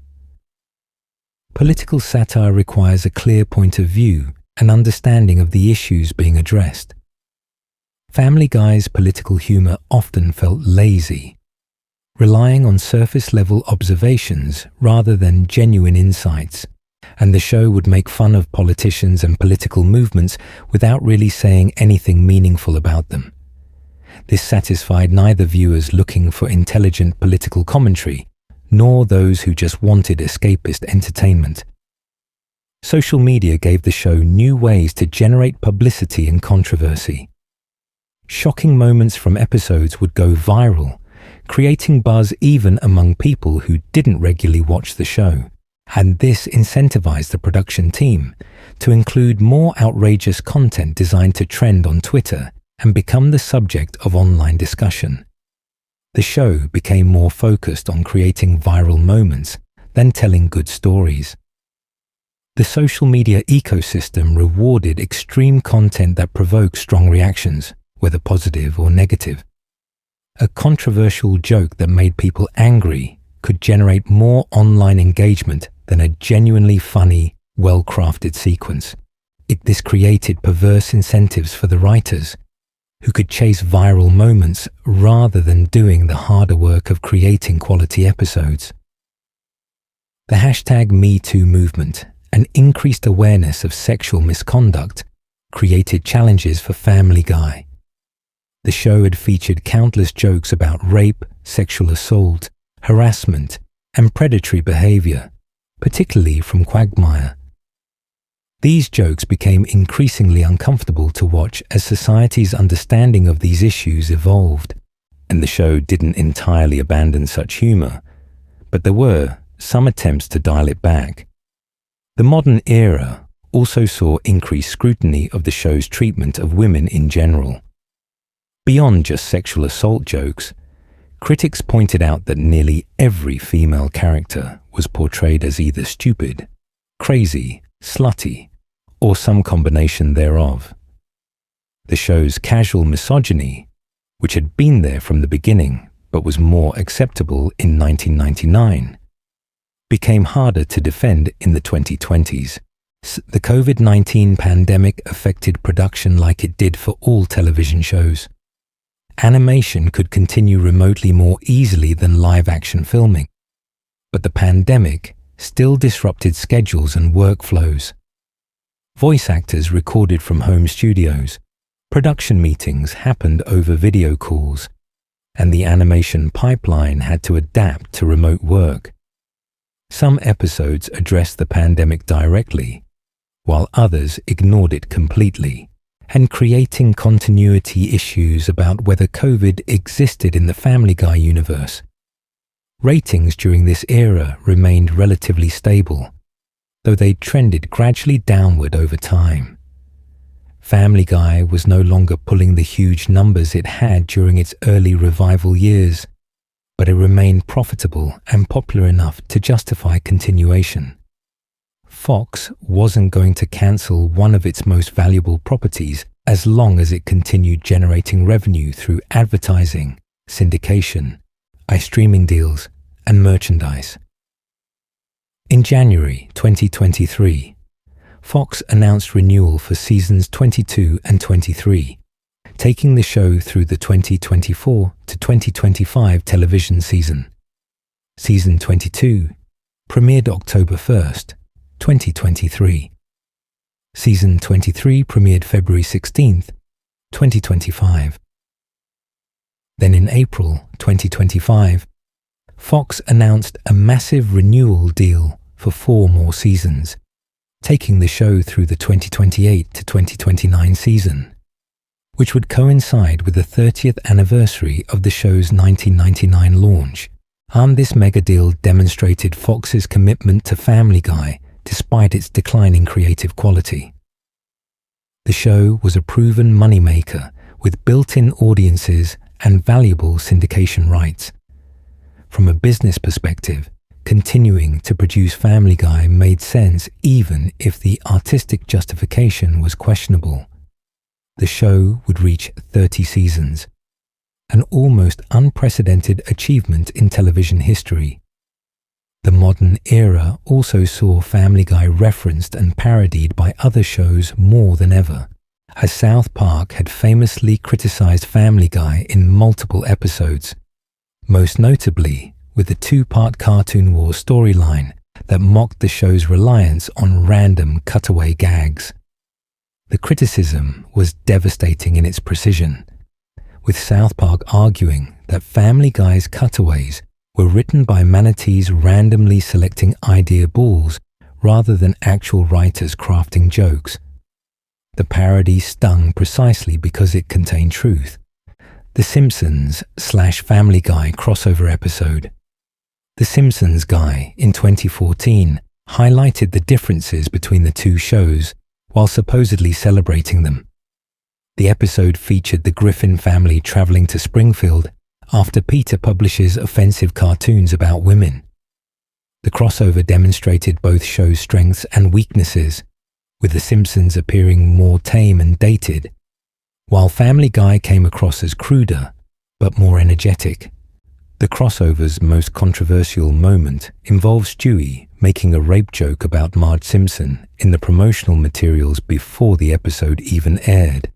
Political satire requires a clear point of view and understanding of the issues being addressed. Family Guy's political humor often felt lazy, relying on surface-level observations rather than genuine insights, and the show would make fun of politicians and political movements without really saying anything meaningful about them. This satisfied neither viewers looking for intelligent political commentary nor those who just wanted escapist entertainment. Social media gave the show new ways to generate publicity and controversy. Shocking moments from episodes would go viral, creating buzz even among people who didn't regularly watch the show, and this incentivized the production team to include more outrageous content designed to trend on Twitter and become the subject of online discussion. The show became more focused on creating viral moments than telling good stories. The social media ecosystem rewarded extreme content that provoked strong reactions, whether positive or negative. A controversial joke that made people angry could generate more online engagement than a genuinely funny, well-crafted sequence. This created perverse incentives for the writers, who could chase viral moments rather than doing the harder work of creating quality episodes. The #MeToo movement and increased awareness of sexual misconduct created challenges for Family Guy. The show had featured countless jokes about rape, sexual assault, harassment, and predatory behavior, particularly from Quagmire. These jokes became increasingly uncomfortable to watch as society's understanding of these issues evolved, and the show didn't entirely abandon such humor, but there were some attempts to dial it back. The modern era also saw increased scrutiny of the show's treatment of women in general. Beyond just sexual assault jokes, critics pointed out that nearly every female character was portrayed as either stupid, crazy, slutty, or some combination thereof. The show's casual misogyny, which had been there from the beginning but was more acceptable in 1999, became harder to defend in the 2020s. The COVID-19 pandemic affected production like it did for all television shows. Animation could continue remotely more easily than live-action filming, but the pandemic still disrupted schedules and workflows. Voice actors recorded from home studios, production meetings happened over video calls, and the animation pipeline had to adapt to remote work. Some episodes addressed the pandemic directly, while others ignored it completely, and creating continuity issues about whether COVID existed in the Family Guy universe. Ratings during this era remained relatively stable, though they trended gradually downward over time. Family Guy was no longer pulling the huge numbers it had during its early revival years, but it remained profitable and popular enough to justify continuation. Fox wasn't going to cancel one of its most valuable properties as long as it continued generating revenue through advertising, syndication, iStreaming deals, and merchandise. In January 2023, Fox announced renewal for seasons 22 and 23, taking the show through the 2024 to 2025 television season. Season 22 premiered October 1st, 2023. Season 23 premiered February 16th, 2025. Then in April 2025, Fox announced a massive renewal deal for 4 more seasons, taking the show through the 2028 to 2029 season, which would coincide with the 30th anniversary of the show's 1999 launch. This mega deal demonstrated Fox's commitment to Family Guy despite its declining creative quality. The show was a proven moneymaker with built-in audiences and valuable syndication rights. From a business perspective, continuing to produce Family Guy made sense even if the artistic justification was questionable. The show would reach 30 seasons, an almost unprecedented achievement in television history. The modern era also saw Family Guy referenced and parodied by other shows more than ever, as South Park had famously criticized Family Guy in multiple episodes, most notably with the 2-part Cartoon Wars storyline that mocked the show's reliance on random cutaway gags. The criticism was devastating in its precision, with South Park arguing that Family Guy's cutaways were written by manatees randomly selecting idea balls rather than actual writers crafting jokes. The parody stung precisely because it contained truth. The Simpsons/Family Guy crossover episode. The Simpsons Guy in 2014 highlighted the differences between the two shows while supposedly celebrating them. The episode featured the Griffin family traveling to Springfield after Peter publishes offensive cartoons about women. The crossover demonstrated both shows' strengths and weaknesses, with The Simpsons appearing more tame and dated, while Family Guy came across as cruder, but more energetic. The crossover's most controversial moment involves Stewie making a rape joke about Marge Simpson in the promotional materials before the episode even aired.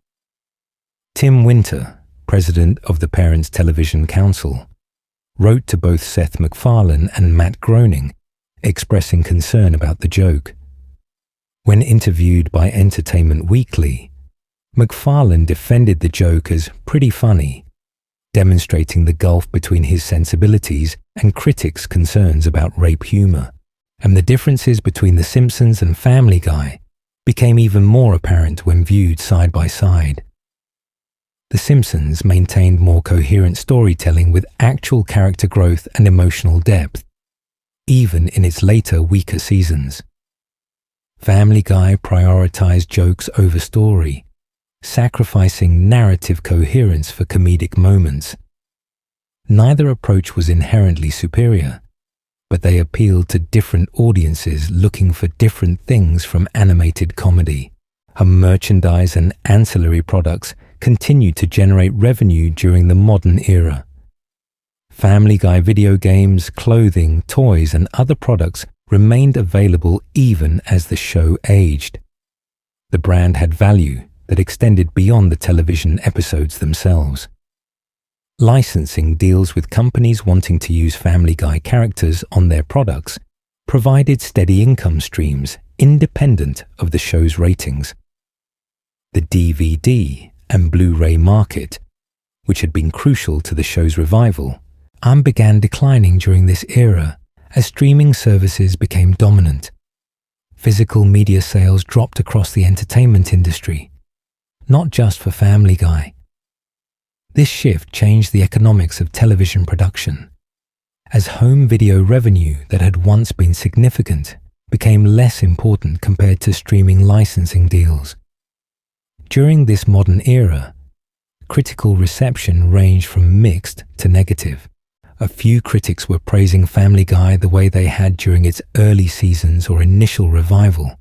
Tim Winter, president of the Parents Television Council, wrote to both Seth MacFarlane and Matt Groening, expressing concern about the joke. When interviewed by Entertainment Weekly, MacFarlane defended the joke as pretty funny, demonstrating the gulf between his sensibilities and critics' concerns about rape humor. And the differences between The Simpsons and Family Guy became even more apparent when viewed side by side. The Simpsons maintained more coherent storytelling with actual character growth and emotional depth, even in its later, weaker seasons. Family Guy prioritized jokes over story, sacrificing narrative coherence for comedic moments. Neither approach was inherently superior, but they appealed to different audiences looking for different things from animated comedy. Her merchandise and ancillary products continued to generate revenue during the modern era. Family Guy video games, clothing, toys, and other products remained available even as the show aged. The brand had value that extended beyond the television episodes themselves. Licensing deals with companies wanting to use Family Guy characters on their products provided steady income streams independent of the show's ratings. The DVD and Blu-ray market, which had been crucial to the show's revival, began declining during this era as streaming services became dominant. Physical media sales dropped across the entertainment industry, not just for Family Guy. This shift changed the economics of television production, as home video revenue that had once been significant became less important compared to streaming licensing deals. During this modern era, critical reception ranged from mixed to negative. A few critics were praising Family Guy the way they had during its early seasons or initial revival.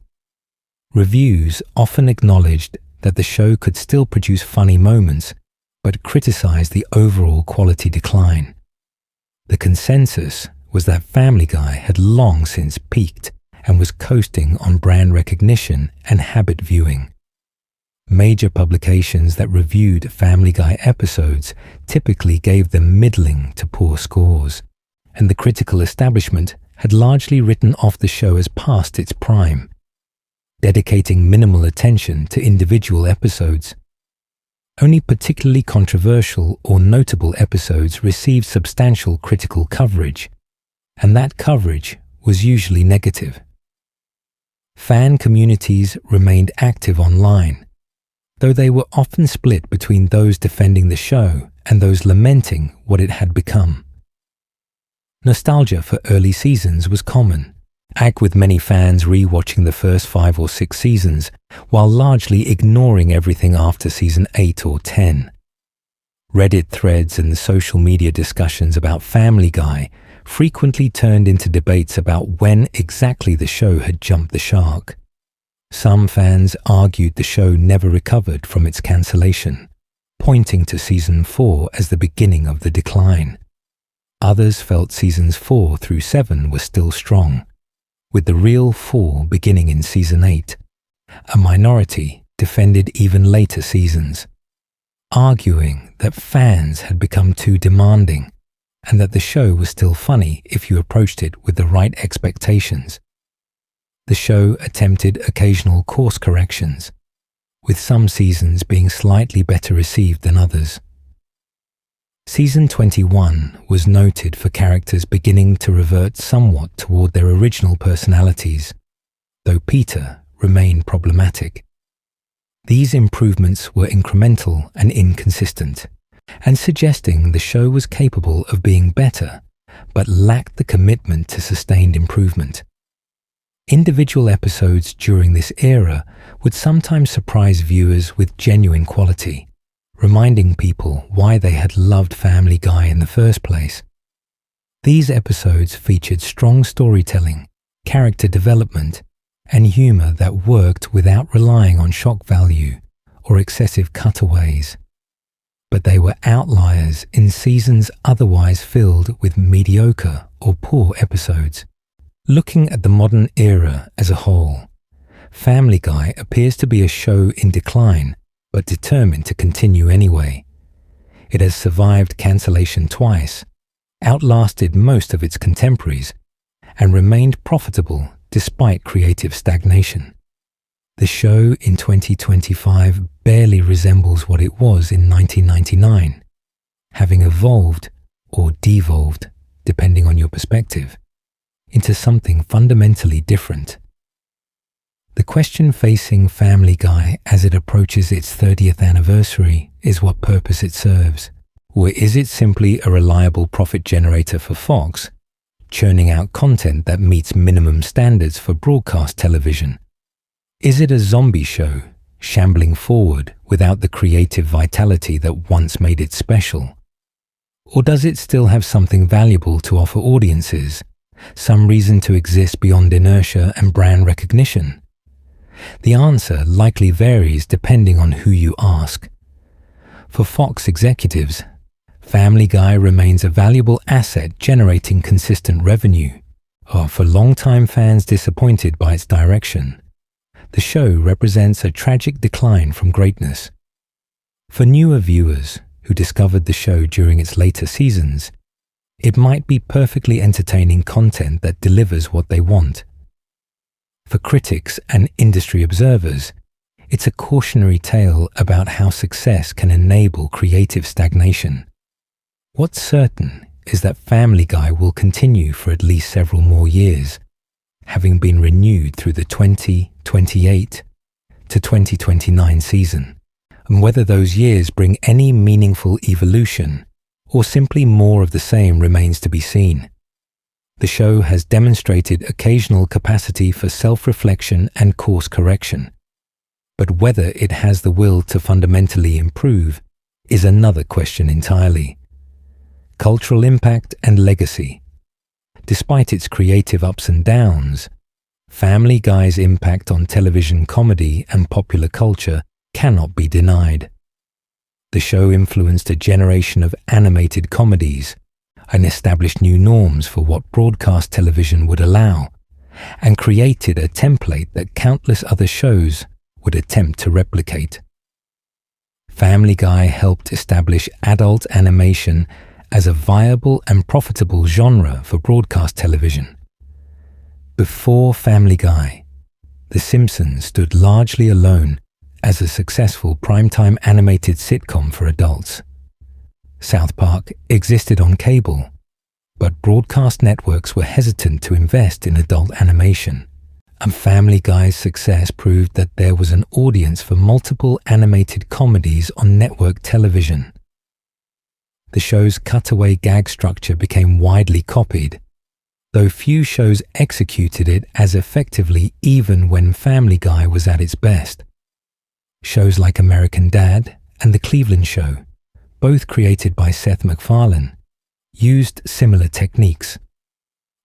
Reviews often acknowledged that the show could still produce funny moments, but criticized the overall quality decline. The consensus was that Family Guy had long since peaked and was coasting on brand recognition and habit viewing. Major publications that reviewed Family Guy episodes typically gave them middling to poor scores, and the critical establishment had largely written off the show as past its prime, dedicating minimal attention to individual episodes. Only particularly controversial or notable episodes received substantial critical coverage, and that coverage was usually negative. Fan communities remained active online, though they were often split between those defending the show and those lamenting what it had become. Nostalgia for early seasons was common, with many fans re-watching the first 5 or 6 seasons, while largely ignoring everything after season 8 or 10. Reddit threads and social media discussions about Family Guy frequently turned into debates about when exactly the show had jumped the shark. Some fans argued the show never recovered from its cancellation, pointing to season 4 as the beginning of the decline. Others felt seasons 4 through 7 were still strong, with the real fall beginning in season 8. A minority defended even later seasons, arguing that fans had become too demanding and that the show was still funny if you approached it with the right expectations. The show attempted occasional course corrections, with some seasons being slightly better received than others. Season 21 was noted for characters beginning to revert somewhat toward their original personalities, though Peter remained problematic. These improvements were incremental and inconsistent, and suggesting the show was capable of being better, but lacked the commitment to sustained improvement. Individual episodes during this era would sometimes surprise viewers with genuine quality, reminding people why they had loved Family Guy in the first place. These episodes featured strong storytelling, character development, and humor that worked without relying on shock value or excessive cutaways. But they were outliers in seasons otherwise filled with mediocre or poor episodes. Looking at the modern era as a whole, Family Guy appears to be a show in decline, but determined to continue anyway. It has survived cancellation twice, outlasted most of its contemporaries, and remained profitable despite creative stagnation. The show in 2025 barely resembles what it was in 1999, having evolved or devolved, depending on your perspective, into something fundamentally different. The question facing Family Guy as it approaches its 30th anniversary is what purpose it serves. Or is it simply a reliable profit generator for Fox, churning out content that meets minimum standards for broadcast television? Is it a zombie show, shambling forward without the creative vitality that once made it special? Or does it still have something valuable to offer audiences, some reason to exist beyond inertia and brand recognition? The answer likely varies depending on who you ask. For Fox executives, Family Guy remains a valuable asset generating consistent revenue. Or for longtime fans disappointed by its direction, the show represents a tragic decline from greatness. For newer viewers who discovered the show during its later seasons, it might be perfectly entertaining content that delivers what they want. For critics and industry observers, it's a cautionary tale about how success can enable creative stagnation. What's certain is that Family Guy will continue for at least several more years, having been renewed through the 2028 to 2029 season, and whether those years bring any meaningful evolution or simply more of the same remains to be seen. The show has demonstrated occasional capacity for self-reflection and course correction, but whether it has the will to fundamentally improve is another question entirely. Cultural impact and legacy. Despite its creative ups and downs, Family Guy's impact on television comedy and popular culture cannot be denied. The show influenced a generation of animated comedies and established new norms for what broadcast television would allow, and created a template that countless other shows would attempt to replicate. Family Guy helped establish adult animation as a viable and profitable genre for broadcast television. Before Family Guy, The Simpsons stood largely alone as a successful primetime animated sitcom for adults. South Park existed on cable, but broadcast networks were hesitant to invest in adult animation, and Family Guy's success proved that there was an audience for multiple animated comedies on network television. The show's cutaway gag structure became widely copied, though few shows executed it as effectively even when Family Guy was at its best. Shows like American Dad and The Cleveland Show, both created by Seth MacFarlane, used similar techniques.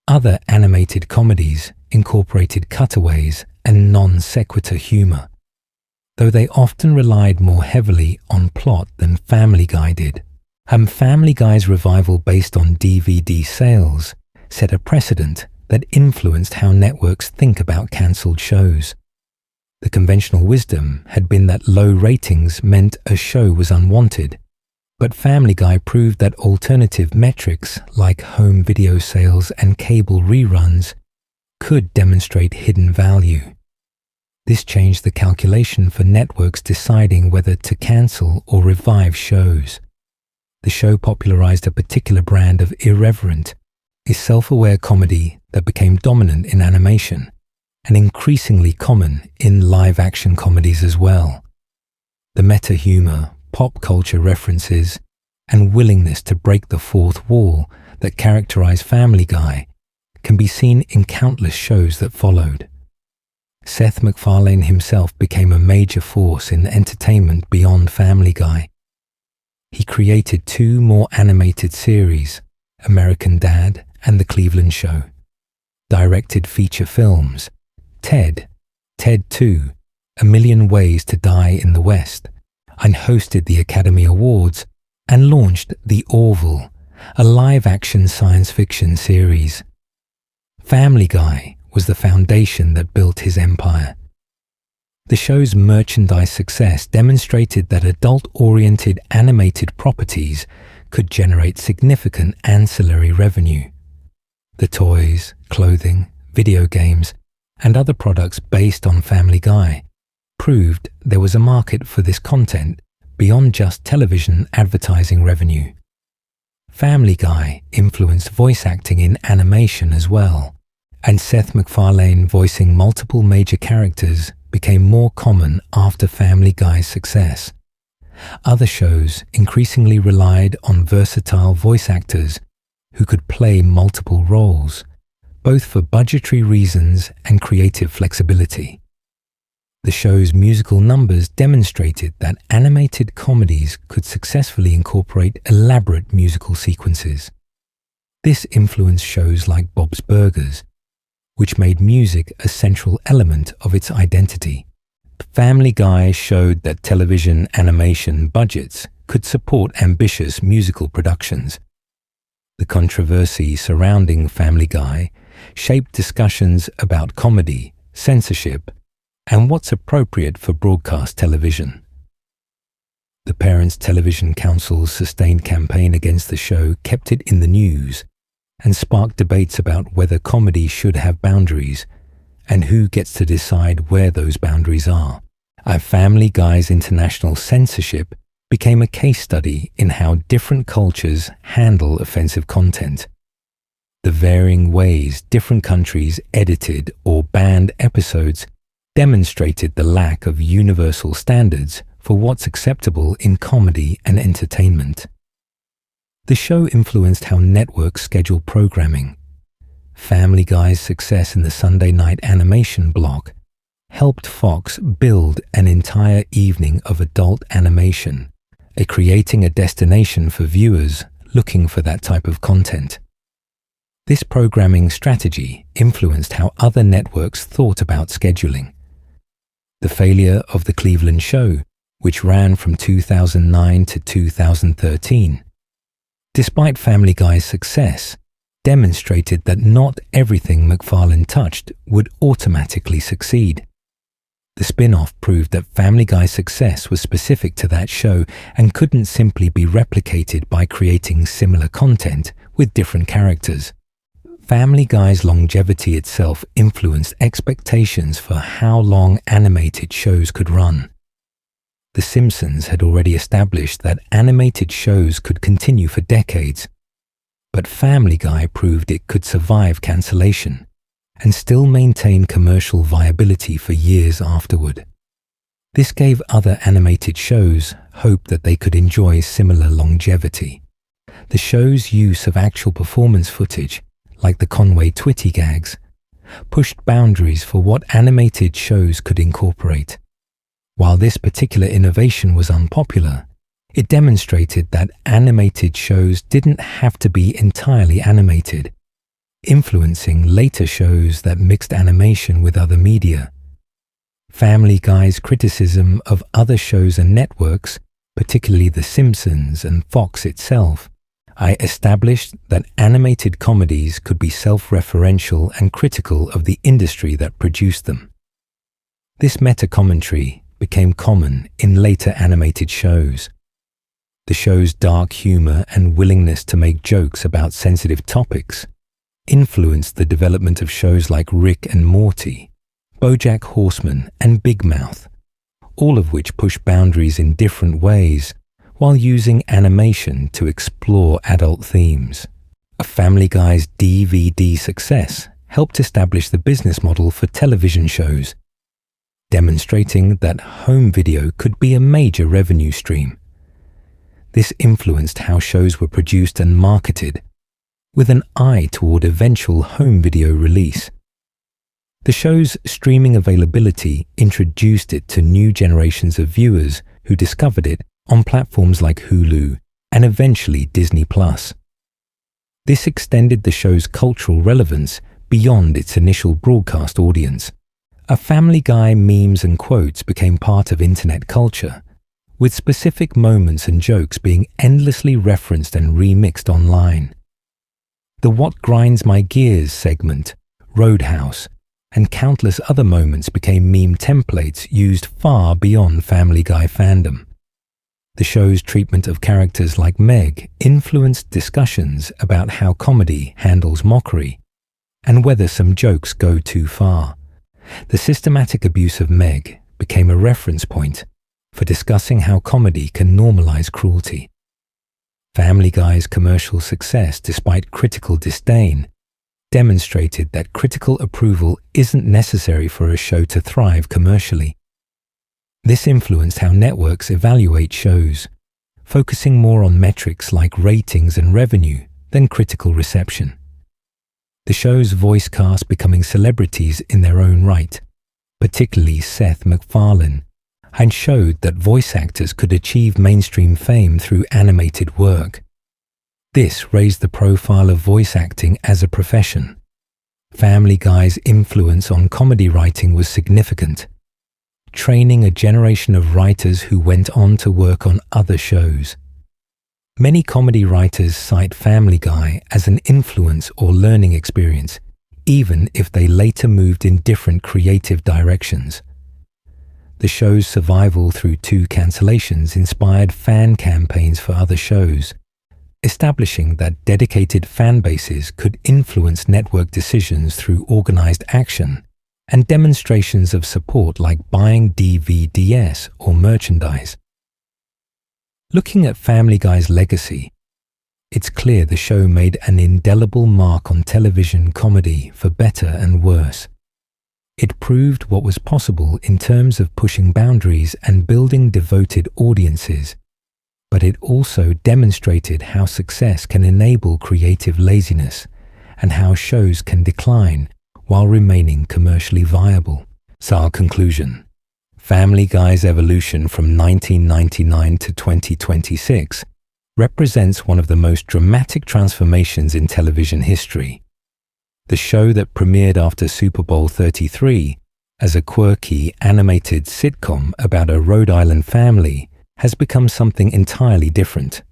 Other animated comedies incorporated cutaways and non-sequitur humor, though they often relied more heavily on plot than Family Guy did. And Family Guy's revival based on DVD sales set a precedent that influenced how networks think about cancelled shows. The conventional wisdom had been that low ratings meant a show was unwanted, but Family Guy proved that alternative metrics like home video sales and cable reruns could demonstrate hidden value. This changed the calculation for networks deciding whether to cancel or revive shows. The show popularized a particular brand of irreverent, self-aware comedy that became dominant in animation and increasingly common in live-action comedies as well. The meta-humor, pop culture references, and willingness to break the fourth wall that characterize Family Guy can be seen in countless shows that followed. Seth MacFarlane himself became a major force in entertainment beyond Family Guy. He created two more animated series, American Dad and The Cleveland Show, directed feature films, Ted, Ted 2, A Million Ways to Die in the West, and hosted the Academy Awards and launched The Orville, a live-action science fiction series. Family Guy was the foundation that built his empire. The show's merchandise success demonstrated that adult-oriented animated properties could generate significant ancillary revenue. The toys, clothing, video games, and other products based on Family Guy proved there was a market for this content beyond just television advertising revenue. Family Guy influenced voice acting in animation as well, and Seth MacFarlane voicing multiple major characters became more common after Family Guy's success. Other shows increasingly relied on versatile voice actors who could play multiple roles, both for budgetary reasons and creative flexibility. The show's musical numbers demonstrated that animated comedies could successfully incorporate elaborate musical sequences. This influenced shows like Bob's Burgers, which made music a central element of its identity. Family Guy showed that television animation budgets could support ambitious musical productions. The controversy surrounding Family Guy shaped discussions about comedy, censorship, and what's appropriate for broadcast television. The Parents Television Council's sustained campaign against the show kept it in the news and sparked debates about whether comedy should have boundaries and who gets to decide where those boundaries are. Family Guy's international censorship became a case study in how different cultures handle offensive content. The varying ways different countries edited or banned episodes demonstrated the lack of universal standards for what's acceptable in comedy and entertainment. The show influenced how networks schedule programming. Family Guy's success in the Sunday night animation block helped Fox build an entire evening of adult animation, creating a destination for viewers looking for that type of content. This programming strategy influenced how other networks thought about scheduling. The failure of The Cleveland Show, which ran from 2009 to 2013, despite Family Guy's success, demonstrated that not everything MacFarlane touched would automatically succeed. The spin-off proved that Family Guy's success was specific to that show and couldn't simply be replicated by creating similar content with different characters. Family Guy's longevity itself influenced expectations for how long animated shows could run. The Simpsons had already established that animated shows could continue for decades, but Family Guy proved it could survive cancellation and still maintain commercial viability for years afterward. This gave other animated shows hope that they could enjoy similar longevity. The show's use of actual performance footage, like the Conway Twitty gags, pushed boundaries for what animated shows could incorporate. While this particular innovation was unpopular, it demonstrated that animated shows didn't have to be entirely animated, influencing later shows that mixed animation with other media. Family Guy's criticism of other shows and networks, particularly The Simpsons and Fox itself, established that animated comedies could be self-referential and critical of the industry that produced them. This meta-commentary became common in later animated shows. The show's dark humor and willingness to make jokes about sensitive topics influenced the development of shows like Rick and Morty, BoJack Horseman, and Big Mouth, all of which push boundaries in different ways while using animation to explore adult themes. Family Guy's DVD success helped establish the business model for television shows, demonstrating that home video could be a major revenue stream. This influenced how shows were produced and marketed, with an eye toward eventual home video release. The show's streaming availability introduced it to new generations of viewers who discovered it on platforms like Hulu and eventually Disney+. This extended the show's cultural relevance beyond its initial broadcast audience. Family Guy memes and quotes became part of internet culture, with specific moments and jokes being endlessly referenced and remixed online. The What Grinds My Gears segment, Roadhouse, and countless other moments became meme templates used far beyond Family Guy fandom. The show's treatment of characters like Meg influenced discussions about how comedy handles mockery and whether some jokes go too far. The systematic abuse of Meg became a reference point for discussing how comedy can normalize cruelty. Family Guy's commercial success, despite critical disdain, demonstrated that critical approval isn't necessary for a show to thrive commercially. This influenced how networks evaluate shows, focusing more on metrics like ratings and revenue than critical reception. The show's voice cast becoming celebrities in their own right, particularly Seth MacFarlane, and showed that voice actors could achieve mainstream fame through animated work. This raised the profile of voice acting as a profession. Family Guy's influence on comedy writing was significant, training a generation of writers who went on to work on other shows. Many comedy writers cite Family Guy as an influence or learning experience, even if they later moved in different creative directions. The show's survival through 2 cancellations inspired fan campaigns for other shows, establishing that dedicated fan bases could influence network decisions through organized action and demonstrations of support like buying DVDs or merchandise. Looking at Family Guy's legacy, it's clear the show made an indelible mark on television comedy for better and worse. It proved what was possible in terms of pushing boundaries and building devoted audiences, but it also demonstrated how success can enable creative laziness and how shows can decline while remaining commercially viable. So our conclusion: Family Guy's evolution from 1999 to 2026 represents one of the most dramatic transformations in television history. The show that premiered after Super Bowl 33 as a quirky animated sitcom about a Rhode Island family has become something entirely different.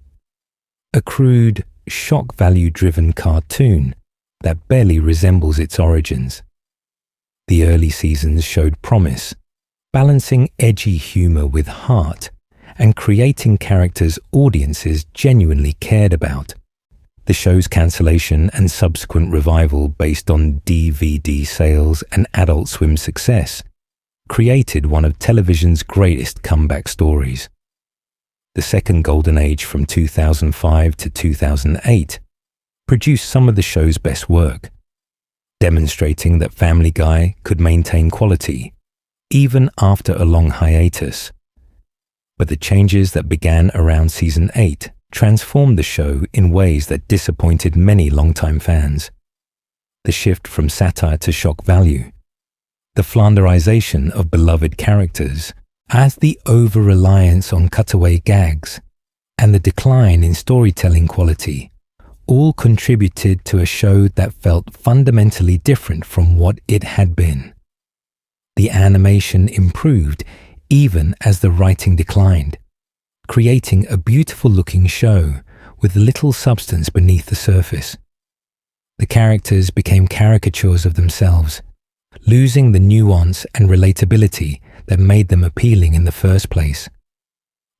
A crude, shock value-driven cartoon that barely resembles its origins. The early seasons showed promise, balancing edgy humor with heart and creating characters audiences genuinely cared about. The show's cancellation and subsequent revival based on DVD sales and Adult Swim success created one of television's greatest comeback stories. The second golden age from 2005 to 2008 produced some of the show's best work, demonstrating that Family Guy could maintain quality even after a long hiatus. But the changes that began around season 8 transformed the show in ways that disappointed many longtime fans. The shift from satire to shock value, the flanderization of beloved characters, as the over-reliance on cutaway gags, and the decline in storytelling quality all contributed to a show that felt fundamentally different from what it had been. The animation improved even as the writing declined, creating a beautiful-looking show with little substance beneath the surface. The characters became caricatures of themselves, losing the nuance and relatability that made them appealing in the first place.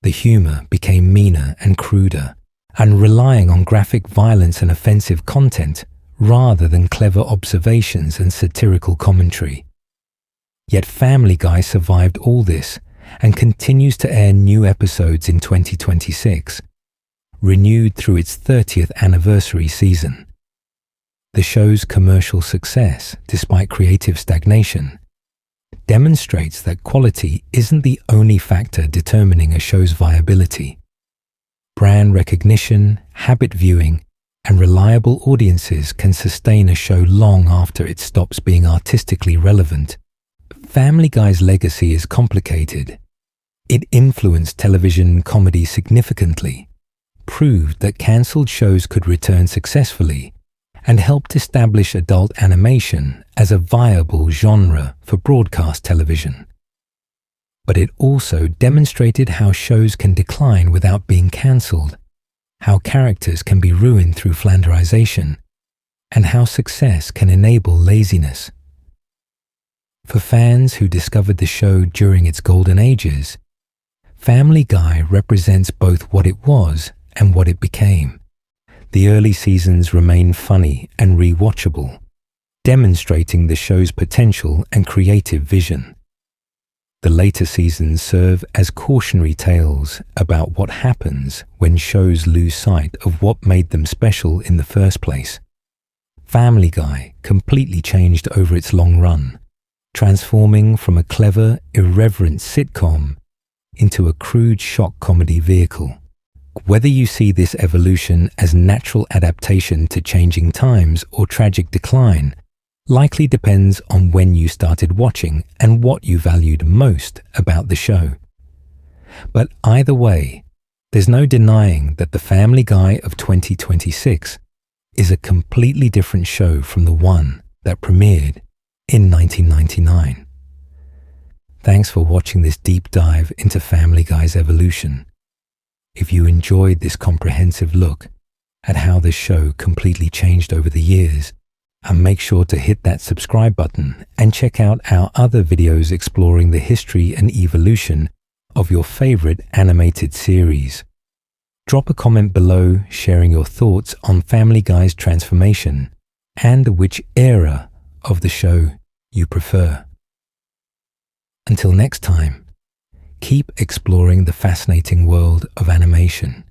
The humor became meaner and cruder, and relying on graphic violence and offensive content rather than clever observations and satirical commentary. Yet Family Guy survived all this and continues to air new episodes in 2026, renewed through its 30th anniversary season. The show's commercial success, despite creative stagnation, demonstrates that quality isn't the only factor determining a show's viability. Brand recognition, habit viewing, and reliable audiences can sustain a show long after it stops being artistically relevant. Family Guy's legacy is complicated. It influenced television comedy significantly, proved that cancelled shows could return successfully, and helped establish adult animation as a viable genre for broadcast television. But it also demonstrated how shows can decline without being cancelled, how characters can be ruined through flanderization, and how success can enable laziness. For fans who discovered the show during its golden ages, Family Guy represents both what it was and what it became. The early seasons remain funny and rewatchable, demonstrating the show's potential and creative vision. The later seasons serve as cautionary tales about what happens when shows lose sight of what made them special in the first place. Family Guy completely changed over its long run, transforming from a clever, irreverent sitcom into a crude shock comedy vehicle. Whether you see this evolution as natural adaptation to changing times or tragic decline likely depends on when you started watching and what you valued most about the show. But either way, there's no denying that the Family Guy of 2026 is a completely different show from the one that premiered in 1999. Thanks for watching this deep dive into Family Guy's evolution. If you enjoyed this comprehensive look at how the show completely changed over the years, and make sure to hit that subscribe button and check out our other videos exploring the history and evolution of your favorite animated series. Drop a comment below sharing your thoughts on Family Guy's transformation and which era of the show you prefer. Until next time, keep exploring the fascinating world of animation.